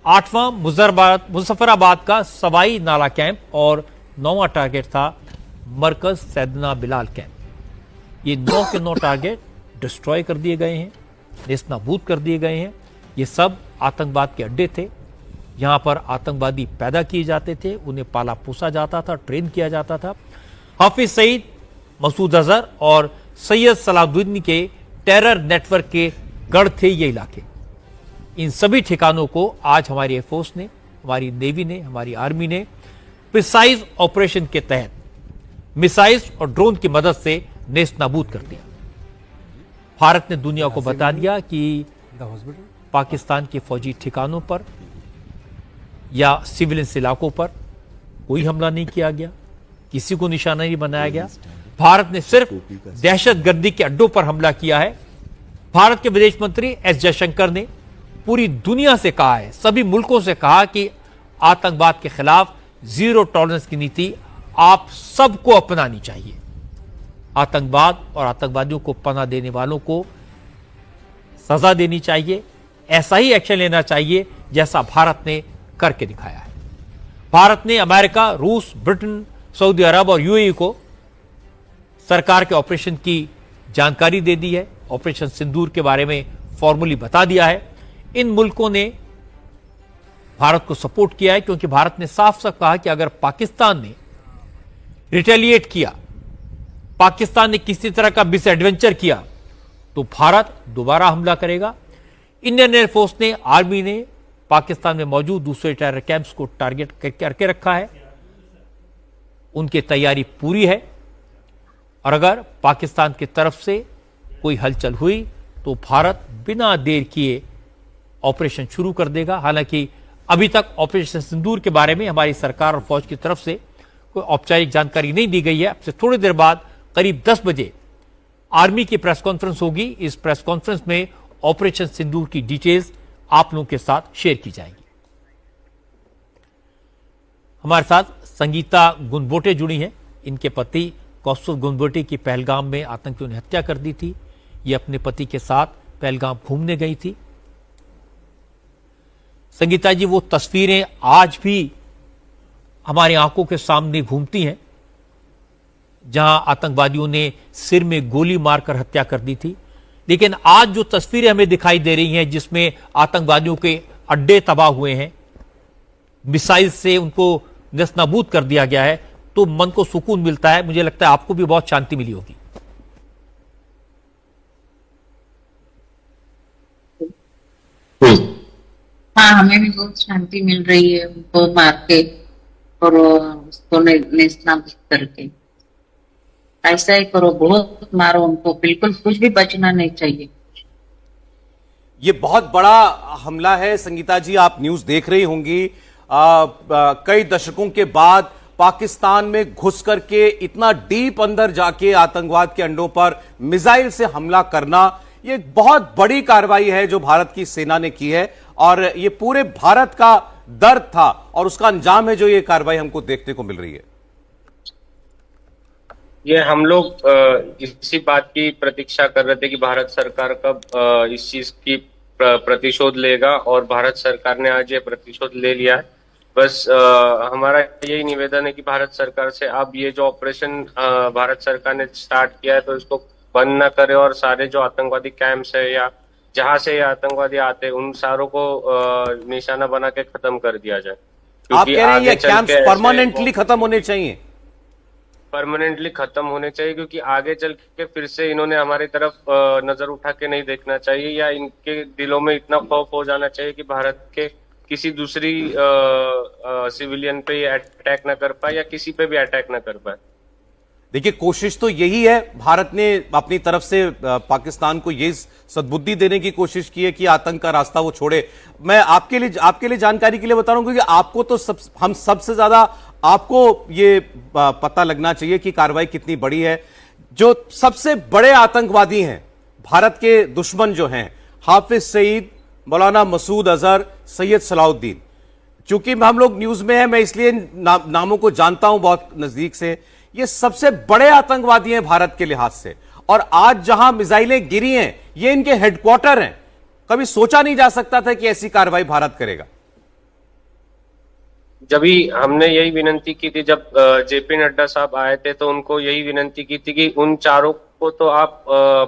आठवां मुजफ्फराबाद का सवाई नाला कैंप और 9वां टारगेट था मरकज सैदना बिलाल कैंप। ये 9 के 9 टारगेट डिस्ट्रॉय कर दिए गए हैं, नेस्तनाबूद कर दिए गए हैं। ये सब आतंकवाद के अड्डे थे। यहां पर आतंकवादी पैदा किए जाते थे, उन्हें पाला पोसा जाता था, ट्रेन किया जाता था। हाफिज सईद, मसूद अजहर और सैयद सलाहुद्दीन के टेरर नेटवर्क के गढ़ थे ये इलाके। इन सभी ठिकानों को आज हमारी एयरफोर्स ने, हमारी नेवी ने, हमारी आर्मी ने प्रिसाइज ऑपरेशन के तहत मिसाइल्स और ड्रोन की मदद से नेस्तनाबूद कर दिया। भारत ने दुनिया को बता दिया कि पाकिस्तान के फौजी ठिकानों पर या सिविलियंस इलाकों पर कोई हमला नहीं किया गया, किसी को निशाना नहीं बनाया गया। भारत ने सिर्फ दहशतगर्दी के अड्डों पर हमला किया है। भारत के विदेश मंत्री एस जयशंकर ने पूरी दुनिया से कहा है, सभी मुल्कों से कहा कि आतंकवाद के खिलाफ जीरो टॉलरेंस की नीति आप सबको अपनानी चाहिए। आतंकवाद और आतंकवादियों को पनाह देने वालों को सजा देनी चाहिए। ऐसा ही एक्शन लेना चाहिए जैसा भारत ने करके दिखाया है। भारत ने अमेरिका, रूस, ब्रिटेन, सऊदी अरब और UAE को सरकार के ऑपरेशन की जानकारी दे दी है। ऑपरेशन सिंदूर के बारे में फॉर्मली बता दिया है। इन मुल्कों ने भारत को सपोर्ट किया है, क्योंकि भारत ने साफ साफ कहा कि अगर पाकिस्तान ने रिटेलिएट किया, पाकिस्तान ने किसी तरह का मिसएडवेंचर किया, तो भारत दोबारा हमला करेगा। इंडियन एयरफोर्स ने, आर्मी ने पाकिस्तान में मौजूद दूसरे टेरर कैंप्स को टारगेट करके रखा है। उनकी तैयारी पूरी है और अगर पाकिस्तान की तरफ से कोई हलचल हुई तो भारत बिना देर किए ऑपरेशन शुरू कर देगा। हालांकि अभी तक ऑपरेशन सिंदूर के बारे में हमारी सरकार और फौज की तरफ से कोई औपचारिक जानकारी नहीं दी गई है। अब से थोड़ी देर बाद करीब 10 बजे आर्मी की प्रेस कॉन्फ्रेंस होगी। इस प्रेस कॉन्फ्रेंस में ऑपरेशन सिंदूर की डिटेल्स आप लोगों के साथ शेयर की जाएंगी। हमारे साथ संगीता गुनबोटे जुड़ी हैं। इनके पति कौस्तुभ गुनबोटे की पहलगाम में आतंकियों ने हत्या कर दी थी। ये अपने पति के साथ पहलगाम घूमने गई थी। संगीता जी, वो तस्वीरें आज भी हमारी आंखों के सामने घूमती हैं जहां आतंकवादियों ने सिर में गोली मारकर हत्या कर दी थी। लेकिन आज जो तस्वीरें हमें दिखाई दे रही हैं जिसमें आतंकवादियों के अड्डे तबाह हुए हैं, मिसाइल से उनको नस्तानाबूद कर दिया गया है, तो मन को सुकून मिलता है। मुझे लगता है आपको भी बहुत शांति मिली होगी। हाँ, हमें भी बहुत शांति मिल रही है उनको मार के और उसको नेस्तनाबूद करके। ऐसा ही करो, बहुत मारो उनको, बिल्कुल कुछ भी बचना नहीं चाहिए। ये बहुत बड़ा हमला है संगीता जी, आप न्यूज देख रही होंगी। कई दशकों के बाद पाकिस्तान में घुस करके इतना डीप अंदर जाके आतंकवाद के अड्डों पर मिसाइल से हमला करना, ये बहुत बड़ी कार्रवाई है जो भारत की सेना ने की है और ये पूरे भारत का दर्द था और उसका अंजाम है जो ये कार्रवाई हमको देखने को मिल रही है। ये हम लोग इसी बात की प्रतीक्षा कर रहे थे कि भारत सरकार कब इस चीज की प्रतिशोध लेगा और भारत सरकार ने आज ये प्रतिशोध ले लिया है। बस हमारा यही निवेदन है कि भारत सरकार से अब ये जो ऑपरेशन भारत सरकार ने स्टार्ट किया है तो इसको बंद न करे और सारे जो आतंकवादी कैंप्स है या जहां से ये आतंकवादी आते हैं उन सारों को निशाना बना के खत्म कर दिया जाए। आप कह रहे हैं ये कैंप्स परमानेंटली खत्म होने चाहिए? परमानेंटली खत्म होने चाहिए, क्योंकि आगे चल के फिर से इन्होंने हमारी तरफ नजर उठा के नहीं देखना चाहिए या इनके दिलों में इतना खौफ हो जाना चाहिए कि भारत के किसी दूसरी सिविलियन पे ये अटैक ना कर पाए या किसी पे भी अटैक ना कर पाए। देखिए, कोशिश तो यही है, भारत ने अपनी तरफ से पाकिस्तान को ये सद्बुद्धि देने की कोशिश की है कि आतंक का रास्ता वो छोड़े। मैं आपके लिए जानकारी के लिए बता रहा हूं, क्योंकि आपको तो हम सबसे ज्यादा आपको ये पता लगना चाहिए कि कार्रवाई कितनी बड़ी है। जो सबसे बड़े आतंकवादी हैं, भारत के दुश्मन जो हैं, हाफिज सईद, मौलाना मसूद अजहर, सैयद सलाउद्दीन, चूंकि हम लोग न्यूज में हैं मैं इसलिए नामों को जानता हूं बहुत नजदीक से। ये सबसे बड़े आतंकवादी हैं भारत के लिहाज से, और आज जहां मिसाइलें गिरी हैं ये इनके हेडक्वार्टर हैं। कभी सोचा नहीं जा सकता था कि ऐसी कार्रवाई भारत करेगा। जब ही हमने यही विनंती की थी, जब जेपी नड्डा साहब आए थे तो उनको यही विनंती की थी कि उन चारों को तो आप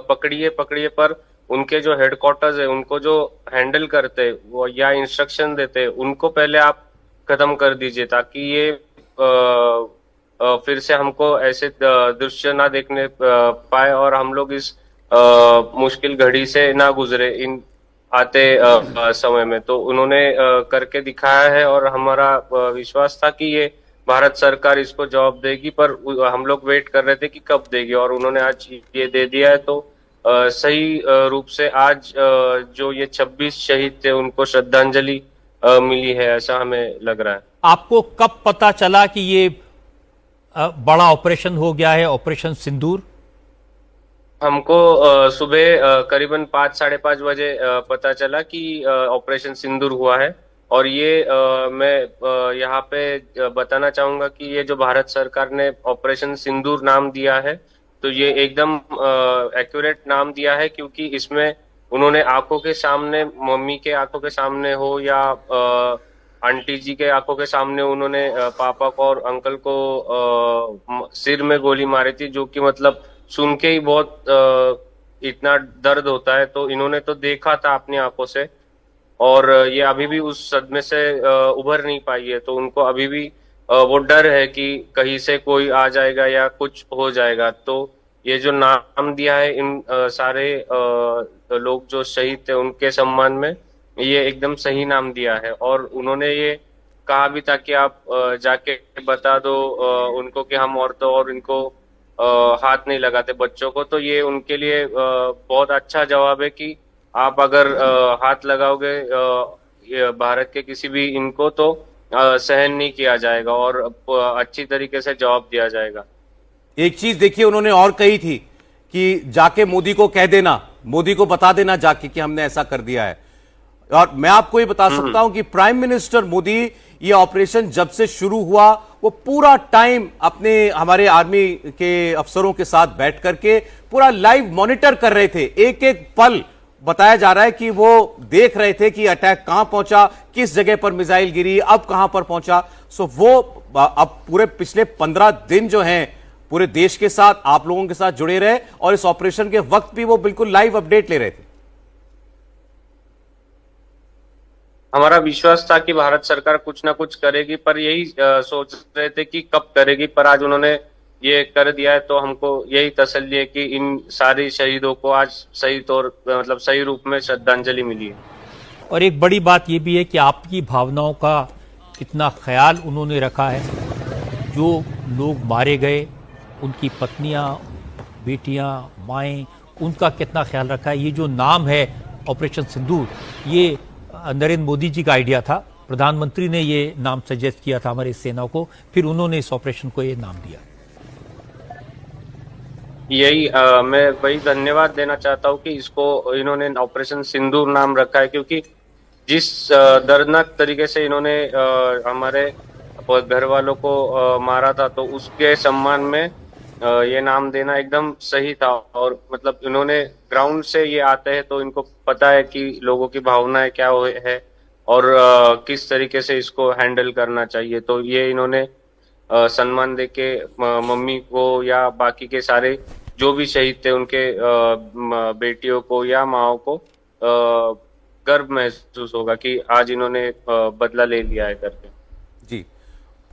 पकड़िए, पर उनके जो हेडक्वार्टर्स है, उनको जो हैंडल करते वो या इंस्ट्रक्शन देते, उनको पहले आप खत्म कर दीजिए, ताकि ये फिर से हमको ऐसे दृश्य ना देखने पाए और हम लोग इस मुश्किल घड़ी से ना गुजरे इन आते समय में। तो उन्होंने करके दिखाया है और हमारा विश्वास था कि ये भारत सरकार इसको जवाब देगी, पर हम लोग वेट कर रहे थे कि कब देगी और उन्होंने आज ये दे दिया है। तो सही रूप से आज जो ये 26 शहीद थे उनको श्रद्धांजलि मिली है, ऐसा हमें लग रहा है। आपको कब पता चला कि ये बड़ा ऑपरेशन हो गया है, ऑपरेशन सिंदूर? हमको सुबह करीबन 5 साढ़े 5 बजे पता चला कि ऑपरेशन सिंदूर हुआ है। और ये मैं यहाँ पे बताना चाहूंगा कि ये जो भारत सरकार ने ऑपरेशन सिंदूर नाम दिया है, तो ये एकदम एक्यूरेट नाम दिया है, क्योंकि इसमें उन्होंने आंखों के सामने, मम्मी के आंखों के सामने हो या आंटी जी के आंखों के सामने, उन्होंने पापा को और अंकल को सिर में गोली मारी थी, जो कि मतलब सुन के ही बहुत इतना दर्द होता है। तो इन्होंने तो देखा था अपनी आंखों से और ये अभी भी उस सदमे से उभर नहीं पाई है। तो उनको अभी भी वो डर है कि कहीं से कोई आ जाएगा या कुछ हो जाएगा। तो ये जो नाम दिया है इन सारे लोग जो शहीद थे उनके सम्मान में, ये एकदम सही नाम दिया है। और उन्होंने ये कहा भी था कि आप जाके बता दो उनको कि हम और तो और इनको हाथ नहीं लगाते बच्चों को। तो ये उनके लिए बहुत अच्छा जवाब है कि आप अगर हाथ लगाओगे ये भारत के किसी भी इनको तो सहन नहीं किया जाएगा और अच्छी तरीके से जवाब दिया जाएगा। एक चीज देखिए उन्होंने और कही थी कि जाके मोदी को कह देना, मोदी को बता देना जाके कि हमने ऐसा कर दिया है। और मैं आपको ये बता सकता हूं कि प्राइम मिनिस्टर मोदी ये ऑपरेशन जब से शुरू हुआ वो पूरा टाइम अपने हमारे आर्मी के अफसरों के साथ बैठ करके पूरा लाइव मॉनिटर कर रहे थे। एक एक पल बताया जा रहा है कि वो देख रहे थे कि अटैक कहां पहुंचा, किस जगह पर मिसाइल गिरी, अब कहां पर पहुंचा। सो वो अब पूरे पिछले 15 दिन जो हैं पूरे देश के साथ, आप लोगों के साथ जुड़े रहे और इस ऑपरेशन के वक्त भी वो बिल्कुल लाइव अपडेट ले रहे थे। हमारा विश्वास था कि भारत सरकार कुछ ना कुछ करेगी, पर यही सोच रहे थे कि कब करेगी, पर आज उन्होंने ये कर दिया है तो हमको यही तसल्ली है कि इन सारे शहीदों को आज सही तौर मतलब सही रूप में श्रद्धांजलि मिली है। और एक बड़ी बात यह भी है कि आपकी भावनाओं का कितना ख्याल उन्होंने रखा है। जो लोग मारे गए, उनकी पत्नियां, बेटियां, माएँ, उनका कितना ख्याल रखा है। ये जो नाम है ऑपरेशन सिंदूर, ये नरेंद्र मोदी जी का आइडिया था। प्रधानमंत्री ने ये नाम सजेस्ट किया था हमारी सेना को, फिर उन्होंने इस ऑपरेशन को ये नाम दिया। यही मैं वही धन्यवाद देना चाहता हूँ कि इसको इन्होंने ऑपरेशन सिंदूर नाम रखा है, क्योंकि जिस दर्दनाक तरीके से इन्होंने हमारे घर वालों को मारा था तो उसके सम्मान में ये नाम देना एकदम सही था। और मतलब इन्होंने ग्राउंड से ये आते हैं तो इनको पता है कि लोगों की भावनाएं क्या है और किस तरीके से इसको हैंडल करना चाहिए। तो ये इन्होंने सम्मान देके मम्मी को या बाकी के सारे जो भी शहीद थे उनके बेटियों को या माओ को गर्व महसूस होगा कि आज इन्होंने बदला ले लिया है करके। जी,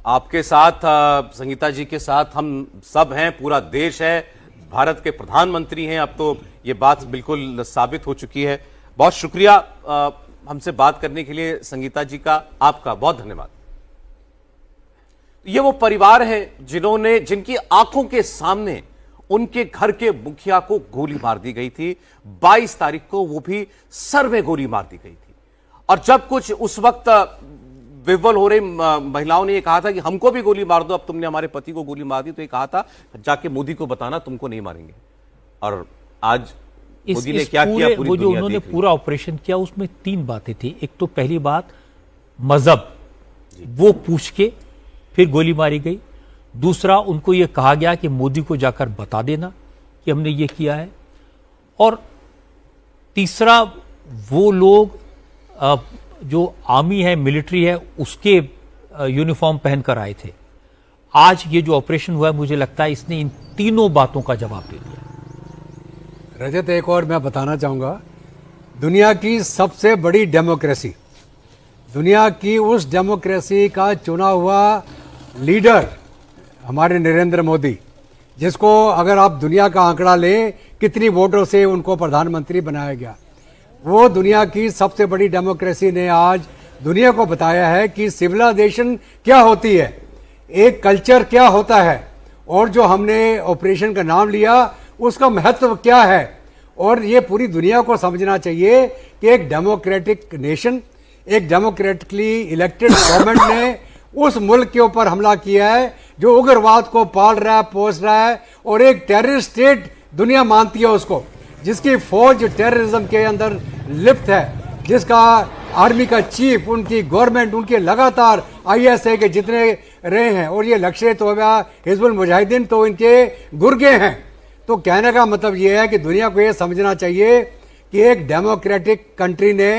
आपके साथ संगीता जी के साथ हम सब हैं, पूरा देश है, भारत के प्रधानमंत्री हैं। अब तो ये बात बिल्कुल साबित हो चुकी है। बहुत शुक्रिया हमसे बात करने के लिए संगीता जी का, आपका बहुत धन्यवाद। ये वो परिवार है जिनकी आंखों के सामने उनके घर के मुखिया को गोली मार दी गई थी। 22 तारीख को वो भी सर में गोली मार दी गई थी। और जब कुछ उस वक्त विवल हो रही महिलाओं ने ये कहा था कि हमको भी गोली मार दो, अब तुमने हमारे पति को गोली मार दी, तो ये कहा था जाके मोदी को बताना तुमको नहीं मारेंगे। और आज मोदी ने क्या किया, पूरी वो जो उन्होंने पूरा ऑपरेशन किया उसमें 3 बातें थी। एक तो पहली बात मजहब, वो पूछ के फिर गोली मारी गई। दूसरा, उनको ये कहा गया कि मोदी को जाकर बता देना कि हमने ये किया है। और तीसरा, वो लोग जो आर्मी है, मिलिट्री है, उसके यूनिफॉर्म पहनकर आए थे। आज ये जो ऑपरेशन हुआ है, मुझे लगता है इसने इन तीनों बातों का जवाब दे दिया। रजत, एक और मैं बताना चाहूँगा, दुनिया की सबसे बड़ी डेमोक्रेसी, दुनिया की उस डेमोक्रेसी का चुना हुआ लीडर हमारे नरेंद्र मोदी, जिसको अगर आप दुनिया का आंकड़ा लें कितनी वोटों से उनको प्रधानमंत्री बनाया गया, वो दुनिया की सबसे बड़ी डेमोक्रेसी ने आज दुनिया को बताया है कि सिविलाइजेशन क्या होती है, एक कल्चर क्या होता है, और जो हमने ऑपरेशन का नाम लिया उसका महत्व क्या है। और ये पूरी दुनिया को समझना चाहिए कि एक डेमोक्रेटिक नेशन, एक डेमोक्रेटिकली इलेक्टेड गवर्नमेंट ने उस मुल्क के ऊपर हमला किया है जो उग्रवाद को पाल रहा है, पोस रहा है, और एक टेररिस्ट स्टेट दुनिया मानती है उसको, जिसकी फौज टेररिज्म के अंदर लिप्त है, जिसका आर्मी का चीफ, उनकी गवर्नमेंट, उनके लगातार आईएसआई के जितने रहे हैं, और ये लश्कर तोयबा, हिजबुल मुजाहिदीन तो इनके गुर्गे हैं। तो कहने का मतलब ये है कि दुनिया को ये समझना चाहिए कि एक डेमोक्रेटिक कंट्री ने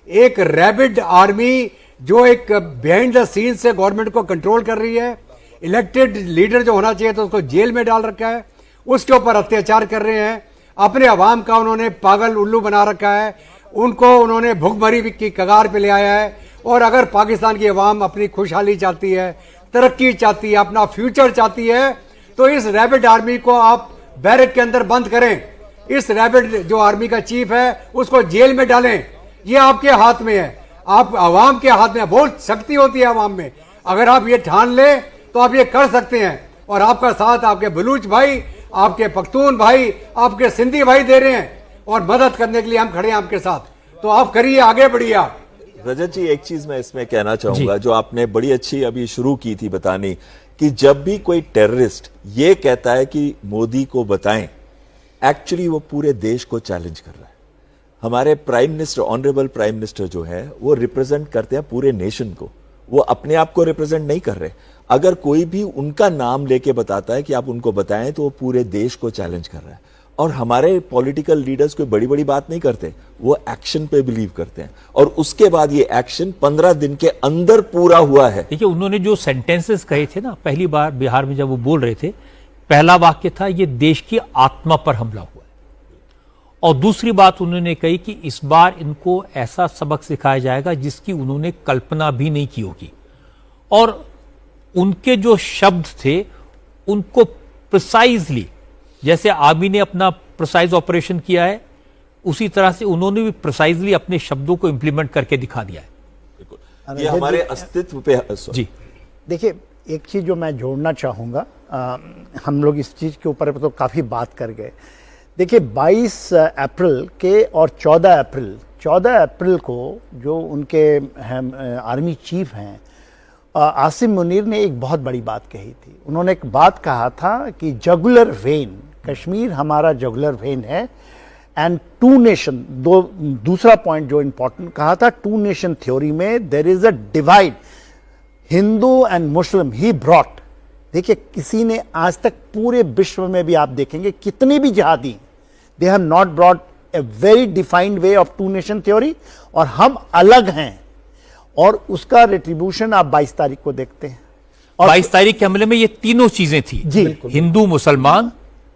एक रैबिड आर्मी जो एक बिहाइंड द सीन से गवर्नमेंट को कंट्रोल कर रही है, इलेक्टेड लीडर जो होना चाहिए तो उसको जेल में डाल रखा है, उसके ऊपर अत्याचार कर रहे हैं, अपने अवाम का उन्होंने पागल उल्लू बना रखा है, उनको उन्होंने भुखमरी की कगार पे ले आया है। और अगर पाकिस्तान की अवाम अपनी खुशहाली चाहती है, तरक्की चाहती है, अपना फ्यूचर चाहती है, तो इस रैबिड आर्मी को आप बैरक के अंदर बंद करें, इस रैबिड जो आर्मी का चीफ है उसको जेल में डालें। ये आपके हाथ में है, आप अवाम के हाथ में, बहुत शक्ति होती है अवाम में। अगर आप ये ठान लें तो आप ये कर सकते हैं। और आपका साथ आपके बलूच भाई आपके पख्तून भाई, आपके सिंधी भाई दे रहे हैं, और मदद करने के लिए हम खड़े हैं आपके साथ। तो आप करिए, आगे बढ़िए आप। रजत जी, एक चीज मैं इसमें कहना चाहूंगा, जो आपने बड़ी अच्छी अभी शुरू की थी बतानी, कि जब भी कोई टेररिस्ट ये कहता है कि मोदी को बताएं, एक्चुअली वो पूरे देश को चैलेंज कर रहा है। हमारे prime minister, honourable prime minister जो है, वो रिप्रेजेंट करते हैं पूरे नेशन को, वो अपने आप को रिप्रेजेंट नहीं कर रहे। अगर कोई भी उनका नाम लेके बताता है कि आप उनको बताएं, तो वो पूरे देश को चैलेंज कर रहा है। और हमारे पॉलिटिकल लीडर्स कोई बड़ी बड़ी बात नहीं करते, वो एक्शन पे बिलीव करते हैं, और उसके बाद ये एक्शन 15 दिन के अंदर पूरा हुआ है। देखिए, उन्होंने जो सेंटेंसेस कहे थे ना, पहली बार बिहार में जब वो बोल रहे थे, पहला वाक्य था ये देश की आत्मा पर हमला हुआ है, और दूसरी बात उन्होंने कही कि इस बार इनको ऐसा सबक सिखाया जाएगा जिसकी उन्होंने कल्पना भी नहीं की होगी। और उनके जो शब्द थे उनको प्रिसाइजली, जैसे आर्मी ने अपना प्रिसाइज ऑपरेशन किया है, उसी तरह से उन्होंने भी प्रिसाइजली अपने शब्दों को इंप्लीमेंट करके दिखा दिया है। ये हमारे अस्तित्व पे जी। देखिए, एक चीज जो मैं जोड़ना चाहूंगा, हम लोग इस चीज के ऊपर तो काफी बात कर गए। देखिए, 22 अप्रैल के और 14 अप्रैल को जो उनके आर्मी चीफ हैं आसिम मुनीर ने एक बहुत बड़ी बात कही थी। उन्होंने एक बात कहा था कि जगुलर वेन, कश्मीर हमारा जगुलर वेन है, एंड टू नेशन, दूसरा पॉइंट जो इंपॉर्टेंट कहा था, टू नेशन थ्योरी में there is a divide, Hindu and Muslim he brought. देखिए, किसी ने आज तक पूरे विश्व में भी आप देखेंगे कितने भी जिहादी, they have not brought a very defined way of two nation theory, और हम अलग हैं, और उसका रिट्रीब्यूशन आप 22 तारीख को देखते हैं। और 22 तारीख के हमले में ये तीनों चीजें थी जी, हिंदू, मुसलमान,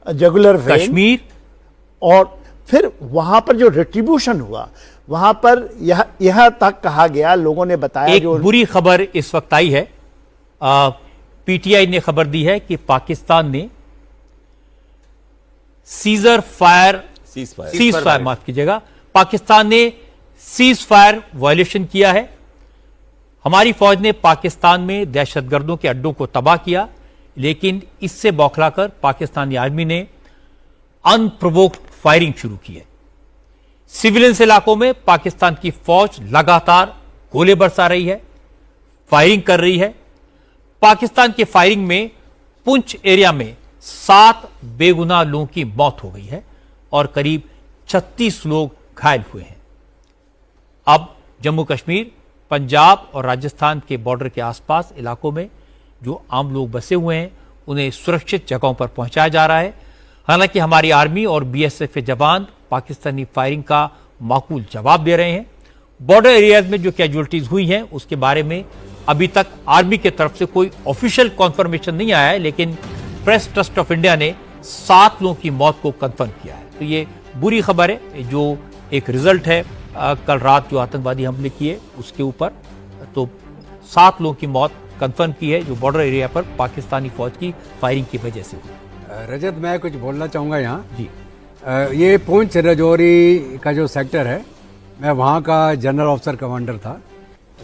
जगुलर वेन, कश्मीर, और फिर वहां पर जो रिट्रीब्यूशन हुआ, वहां पर यह तक कहा गया, लोगों ने बताया, एक जो बुरी खबर इस वक्त आई है, पीटीआई ने खबर दी है कि पाकिस्तान ने सीज फायर माफ कीजिएगा, पाकिस्तान ने सीज फायर वायलेशन किया है। हमारी फौज ने पाकिस्तान में दहशतगर्दों के अड्डों को तबाह किया, लेकिन इससे बौखलाकर पाकिस्तानी आर्मी ने अनप्रोवोक्ड फायरिंग शुरू की है। सिविलियंस इलाकों में पाकिस्तान की फौज लगातार गोले बरसा रही है, फायरिंग कर रही है। पाकिस्तान की फायरिंग में पुंछ एरिया में 7 बेगुनाह लोगों की मौत हो गई है और करीब 36 लोग घायल हुए हैं। अब जम्मू कश्मीर, पंजाब और राजस्थान के बॉर्डर के आसपास इलाकों में जो आम लोग बसे हुए हैं, उन्हें सुरक्षित जगहों पर पहुंचाया जा रहा है। हालांकि हमारी आर्मी और बीएसएफ के जवान पाकिस्तानी फायरिंग का माकूल जवाब दे रहे हैं। बॉर्डर एरियाज में जो कैजुअल्टीज हुई हैं उसके बारे में अभी तक आर्मी की तरफ से कोई ऑफिशियल कॉन्फर्मेशन नहीं आया है, लेकिन प्रेस ट्रस्ट ऑफ इंडिया ने 7 लोगों की मौत को कंफर्म किया है। तो ये बुरी खबर है, जो एक रिजल्ट है कल रात जो आतंकवादी हमले किए उसके ऊपर। तो 7 लोगों की मौत कंफर्म की है जो बॉर्डर एरिया पर पाकिस्तानी फौज की फायरिंग की वजह से हुई। रजत, मैं कुछ बोलना चाहूँगा यहाँ जी। ये पुंछ राजौरी का जो सेक्टर है, मैं वहाँ का जनरल ऑफिसर कमांडर था,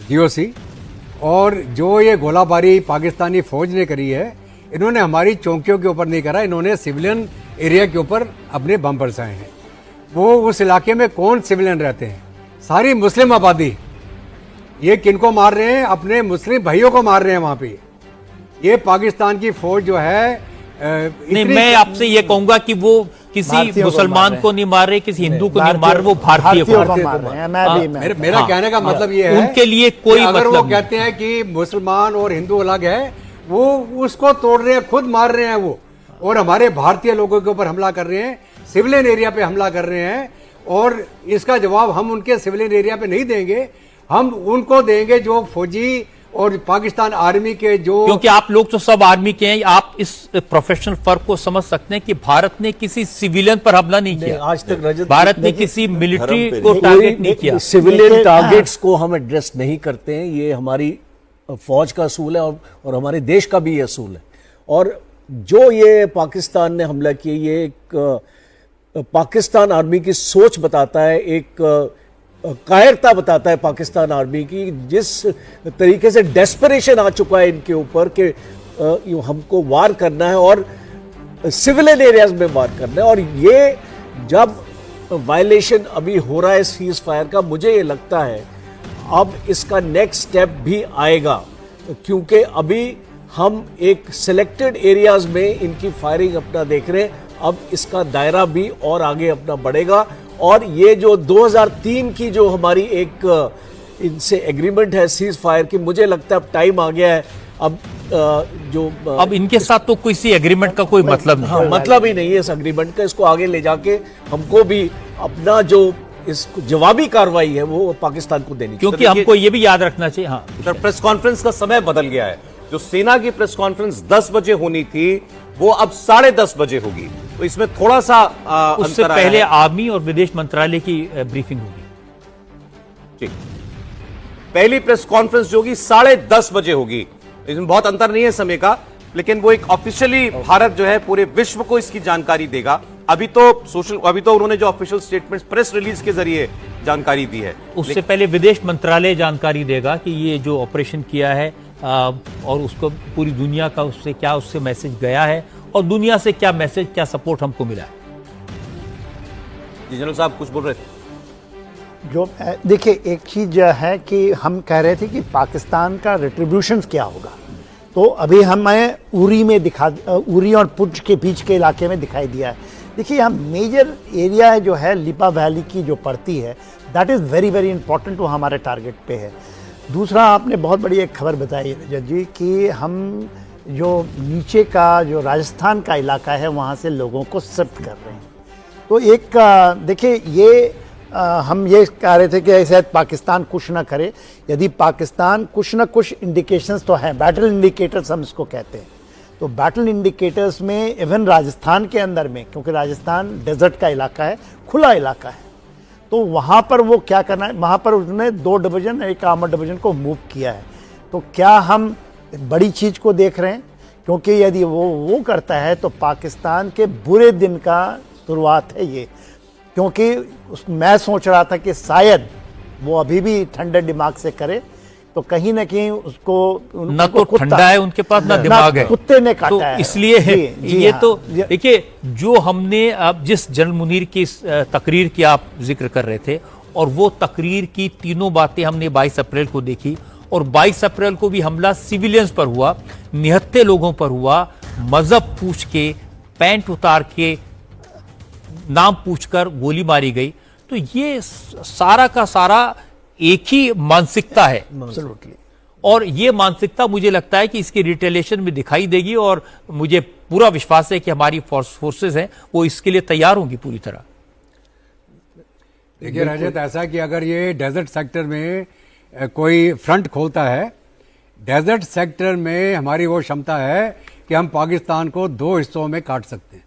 जीओसी, और जो ये गोलाबारी पाकिस्तानी फौज ने करी है, इन्होंने हमारी चौकियों के ऊपर नहीं करा, इन्होंने सिविलियन एरिया के ऊपर अपने बम बरसाए हैं। वो उस इलाके में कौन सिविलियन रहते हैं? सारी मुस्लिम आबादी। ये किनको मार रहे हैं? अपने मुस्लिम भाइयों को मार रहे हैं वहाँ पे। ये पाकिस्तान की फौज जो है नहीं, मैं आपसे ये कहूंगा कि वो किसी मुसलमान को नहीं मार रहे, किसी हिंदू को नहीं मार रहे, वो भारतीय को मार रहे हैं। मेरा कहने का मतलब ये है, उनके लिए कोई अगर मतलब वो कहते हैं कि मुसलमान और हिंदू अलग है, वो उसको तोड़ रहे हैं, खुद मार रहे हैं वो, और हमारे भारतीय लोगों के ऊपर हमला कर रहे हैं, सिविलियन एरिया पे हमला कर रहे हैं। और इसका जवाब हम उनके सिविलियन एरिया पे नहीं देंगे, हम उनको देंगे जो फौजी और पाकिस्तान आर्मी के जो, क्योंकि आप लोग तो सब आर्मी के हैं, आप इस प्रोफेशनल फर्क को समझ सकते हैं कि भारत ने किसी सिविलियन पर हमला नहीं किया आज तक। रजत, भारत ने किसी मिलिट्री को टारगेट नहीं किया। सिविलियन टारगेट्स को हम एड्रेस नहीं करते हैं, ये हमारी फौज का असूल है और हमारे देश का भी ये असूल है। और जो ये पाकिस्तान ने हमला किया, ये एक पाकिस्तान आर्मी की सोच बताता है, एक कायरता बताता है पाकिस्तान आर्मी की, जिस तरीके से डेस्परेशन आ चुका है इनके ऊपर कि हमको वार करना है। और सिविलियन एरियाज में वार करना है। और ये जब वायलेशन अभी हो रहा है सीज फायर का, मुझे ये लगता है अब इसका नेक्स्ट स्टेप भी आएगा, क्योंकि अभी हम एक सिलेक्टेड एरियाज में इनकी फायरिंग अपना देख रहे हैं। अब इसका दायरा भी और आगे अपना बढ़ेगा। और ये जो 2003 की जो हमारी एक इनसे एग्रीमेंट है सीज फायर की, मुझे लगता है अब टाइम आ गया है। अब अब इनके साथ तो किसी एग्रीमेंट का कोई मतलब नहीं। हाँ, मतलब ही नहीं है इस एग्रीमेंट का। इसको आगे ले जाके हमको भी अपना जो इस जवाबी कार्रवाई है वो पाकिस्तान को देनी, क्योंकि हमको ये भी याद रखना चाहिए। हाँ सर, प्रेस कॉन्फ्रेंस का समय बदल गया है। जो सेना की प्रेस कॉन्फ्रेंस 10 बजे होनी थी वो अब 10:30 बजे होगी, तो इसमें थोड़ा सा उससे अंतर आया पहले है। आर्मी और विदेश मंत्रालय की ब्रीफिंग होगी। ठीक, पहली प्रेस कॉन्फ्रेंस जो होगी 10:30 बजे होगी। इसमें बहुत अंतर नहीं है समय का, लेकिन वो एक ऑफिशियली भारत जो है पूरे विश्व को इसकी जानकारी देगा। अभी तो उन्होंने जो ऑफिशियल स्टेटमेंट प्रेस रिलीज के जरिए जानकारी दी है, उससे पहले विदेश मंत्रालय जानकारी देगा कि ये जो ऑपरेशन किया है और उसको पूरी दुनिया का उससे मैसेज गया है और दुनिया से क्या मैसेज, क्या सपोर्ट हमको मिला है। जी जनरल साहब कुछ बोल रहे थे। जो देखिए, एक चीज़ है कि हम कह रहे थे कि पाकिस्तान का रिट्रीब्यूशन क्या होगा, तो अभी हमें उरी और पुंछ के बीच के इलाके में दिखाई दिया है। देखिए, यहाँ मेजर एरिया जो है लिपा वैली की जो पड़ती है, that is very very important, वो हमारे टारगेट पे है। दूसरा, आपने बहुत बड़ी एक खबर बताई रजत जी कि हम जो नीचे का जो राजस्थान का इलाका है वहाँ से लोगों को शिफ्ट कर रहे हैं। तो एक देखिए, ये हम ये कह रहे थे कि शायद पाकिस्तान कुछ ना करे। यदि पाकिस्तान कुछ ना कुछ इंडिकेशंस तो हैं, बैटल इंडिकेटर्स हम इसको कहते हैं, तो बैटल इंडिकेटर्स में इवन राजस्थान के अंदर में, क्योंकि राजस्थान डेजर्ट का इलाका है, खुला इलाका है, तो वहाँ पर वो क्या करना है, वहाँ पर उसने 2 डिवीज़न, एक आर्मर डिवीज़न को मूव किया है। तो क्या हम बड़ी चीज़ को देख रहे हैं? क्योंकि यदि वो करता है तो पाकिस्तान के बुरे दिन का शुरुआत है ये। क्योंकि मैं सोच रहा था कि शायद वो अभी भी ठंडे दिमाग से करे, तो कहीं ना कहीं उसको ना तो ठंडा है उनके पास, ना दिमाग है, कुत्ते ने काटा तो है। इसलिए ये हाँ, तो देखिए, जो हमने अब जिस जनरल मुनीर की तकरीर की आप जिक्र कर रहे थे, और वो तकरीर की तीनों बातें हमने 22 अप्रैल को देखी, और 22 अप्रैल को भी हमला सिविलियंस पर हुआ, निहत्थे लोगों पर हुआ, मजहब पूछ के, पैंट उतार के, नाम पूछकर गोली मारी गई। तो ये सारा का सारा एक ही मानसिकता है, और ये मानसिकता मुझे लगता है कि इसकी रिटेलिएशन में दिखाई देगी, और मुझे पूरा विश्वास है कि हमारी फोर्सेस हैं वो इसके लिए तैयार होंगी पूरी तरह। देखिए रजत, ऐसा कि अगर ये डेजर्ट सेक्टर में कोई फ्रंट खोलता है, डेजर्ट सेक्टर में हमारी वो क्षमता है कि हम पाकिस्तान को 2 हिस्सों में काट सकते हैं।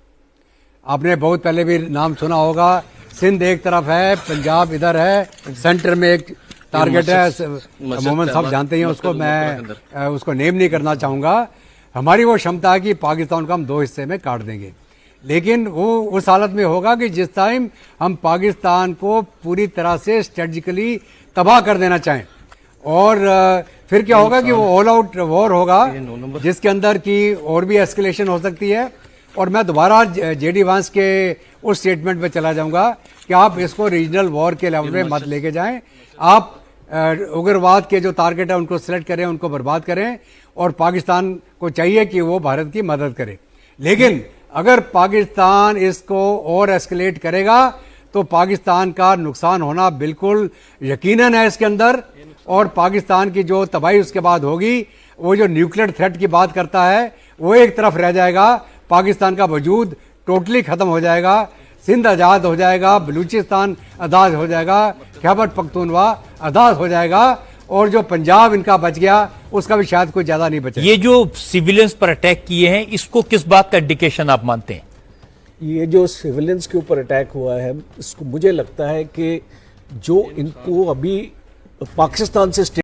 आपने बहुत पहले भी नाम सुना होगा, सिंध एक तरफ है, पंजाब इधर है, सेंटर में एक टारगेट है, मोहम्मद साहब जानते हैं उसको, मैं उसको नेम नहीं करना चाहूँगा। हमारी वो क्षमता है कि पाकिस्तान को हम 2 हिस्से में काट देंगे, लेकिन वो उस हालत में होगा कि जिस टाइम हम पाकिस्तान को पूरी तरह से स्ट्रेटजिकली तबाह कर देना चाहें। और फिर क्या होगा कि वो ऑल आउट वॉर होगा, जिसके अंदर की और भी एस्केलेशन हो सकती है। और मैं दोबारा जेडी वांस के उस स्टेटमेंट पे चला जाऊंगा कि आप इसको रीजनल वॉर के लेवल में मत लेके जाएं। आप उग्रवाद के जो टारगेट है उनको सिलेक्ट करें, उनको बर्बाद करें, और पाकिस्तान को चाहिए कि वो भारत की मदद करे। लेकिन अगर पाकिस्तान इसको और एस्केलेट करेगा तो पाकिस्तान का नुकसान होना बिल्कुल यकीनन है इसके अंदर। और पाकिस्तान की जो तबाही उसके बाद होगी, वो जो न्यूक्लियर थ्रेट की बात करता है वो एक तरफ रह जाएगा, पाकिस्तान का वजूद टोटली खत्म हो जाएगा, सिंध आज़ाद हो जाएगा, बलूचिस्तान आज़ाद हो जाएगा, खैबर पख्तूनवा आज़ाद हो जाएगा, और जो पंजाब इनका बच गया उसका भी शायद कोई ज्यादा नहीं बचेगा। ये जो सिविलियंस पर अटैक किए हैं, इसको किस बात का इंडिकेशन आप मानते हैं? ये जो सिविलियंस के ऊपर अटैक हुआ है, इसको मुझे लगता है कि जो इनको अभी पाकिस्तान से